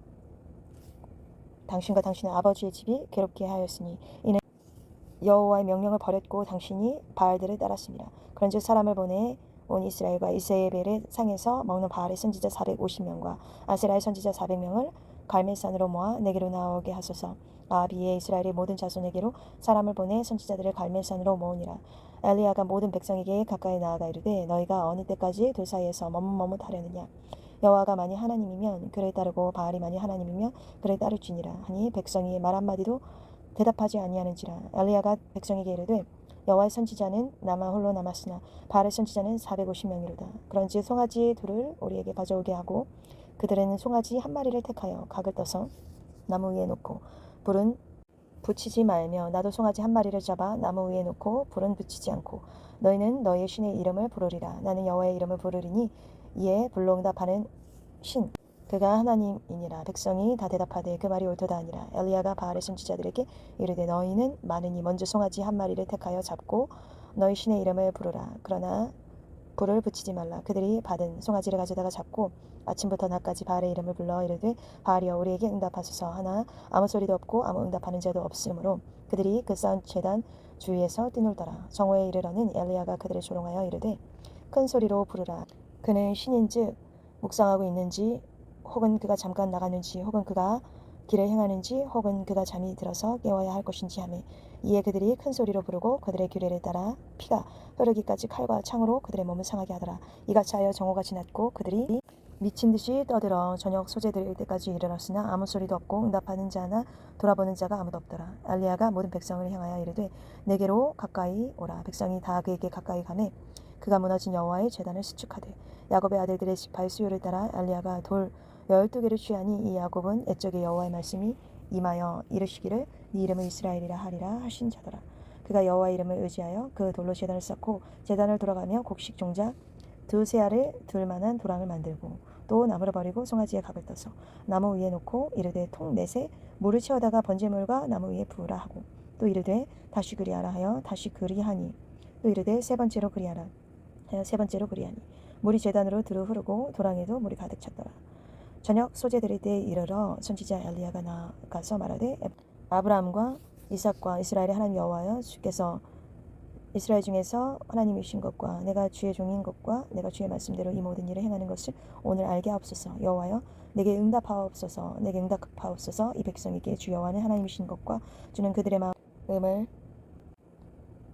당신과 당신의 아버지의 집이 괴롭게 하였으니 이는 여호와의 명령을 버렸고 당신이 바알들을 따랐습니다. 그런즉 사람을 보내 온 이스라엘과 이세벨의 상에서 먹는 바알의 선지자 450명과 아세라의 선지자 400명을 갈멜산으로 모아 내게로 나오게 하소서. 아비의 이스라엘의 모든 자손에게로 사람을 보내 선지자들을 갈멜산으로 모으니라. 엘리야가 모든 백성에게 가까이 나아가 이르되 너희가 어느 때까지 둘 사이에서 머뭇머뭇하려느냐. 여호와가 만일 하나님이면 그를 따르고 바알이 만일 하나님이면 그를 따를지니라 하니 백성이 말 한마디도 대답하지 아니하는지라. 엘리야가 백성에게 이르되 여호와의 선지자는 나만 홀로 남았으나 바알의 선지자는 450명이로다. 그런즉 송아지 둘을 우리에게 가져오게 하고 그들은 송아지 한 마리를 택하여 각을 떠서 나무 위에 놓고 불은 붙이지 말며 나도 송아지 한 마리를 잡아 나무 위에 놓고 불은 붙이지 않고 너희는 너희의 신의 이름을 부르리라. 나는 여호와의 이름을 부르리니 이에 불로 응답하는 신 그가 하나님이니라. 백성이 다 대답하되 그 말이 옳도다 하니라. 엘리야가 바알의 선지자들에게 이르되 너희는 많으니 먼저 송아지 한 마리를 택하여 잡고 너희 신의 이름을 부르라. 그러나 불을 붙이지 말라. 그들이 받은 송아지를 가져다가 잡고 아침부터 낮까지 바알의 이름을 불러 이르되 바알이여 우리에게 응답하소서 하나 아무 소리도 없고 아무 응답하는 자도 없으므로 그들이 그 쌓은 제단 주위에서 뛰놀더라. 정오에 이르러는 엘리야가 그들을 조롱하여 이르되 큰 소리로 부르라. 그는 신인즉 묵상하고 있는지 혹은 그가 잠깐 나갔는지 혹은 그가 길을 행하는지 혹은 그가 잠이 들어서 깨워야 할 것인지 하매 이에 그들이 큰 소리로 부르고 그들의 규례를 따라 피가 흐르기까지 칼과 창으로 그들의 몸을 상하게 하더라. 이같이 하여 정오가 지났고 그들이 미친 듯이 떠들어 저녁 소재될 때까지 이르렀으나 아무 소리도 없고 응답하는 자나 돌아보는 자가 아무도 없더라. 엘리야가 모든 백성을 향하여 이르되 내게로 가까이 오라. 백성이 다 그에게 가까이 가매 그가 무너진 여호와의 제단을 수축하되 야곱의 아들들의 지파의 수요를 따라 엘리야가 돌 12개를 취하니 이 야곱은 옛적에 여호와의 말씀이 임하여 이르시기를 네 이름을 이스라엘이라 하리라 하신 자더라. 그가 여호와의 이름을 의지하여 그 돌로 제단을 쌓고 제단을 돌아가며 곡식 종자 두세 알을 둘 만한 도랑을 만들고 또 나무를 버리고 송아지의 각을 떠서 나무 위에 놓고 이르되 통 넷에 물을 채워다가 번제물과 나무 위에 부으라 하고 또 이르되 다시 그리하라 하여 다시 그리하니 또 이르되 세 번째로 그리하라 하여 세 번째로 그리하니 물이 제단으로 두루 흐르고 도랑에도 물이 가득 찼더라. 저녁 소재 드릴 때에 이르러 선지자 엘리야가 나가서 말하되 아브라함과 이삭과 이스라엘의 하나님 여호와여 주께서 이스라엘 중에서 하나님이신 것과 내가 주의 종인 것과 내가 주의 말씀대로 이 모든 일을 행하는 것을 오늘 알게 하옵소서. 여호와여 내게 응답하옵소서. 내게 응답하옵소서. 이 백성에게 주 여호와는 하나님이신 것과 주는 그들의 마음을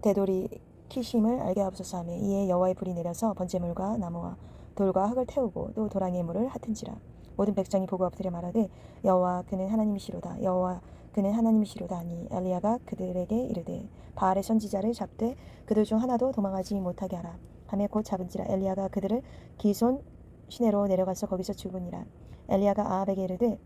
되돌이키심을 알게 하옵소서 하며 이에 여호와의 불이 내려서 번제물과 나무와 돌과 흙을 태우고 또 도랑의 물을 핫은지라. 모든 백성이 보고 엎드려 말하되 여호와 그는 하나님이시로다. 여호와 그는 하나님이시로다 하니 엘리야가 그들에게 이르되 바알의 선지자를 잡되 그들 중 하나도 도망하지 못하게 하라 하며 곧 잡은지라. 엘리야가 그들을 기손 시내로 내려가서 거기서 죽으니라. 엘리야가 아합에게 이르되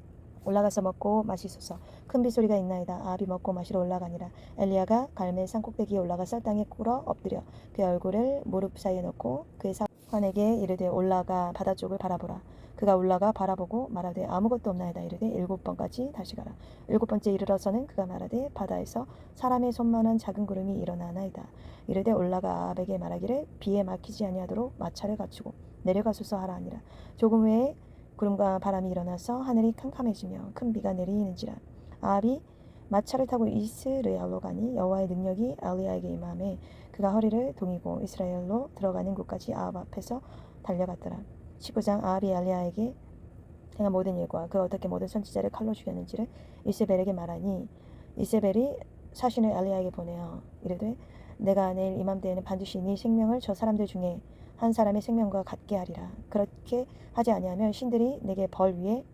올라가서 먹고 마시소서. 큰 빗소리가 있나이다. 아합이 먹고 마시러 올라가니라. 엘리야가 갈멜 산 꼭대기에 올라가서 땅에 꿇어 엎드려 그의 얼굴을 무릎 사이에 넣고 그의 사환에게 이르되 올라가 바다 쪽을 바라보라. 그가 올라가 바라보고 말하되 아무것도 없나이다. 이르되 7번까지 다시 가라. 7번째 이르러서는 그가 말하되 바다에서 사람의 손만한 작은 구름이 일어나나이다. 이르되 올라가 아합에게 말하기를 비에 막히지 아니하도록 마차를 갖추고 내려가소서 하라 하니라. 조금 후에 구름과 바람이 일어나서 하늘이 캄캄해지며 큰 비가 내리는지라. 아합이 마차를 타고 이스라엘로 가니 여호와의 능력이 엘리야에게 임하매 그가 허리를 동이고 이스라엘로 들어가는 곳까지 아합 앞에서 달려갔더라. 19장 아합이 엘리야에게 행한 모든 일과 그 어떻게 모든 선지자를 칼로 죽였는지를 이세벨에게 말하니 이세벨이 사신을 엘리야에게 보내어 이르되 내가 내일 이맘때에는 반드시 네 생명을 저 사람들 중에 한 사람의 생명과 같게 하리라. 그렇게 하지 아니하면 신들이 내게 벌을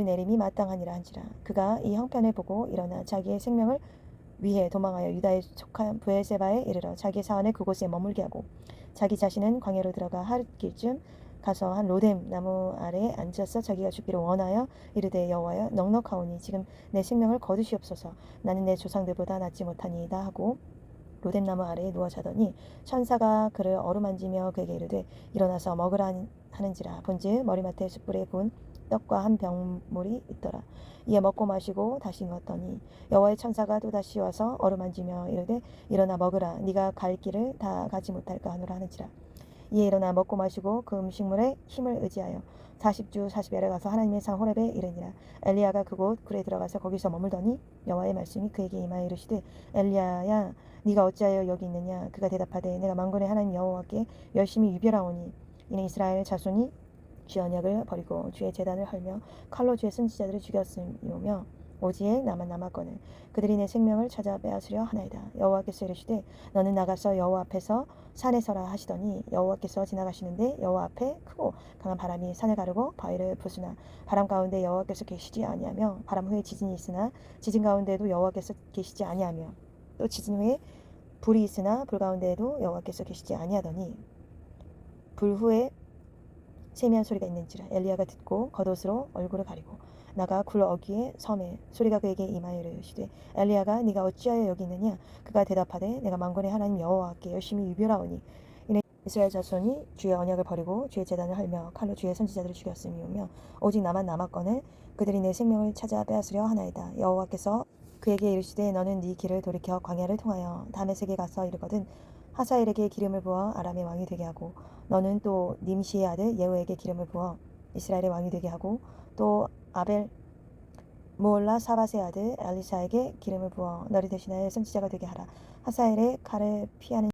내림이 마땅하니라 한지라. 그가 이 형편을 보고 일어나 자기의 생명을 위해 도망하여 유다에 속한 브엘세바에 이르러 자기의 사원을 그곳에 머물게 하고 자기 자신은 광야로 들어가 하룻길쯤 가서 한 로뎀 나무 아래에 앉아서 자기가 죽기를 원하여 이르되 여호와여 넉넉하오니 지금 내 생명을 거두시옵소서. 나는 내 조상들보다 낫지 못하니이다 하고 로뎀 나무 아래에 누워 자더니 천사가 그를 어루만지며 그에게 이르되 일어나서 먹으라 하는지라. 본즉 머리맡에 숯불에 구운 떡과 한 병물이 있더라. 이에 먹고 마시고 다시 누웠더니 여호와의 천사가 또다시 와서 어루만지며 이르되 일어나 먹으라. 네가 갈 길을 다 가지 못할까 하노라 하는지라. 이에 일어나 먹고 마시고 그 음식물의 힘을 의지하여 40주 40야를 가서 하나님의 산 호렙에 이르니라. 엘리야가 그곳 굴에 들어가서 거기서 머물더니 여호와의 말씀이 그에게 임하여 이르시되 엘리야야 네가 어찌하여 여기 있느냐. 그가 대답하되 내가 만군의 하나님 여호와께 열심히 유별하오니 이는 이스라엘 자손이 주의 언약을 버리고 주의 제단을 헐며 칼로 주의 선지자들을 죽였으며 오직 나만 남았거늘 그들이 내 생명을 찾아 빼앗으려 하나이다. 여호와께서 이르시되 너는 나가서 여호와 앞에서 산에 서라 하시더니 여호와께서 지나가시는데 여호와 앞에 크고 강한 바람이 산을 가르고 바위를 부수나 바람 가운데 여호와께서 계시지 아니하며 바람 후에 지진이 있으나 지진 가운데에도 여호와께서 계시지 아니하며 또 지진 후에 불이 있으나 불 가운데에도 여호와께서 계시지 아니하더니 불 후에 세미한 소리가 있는지라. 엘리야가 듣고 겉옷으로 얼굴을 가리고 나가 굴 어귀에 섬에 소리가 그에게 임하여 이르시되 엘리야가 네가 어찌하여 여기 있느냐. 그가 대답하되 내가 만군의 하나님 여호와께 열심히 유별하오니 이는 이스라엘 자손이 주의 언약을 버리고 주의 제단을 헐며 칼로 주의 선지자들을 죽였음이오며 오직 나만 남았거늘 그들이 내 생명을 찾아 빼앗으려 하나이다. 여호와께서 그에게 이르시되 너는 네 길을 돌이켜 광야를 통하여 다메섹에 가서 이르거든 하사엘에게 기름을 부어 아람의 왕이 되게 하고 너는 또 님시의 아들 예후에게 기름을 부어 이스라엘의 왕이 되게 하고 또 아벨 무올라 사밧의 아들 엘리사에게 기름을 부어 너를 대신하여 선지자가 되게 하라. 하사엘의 칼을 피하는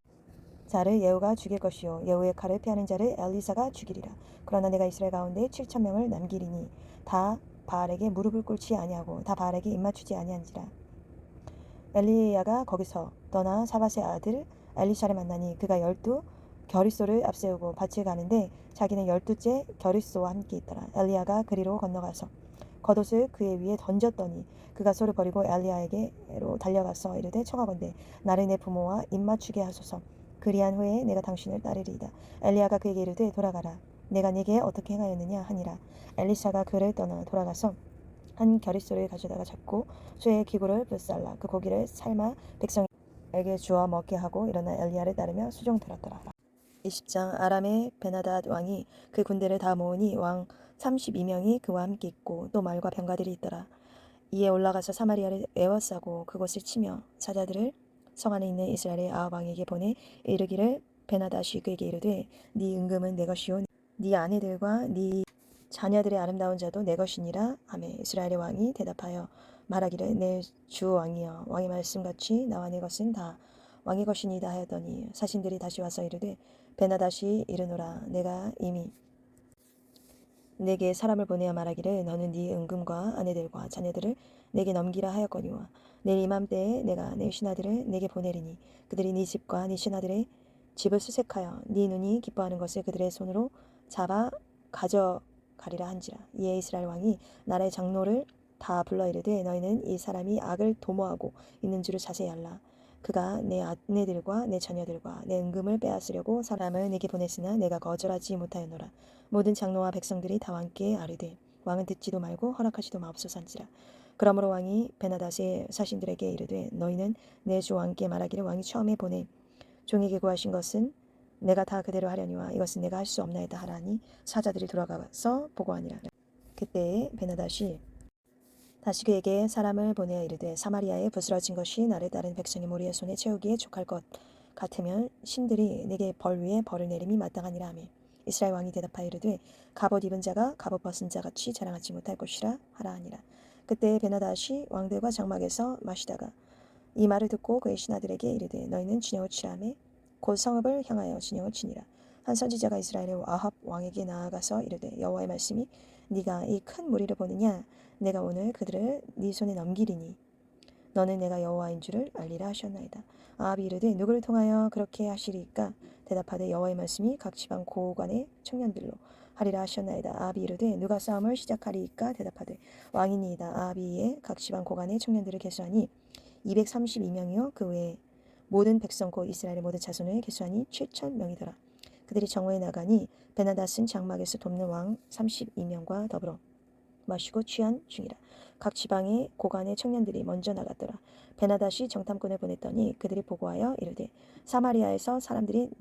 자를 예후가 죽일 것이요 예후의 칼을 피하는 자를 엘리사가 죽이리라. 그러나 내가 이스라엘 가운데 7천 명을 남기리니 다 바알에게 무릎을 꿇지 아니하고 다 바알에게 입맞추지 아니한지라. 엘리야가 거기서 떠나 사밧의 아들 엘리샤를 만나니 그가 12 겨릿소를 앞세우고 밭을 가는데 자기는 12째 겨릿소와 함께 있더라. 엘리야가 그리로 건너가서 겉옷을 그의 위에 던졌더니 그가 소를 버리고 엘리야에게로 달려가서 이르되 청하건대 나를 내 부모와 입맞추게 하소서. 그리한 후에 내가 당신을 따르리이다. 엘리야가 그에게 이르되 돌아가라. 내가 네게 어떻게 행하였느냐 하니라. 엘리사가 그를 떠나 돌아가서 한 겨릿소를 가져다가 잡고 소의 기구를 불살라 그 고기를 삶아 백성에게 주어 먹게 하고 일어나 엘리야를 따르며 수종 들었더라. 20장 아람의 베나닷 왕이 그 군대를 다 모으니 왕 32명이 그와 함께 있고 또 말과 병가들이 있더라. 이에 올라가서 사마리아를 에워싸고 그곳을 치며 사자들을 성 안에 있는 이스라엘의 아합 왕에게 보내 이르기를 베나닷이 그에게 이르되 네 은금은 내 것이요 네 아내들과 네 자녀들의 아름다운 자도 내 것이니라 하매 이스라엘의 왕이 대답하여 말하기를 내 주 왕이여 왕의 말씀같이 나와 내 것은 다 왕의 것이니이다 하였더니 사신들이 다시 와서 이르되 베나닷이 이르노라 내가 이미 내게 사람을 보내어 말하기를 너는 네 은금과 아내들과 자녀들을 내게 넘기라 하였거니와 내일 이맘때에 내가 내 신하들을 내게 보내리니 그들이 네 집과 네 신하들의 집을 수색하여 네 눈이 기뻐하는 것을 그들의 손으로 잡아 가져가리라 한지라. 이에 이스라엘 왕이 나라의 장로를 다 불러 이르되 너희는 이 사람이 악을 도모하고 있는 줄을 자세히 알라. 그가 내 아내들과 내 자녀들과 내 은금을 빼앗으려고 사람을 내게 보냈으나 내가 거절하지 못하였노라. 모든 장로와 백성들이 다 왕께 아뢰되 왕은 듣지도 말고 허락하지도 마옵소서한지라. 그러므로 왕이 베나닷의 사신들에게 이르되 너희는 내 주 왕께 말하기를 왕이 처음에 보내 종에게 구하신 것은 내가 다 그대로 하려니와 이것은 내가 할 수 없나이다 하라니 사자들이 돌아가서 보고하니라. 그때에 베나닷이 다시 그에게 사람을 보내어 이르되 사마리아에 부스러진 것이 나를 따른 백성의 무리의 손에 채우기에 족할 것 같으면 신들이 내게 벌 위에 벌을 내림이 마땅하니라 하며 이스라엘 왕이 대답하여 이르되 갑옷 입은 자가 갑옷 벗은 자같이 자랑하지 못할 것이라 하라 하니라. 그때 베나닷이 왕들과 장막에서 마시다가 이 말을 듣고 그의 신하들에게 이르되 너희는 진영을 치라 하며 곧 성읍을 향하여 진영을 치니라. 한 선지자가 이스라엘의 아합 왕에게 나아가서 이르되 여호와의 말씀이 네가 이 큰 무리를 보느냐 내가 오늘 그들을 네 손에 넘기리니 너는 내가 여호와인 줄을 알리라 하셨나이다. 아합이 이르되 누구를 통하여 그렇게 하시리이까 대답하되 여호와의 말씀이 각 지방 고관의 청년들로 하리라 하셨나이다. 아합이 이르되 누가 싸움을 시작하리이까 대답하되 왕이니이다. 아합이 이에 각 지방 고관의 청년들을 계수하니 232명이요 그 외에 모든 백성 곧 이스라엘의 모든 자손을 계수하니 7,000명이더라. 그들이 정오에 나가니 베나닷은 장막에서 돕는 왕 32명과 더불어 마시고 취한 중이라. 각 지방의 고관의 청년들이 먼저 나갔더라. 베나닷이 정탐꾼을 보냈더니 그들이 보고하여 이르되 사마리아에서 사람들이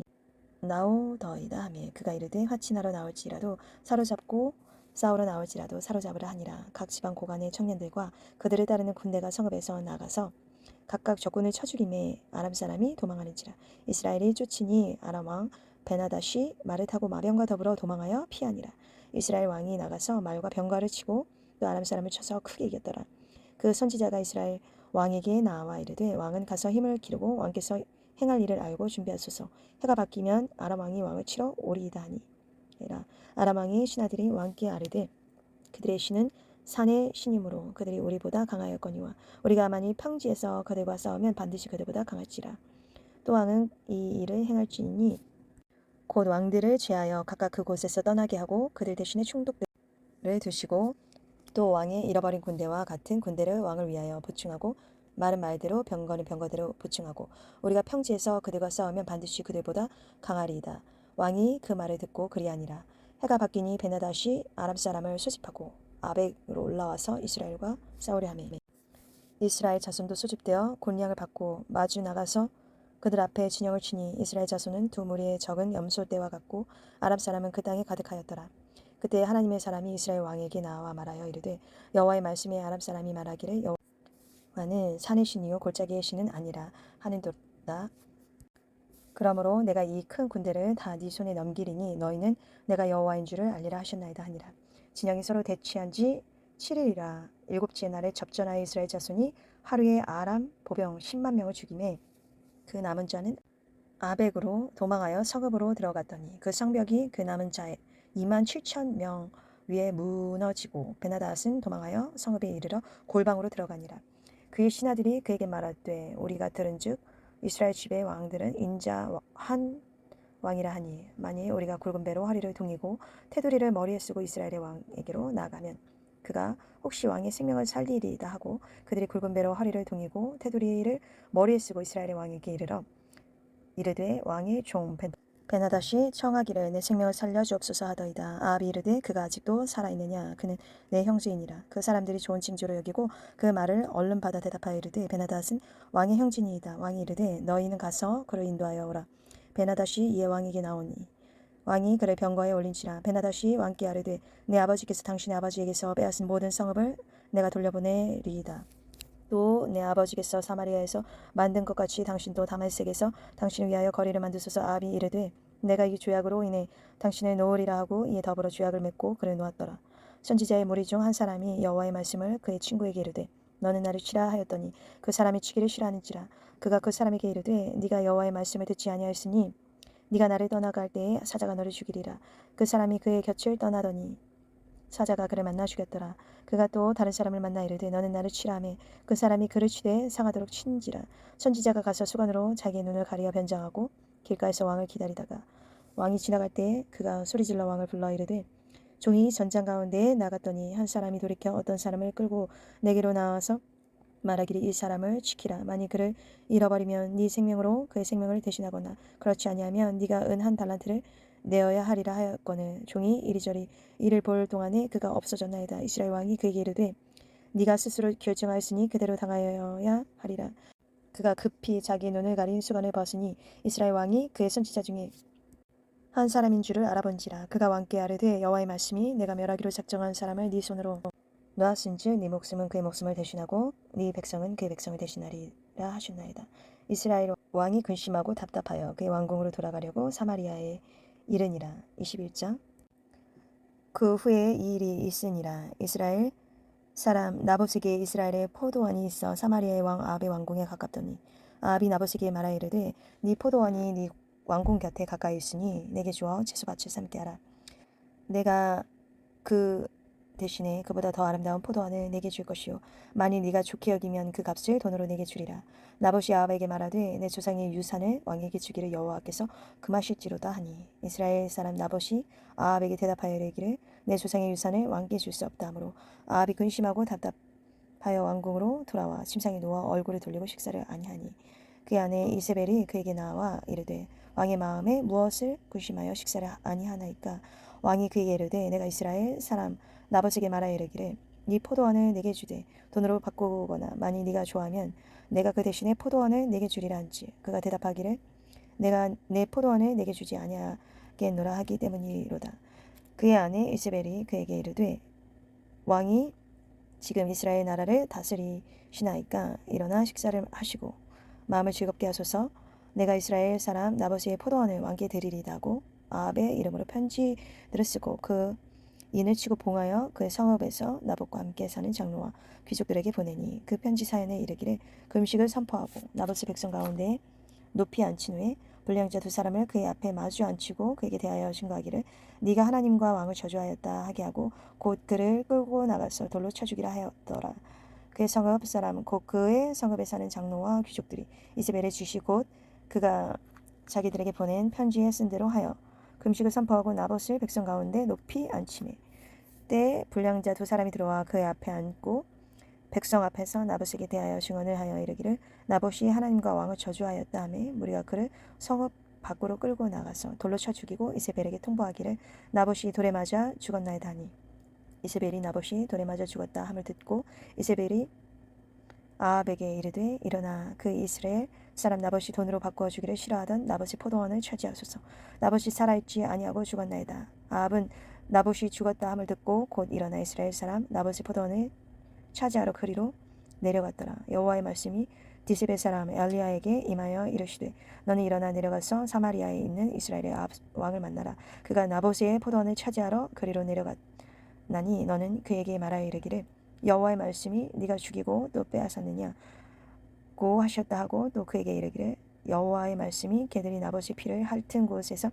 나오더이다 하며 그가 이르되 화친하러 나올지라도 사로잡고 싸우러 나올지라도 사로잡으라 하니라. 각 지방 고관의 청년들과 그들을 따르는 군대가 성읍에서 나가서 각각 적군을 쳐 죽이매 아람 사람이 도망하는지라. 이스라엘이 쫓으니 아람 왕 베나다시 말을 타고 마병과 더불어 도망하여 피하니라. 이스라엘 왕이 나가서 말과 병거를 치고 또 아람 사람을 쳐서 크게 이겼더라. 그 선지자가 이스라엘 왕에게 나와 이르되 왕은 가서 힘을 기르고 왕께서 행할 일을 알고 준비하소서. 해가 바뀌면 아람 왕이 왕을 치러 오리이다 하니 라. 아람 왕의 신하들이 왕께 아뢰되 그들의 신은 산의 신이므로 그들이 우리보다 강하였거니와 우리가 만일 평지에서 그들과 싸우면 반드시 그들보다 강할지라. 또 왕은 이 일을 행할지니 곧 왕들을 제하여 각각 그곳에서 떠나게 하고 그들 대신에 충독들을 두시고 또 왕의 잃어버린 군대와 같은 군대를 왕을 위하여 보충하고 말은 말대로 병거는 병거대로 보충하고 우리가 평지에서 그들과 싸우면 반드시 그들보다 강하리이다. 왕이 그 말을 듣고 그리하니라. 해가 바뀌니 베나다시 아람 사람을 소집하고 아벡으로 올라와서 이스라엘과 싸우려 하매 이스라엘 자손도 소집되어 곤양을 받고 마주 나가서 그들 앞에 진영을 치니 이스라엘 자손은 두 무리의 적은 염소떼와 같고 아람 사람은 그 땅에 가득하였더라. 그때 하나님의 사람이 이스라엘 왕에게 나와 말하여 이르되 여호와의 말씀에 아람 사람이 말하기를 여호와는 산의 신이요 골짜기의 신은 아니라 하는도다. 그러므로 내가 이 큰 군대를 다 네 손에 넘기리니 너희는 내가 여호와인 줄을 알리라 하셨나이다 하니라. 진영이 서로 대치한 지 7일이라 일곱째 날에 접전하여 이스라엘 자손이 하루에 아람 보병 10만 명을 죽이매 그 남은 자는 아벡으로 도망하여 성읍으로 들어갔더니 그 성벽이 그 남은 자의 2만 7천 명 위에 무너지고 베나닷은 도망하여 성읍에 이르러 골방으로 들어가니라. 그의 신하들이 그에게 말하되 우리가 들은즉 이스라엘 집의 왕들은 인자 한 왕이라 하니 만일 우리가 굵은 배로 허리를 동이고 테두리를 머리에 쓰고 이스라엘의 왕에게로 나가면 그가 혹시 왕의 생명을 살리리이다 하고 그들이 굵은 배로 허리를 동이고 테두리를 머리에 쓰고 이스라엘의 왕에게 이르러 이르되 왕의 종 베나닷이 청하기를 내 생명을 살려주옵소서 하더이다. 아합이 이르되 그가 아직도 살아있느냐 그는 내 형제이니라. 그 사람들이 좋은 징조로 여기고 그 말을 얼른 받아 대답하여 이르되 베나닷은 왕의 형제니이다. 왕이 이르되 너희는 가서 그를 인도하여 오라. 베나닷이 이에 왕에게 나오니 왕이 그를 병거에 올린지라. 베나닷이 왕께 아뢰되 내 아버지께서 당신의 아버지에게서 빼앗은 모든 성읍을 내가 돌려보내리이다. 또 내 아버지께서 사마리아에서 만든 것 같이 당신도 다말색에서 당신을 위하여 거리를 만드소서. 아합이 이르되 내가 이 죄악으로 인해 당신을 놓으리라 하고 이에 더불어 죄악을 맺고 그를 놓았더라. 선지자의 무리 중 한 사람이 여호와의 말씀을 그의 친구에게 이르되 너는 나를 치라 하였더니 그 사람이 치기를 싫어하는지라. 그가 그 사람에게 이르되 네가 여호와의 말씀을 듣지 아니하였으니 네가 나를 떠나갈 때에 사자가 너를 죽이리라. 그 사람이 그의 곁을 떠나더니 사자가 그를 만나 죽였더라. 그가 또 다른 사람을 만나 이르되 너는 나를 치라 하매 그 사람이 그를 치되 상하도록 친지라. 선지자가 가서 수건으로 자기의 눈을 가리어 변장하고 길가에서 왕을 기다리다가 왕이 지나갈 때에 그가 소리질러 왕을 불러 이르되 종이 전장 가운데에 나갔더니 한 사람이 돌이켜 어떤 사람을 끌고 내게로 나와서 말하기를 이 사람을 지키라. 만일 그를 잃어버리면 네 생명으로 그의 생명을 대신하거나 그렇지 아니하면 네가 은 한 달란트를 내어야 하리라 하였거늘 종이 이리저리 이를 볼 동안에 그가 없어졌나이다. 이스라엘 왕이 그에게 이르되 네가 스스로 결정하였으니 그대로 당하여야 하리라. 그가 급히 자기 눈을 가린 수건을 벗으니 이스라엘 왕이 그의 선지자 중에 한 사람인 줄을 알아본지라. 그가 왕께 아뢰되 여호와의 말씀이 내가 멸하기로 작정한 사람을 네 손으로 놓았은즉 네 목숨은 그의 목숨을 대신하고 네 백성은 그의 백성을 대신하리라 하셨나이다. 이스라엘 왕이 근심하고 답답하여 그의 왕궁으로 돌아가려고 사마리아에 이르니라. 21장. 그 후에 이 일이 있으니라. 이스라엘 사람 나봇에게 이스라엘의 포도원이 있어 사마리아의 왕 아합의 왕궁에 가깝더니 아합이 나봇에게 말하여 이르되 네 포도원이 네 왕궁 곁에 가까이 있으니 내게 주어 채소밭을 삶게 하라. 내가 그 대신에 그보다 더 아름다운 포도원을 내게 줄 것이요 만일 네가 좋게 여기면 그 값을 돈으로 내게 주리라. 나봇이 아합에게 말하되 내 조상의 유산을 왕에게 주기를 여호와께서 금하실지로다 하니 이스라엘 사람 나봇이 아합에게 대답하여 이르기를 내 조상의 유산을 왕께 줄 수 없다 하므로 아합이 근심하고 답답하여 왕궁으로 돌아와 침상에 누워 얼굴을 돌리고 식사를 아니하니 그의 아내 이세벨이 그에게 나와 이르되 왕의 마음에 무엇을 근심하여 식사를 아니하나이까. 왕이 그에게 이르되 내가 이스라엘 사람 나봇에게 말하여 이르기를 네 포도원을 내게 주되 돈으로 바꾸거나 만일 네가 좋아하면 내가 그 대신에 포도원을 내게 주리라 한지 그가 대답하기를 내가 내 포도원을 내게 주지 아니하겠노라 하기 때문이로다. 그의 아내 이세벨이 그에게 이르되 왕이 지금 이스라엘 나라를 다스리시나이까 일어나 식사를 하시고 마음을 즐겁게 하소서. 내가 이스라엘 사람 나봇의 포도원을 왕께 드리리다고 아합의 이름으로 편지들을 쓰고 그 인을 치고 봉하여 그의 성읍에서 나봇과 함께 사는 장로와 귀족들에게 보내니 그 편지 사연에 이르기를 금식을 선포하고 나봇의 백성 가운데 높이 앉힌 후에 불량자 두 사람을 그의 앞에 마주 앉히고 그에게 대하여 증거하기를 네가 하나님과 왕을 저주하였다 하게 하고 곧 그를 끌고 나가서 돌로 쳐 죽이라 하였더라. 그의 성읍 사람 곧 그의 성읍에 사는 장로와 귀족들이 이세벨의 지시 곧 그가 자기들에게 보낸 편지에 쓴 대로 하여 금식을 선포하고 나봇을 백성 가운데 높이 앉히매 때에 불량자 두 사람이 들어와 그의 앞에 앉고 백성 앞에서 나봇에게 대하여 증언을 하여 이르기를 나봇이 하나님과 왕을 저주하였다 하매 무리가 그를 성읍 밖으로 끌고 나가서 돌로 쳐 죽이고 이세벨에게 통보하기를 나봇이 돌에 맞아 죽었나이다 하니 이세벨이 나봇이 돌에 맞아 죽었다 함을 듣고 이세벨이 아합에게 이르되 일어나 그 이스라엘 사람 나봇이 돈으로 바꾸어 주기를 싫어하던 나봇의 포도원을 차지하소서. 나봇이 살아있지 아니하고 죽었나이다. 아합은 나봇이 죽었다 함을 듣고 곧 일어나 이스라엘 사람 나봇의 포도원을 차지하러 그리로 내려갔더라. 여호와의 말씀이 디스벨 사람 엘리야에게 임하여 이르시되 너는 일어나 내려가서 사마리아에 있는 이스라엘의 아합 왕을 만나라. 그가 나봇의 포도원을 차지하러 그리로 내려갔나니 너는 그에게 말하여 이르기를 여호와의 말씀이 네가 죽이고 또 빼앗았느냐 고 하셨다 하고 또 그에게 이르기를 여호와의 말씀이 개들이 나봇의 피를 핥은 곳에서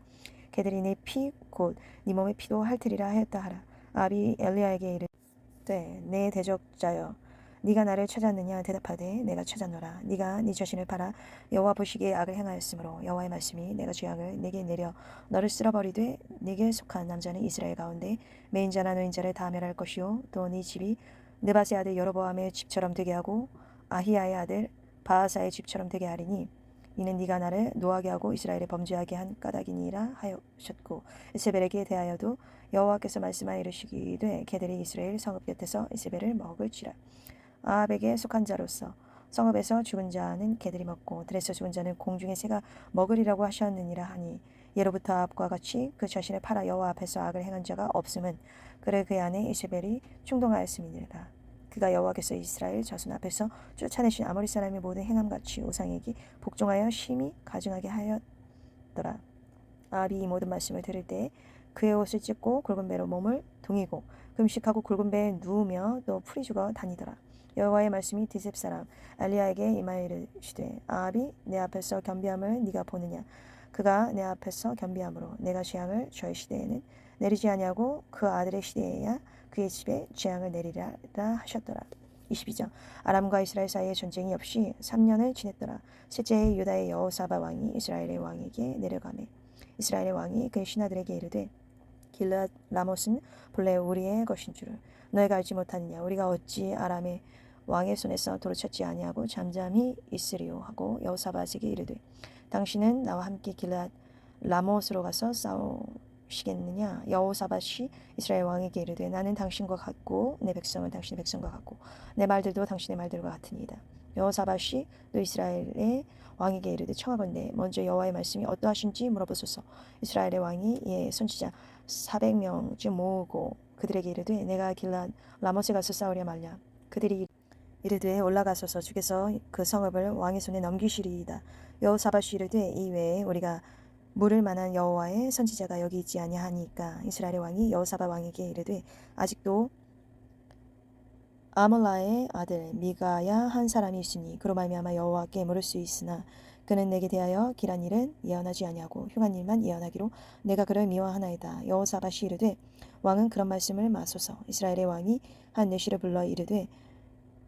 개들이 네 피 곧 네 몸의 피도 핥으리라 하였다 하라. 아합이 엘리야에게 이르되 내 대적자여 네가 나를 찾았느냐 대답하되 내가 찾았노라. 네가 네 자신을 팔아 여호와 보시기에 악을 행하였으므로 여호와의 말씀이 내가 죄악을 내게 내려 너를 쓸어버리되 네게 속한 남자는 이스라엘 가운데 매인자나 노인자를 다 멸할 것이요 또 네 집이 느바세 아들 여로보암의 집처럼 되게 하고 아히야의 아들 바하사의 집처럼 되게 하리니 이는 네가 나를 노하게 하고 이스라엘에 범죄하게 한 까닭이니라 하셨고 이세벨에게 대하여도 여호와께서 말씀하여 이르시기되 개들이 이스라엘 성읍 곁에서 이세벨을 먹을지라. 아합에게 속한 자로서 성읍에서 죽은 자는 개들이 먹고 들에서 죽은 자는 공중의 새가 먹으리라고 하셨느니라 하니 예로부터 아합과 같이 그 자신을 팔아 여호와 앞에서 악을 행한 자가 없음은 그를 그의 아내 이세벨이 충동하였음이니라. 그가 여호와께서 이스라엘 자손 앞에서 쫓아내신 아모리 사람의 모든 행함같이 우상에게 복종하여 심히 가증하게 하였더라. 아합이 이 모든 말씀을 들을 때 그의 옷을 찢고 굵은 배로 몸을 동이고 금식하고 굵은 배에 누우며 또 풀이 죽어 다니더라. 여호와의 말씀이 디셉 사람 엘리야에게 임하여 이르시되 아합이 내 앞에서 겸비함을 네가 보느냐. 그가 내 앞에서 겸비함으로 내가 재앙을 저의 시대에는 내리지 아니하고 그 아들의 시대에야 그의 집에 재앙을 내리라 하셨더라. 22장 아람과 이스라엘 사이에 전쟁이 없이 3년을 지냈더라. 셋째의 유다의 여호사밧 왕이 이스라엘의 왕에게 내려가매 이스라엘의 왕이 그의 신하들에게 이르되 길르앗 라못은 본래 우리의 것인 줄을 너희가 알지 못하느냐. 우리가 어찌 아람의 왕의 손에서 도로쳤지 아니하고 잠잠히 있으리요 하고 여호사밧에게 이르되 당신은 나와 함께 길르앗 라못으로 가서 싸우시겠느냐. 여호사밧이 이스라엘 왕에게 이르되 나는 당신과 같고 내 백성은 당신의 백성과 같고 내 말들도 당신의 말들과 같으니이다. 여호사밧이 또 이스라엘의 왕에게 이르되 청하건대 먼저 여호와의 말씀이 어떠하신지 물어보소서. 이스라엘의 왕이 이에 선지자 400명쯤 모으고 그들에게 이르되 내가 길앗 라못에 가서 싸우려 말랴. 그들이 이르되 올라가소서. 주께서 그 성읍을 왕의 손에 넘기시리이다. 여호사밧이 이르되 이 외에 우리가 물을 만한 여호와의 선지자가 여기 있지 아니하니까. 이스라엘의 왕이 여호사밧 왕에게 이르되 아직도 아몰라의 아들 미가야 한 사람이 있으니 그로 말미암아 여호와께 물을 수 있으나 그는 내게 대하여 길한 일은 예언하지 아니하고 흉한 일만 예언하기로 내가 그를 미워하나이다. 여호사밧이 이르되 왕은 그런 말씀을 마소서. 이스라엘의 왕이 한 내시를 불러 이르되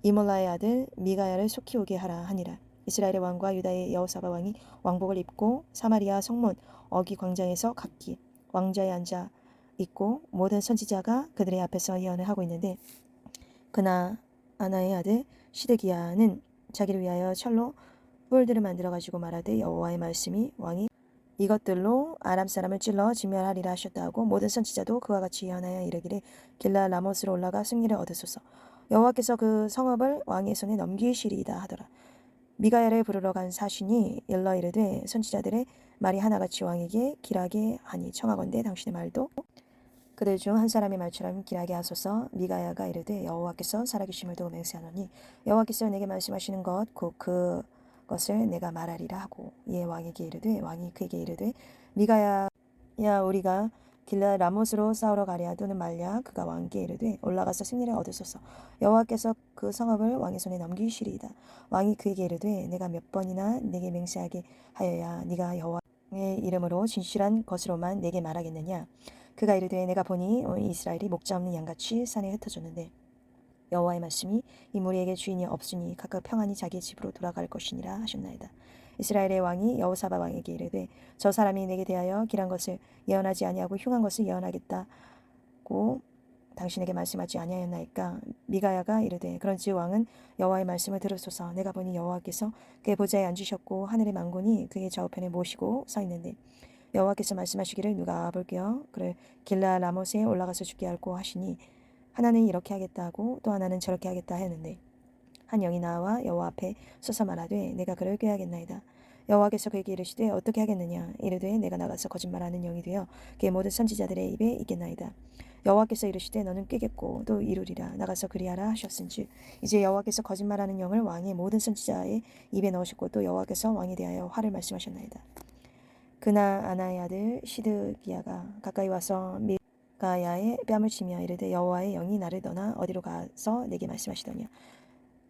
이몰라의 아들 미가야를 속히 오게 하라 하니라. 이스라엘의 왕과 유다의 여호사밧 왕이 왕복을 입고 사마리아 성문 어기 광장에서 각기 왕좌에 앉아 있고 모든 선지자가 그들의 앞에서 예언을 하고 있는데 그나 아나의 아들 시드기야는 자기를 위하여 철로 뿔들을 만들어 가지고 말하되 여호와의 말씀이 왕이 이것들로 아람 사람을 찔러 진멸하리라 하셨다 하고 모든 선지자도 그와 같이 예언하여 이르기를 길라 라못으로 올라가 승리를 얻으소서. 여호와께서 그 성읍을 왕의 손에 넘기시리이다 하더라. 미가야를 부르러 간 사신이 일러 이르되 선지자들의 말이 하나같이 왕에게 길하게 하니 청하건대 당신의 말도 그들 중 한 사람의 말처럼 길하게 하소서. 미가야가 이르되 여호와께서 살아계심을 두고 맹세하노니 여호와께서 내게 말씀하시는 것 곧 그 것을 내가 말하리라 하고 이에 왕에게 이르되 왕이 그에게 이르되 미가야 우리가 길라 라못으로 싸우러 가랴 또는 말랴. 그가 왕께 이르되 올라가서 승리를 얻으소서. 여호와께서 그 성읍을 왕의 손에 넘기시리이다. 왕이 그에게 이르되 내가 몇 번이나 내게 맹세하게 하여야 네가 여호와의 이름으로 진실한 것으로만 내게 말하겠느냐. 그가 이르되 내가 보니 이스라엘이 목자 없는 양같이 산에 흩어졌는데 여호와의 말씀이 이 무리에게 주인이 없으니 각각 평안히 자기 집으로 돌아갈 것이니라 하셨나이다. 이스라엘의 왕이 여호사밧 왕에게 이르되 저 사람이 내게 대하여 길한 것을 예언하지 아니하고 흉한 것을 예언하겠다고 당신에게 말씀하지 아니하였나이까. 미가야가 이르되 그런즉 왕은 여호와의 말씀을 들으소서. 내가 보니 여호와께서 그의 보좌에 앉으셨고 하늘의 만군이 그의 좌우편에 모시고 서 있는데 여호와께서 말씀하시기를 누가 볼게요 그를 길라 라못에 올라가서 죽게 할고 하시니 하나는 이렇게 하겠다 하고 또 하나는 저렇게 하겠다 하였는데 한 영이 나와 여호와 앞에 서서 말하되 내가 그를 꾀하겠나이다. 여호와께서 그에게 이르시되 어떻게 하겠느냐. 이르되 내가 나가서 거짓말하는 영이 되어 그의 모든 선지자들의 입에 있겠나이다. 여호와께서 이르시되 너는 꾀겠고 또 이루리라. 나가서 그리하라 하셨은즉 이제 여호와께서 거짓말하는 영을 왕의 모든 선지자의 입에 넣으셨고 또 여호와께서 왕에 대하여 화를 말씀하셨나이다. 그날 아나의 아들 시드기야가 가까이 와서 미가야의 뺨을 치며 이르되 여호와의 영이 나를 떠나 어디로 가서 내게 말씀하시더냐.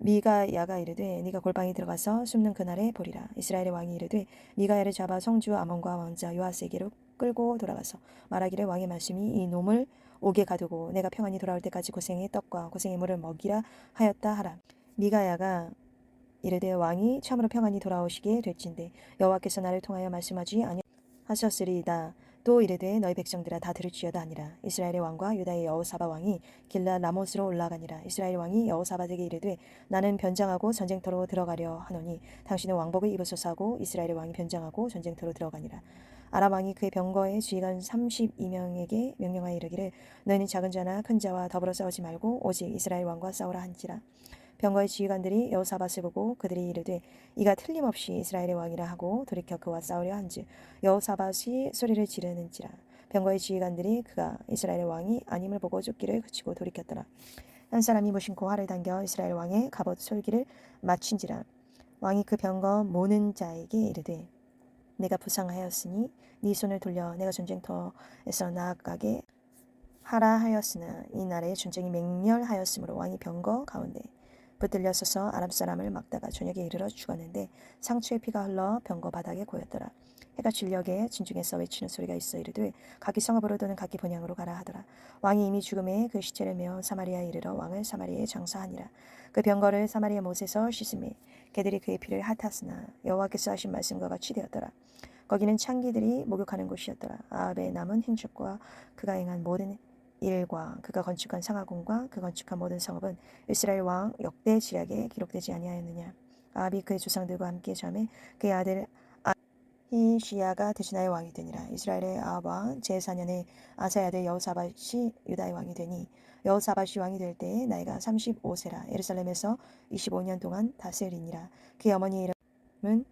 미가야가 이르되 네가 골방에 들어가서 숨는 그날에 보리라. 이스라엘의 왕이 이르되 미가야를 잡아 성주 아몬과 왕자 요아스에게로 끌고 돌아가서 말하기를 왕의 말씀이 이 놈을 옥에 가두고 내가 평안히 돌아올 때까지 고생의 떡과 고생의 물을 먹이라 하였다 하라. 미가야가 이르되 왕이 참으로 평안히 돌아오시게 될진데 여호와께서 나를 통하여 말씀하지 아니하셨으리이다. 또 이르되 너희 백성들아 다 들을지어다 하니라. 이스라엘의 왕과 유다의 여호사밧 왕이 길라 라못으로 올라가니라. 이스라엘 왕이 여호사밧에게 이르되 나는 변장하고 전쟁터로 들어가려 하노니 당신은 왕복을 입으소서 하고 이스라엘의 왕이 변장하고 전쟁터로 들어가니라. 아람 왕이 그의 병거의 지휘관 32명에게 명령하여 이르기를 너희는 작은 자나 큰 자와 더불어 싸우지 말고 오직 이스라엘 왕과 싸우라 한지라. 병거의 지휘관들이 여호사밧을 보고 그들이 이르되 이가 틀림없이 이스라엘의 왕이라 하고 돌이켜 그와 싸우려 한즉 여호사밧이 소리를 지르는지라. 병거의 지휘관들이 그가 이스라엘의 왕이 아님을 보고 쫓기를 그치고 돌이켰더라. 한 사람이 무심코 활을 당겨 이스라엘 왕의 갑옷 솔기를 맞춘지라. 왕이 그 병거 모는 자에게 이르되 내가 부상하였으니 네 손을 돌려 내가 전쟁터에서 나아가게 하라 하였으나 이 날에 전쟁이 맹렬하였으므로 왕이 병거 가운데 붙들려 서서 아람 사람을 막다가 저녁에 이르러 죽었는데 상처의 피가 흘러 병거 바닥에 고였더라. 해가 질녘에 진중에서 외치는 소리가 있어 이르되 각기 성읍으로 또는 각기 본향으로 가라 하더라. 왕이 이미 죽음에 그 시체를 메어 사마리아에 이르러 왕을 사마리아에 장사하니라. 그 병거를 사마리아 못에서 씻음에 개들이 그의 피를 핥았으나 여호와께서 하신 말씀과 같이 되었더라. 거기는 창기들이 목욕하는 곳이었더라. 아합의 남은 행적과 그가 행한 모든 일과 그가 건축한 상하궁과 그 건축한 모든 성읍은 이스라엘 왕 역대 지략에 기록되지 아니하였느냐. 아합이 그의 조상들과 함께 잠에 그의 아들 아히시야가 대신하여 왕이 되니라. 이스라엘의 아합 왕 제4년에 아사의 아들 여호사밧이 유다의 왕이 되니 여호사밧이 왕이 될 때에 나이가 35세라. 예루살렘에서 25년 동안 다스리니라. 그의 어머니의 이름은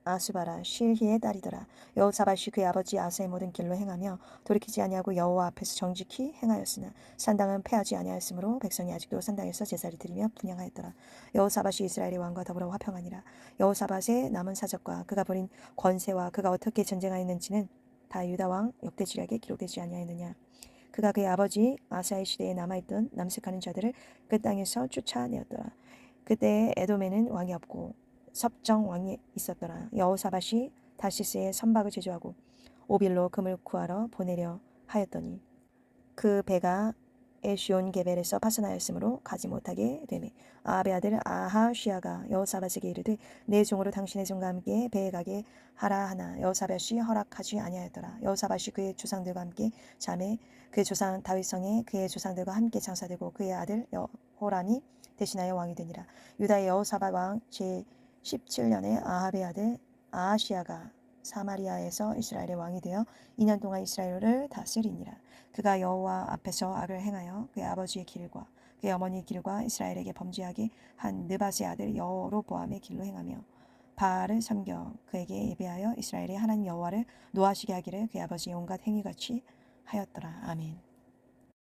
아수바라 실히의 딸이더라. 여호사밧이 그의 아버지 아사의 모든 길로 행하며 돌이키지 아니하고 여호와 앞에서 정직히 행하였으나 산당은 패하지 아니하였으므로 백성이 아직도 산당에서 제사를 드리며 분향하였더라. 여호사밧이 이스라엘의 왕과 더불어 화평하니라. 여호사밧의 남은 사적과 그가 부린 권세와 그가 어떻게 전쟁하였는지는 다 유다 왕 역대지략에 기록되지 아니하였느냐. 그가 그의 아버지 아사의 시대에 남아있던 남색하는 자들을 그 땅에서 쫓아내었더라. 그때 에돔에는 왕이 없고 섭정 왕이 있었더라. 여호사밧이 다시스에 선박을 제조하고 오빌로 금을 구하러 보내려 하였더니 그 배가 에시온 게벨에서 파손하였으므로 가지 못하게 되매 아합의 아들 아하시아가 여호사밧에게 이르되 내 종으로 당신의 종과 함께 배에 가게 하라 하나 여호사밧이 허락하지 아니하였더라. 여호사밧이 그의 조상들과 함께 잠에 그의 조상 다윗성에 그의 조상들과 함께 장사되고 그의 아들 여호람이 대신하여 왕이 되니라. 유다의 여호사밧 왕 제17년에 아합의 아들 아하시아가 사마리아에서 이스라엘의 왕이 되어 2년 동안 이스라엘을 다스리니라. 그가 여호와 앞에서 악을 행하여 그의 아버지의 길과 그의 어머니의 길과 이스라엘에게 범죄하게 한 느밧의 아들 여로보암의 길로 행하며 바알을 섬겨 그에게 예배하여 이스라엘의 하나님 여호와를 노하시게 하기를 그의 아버지의 온갖 행위같이 하였더라. 아멘.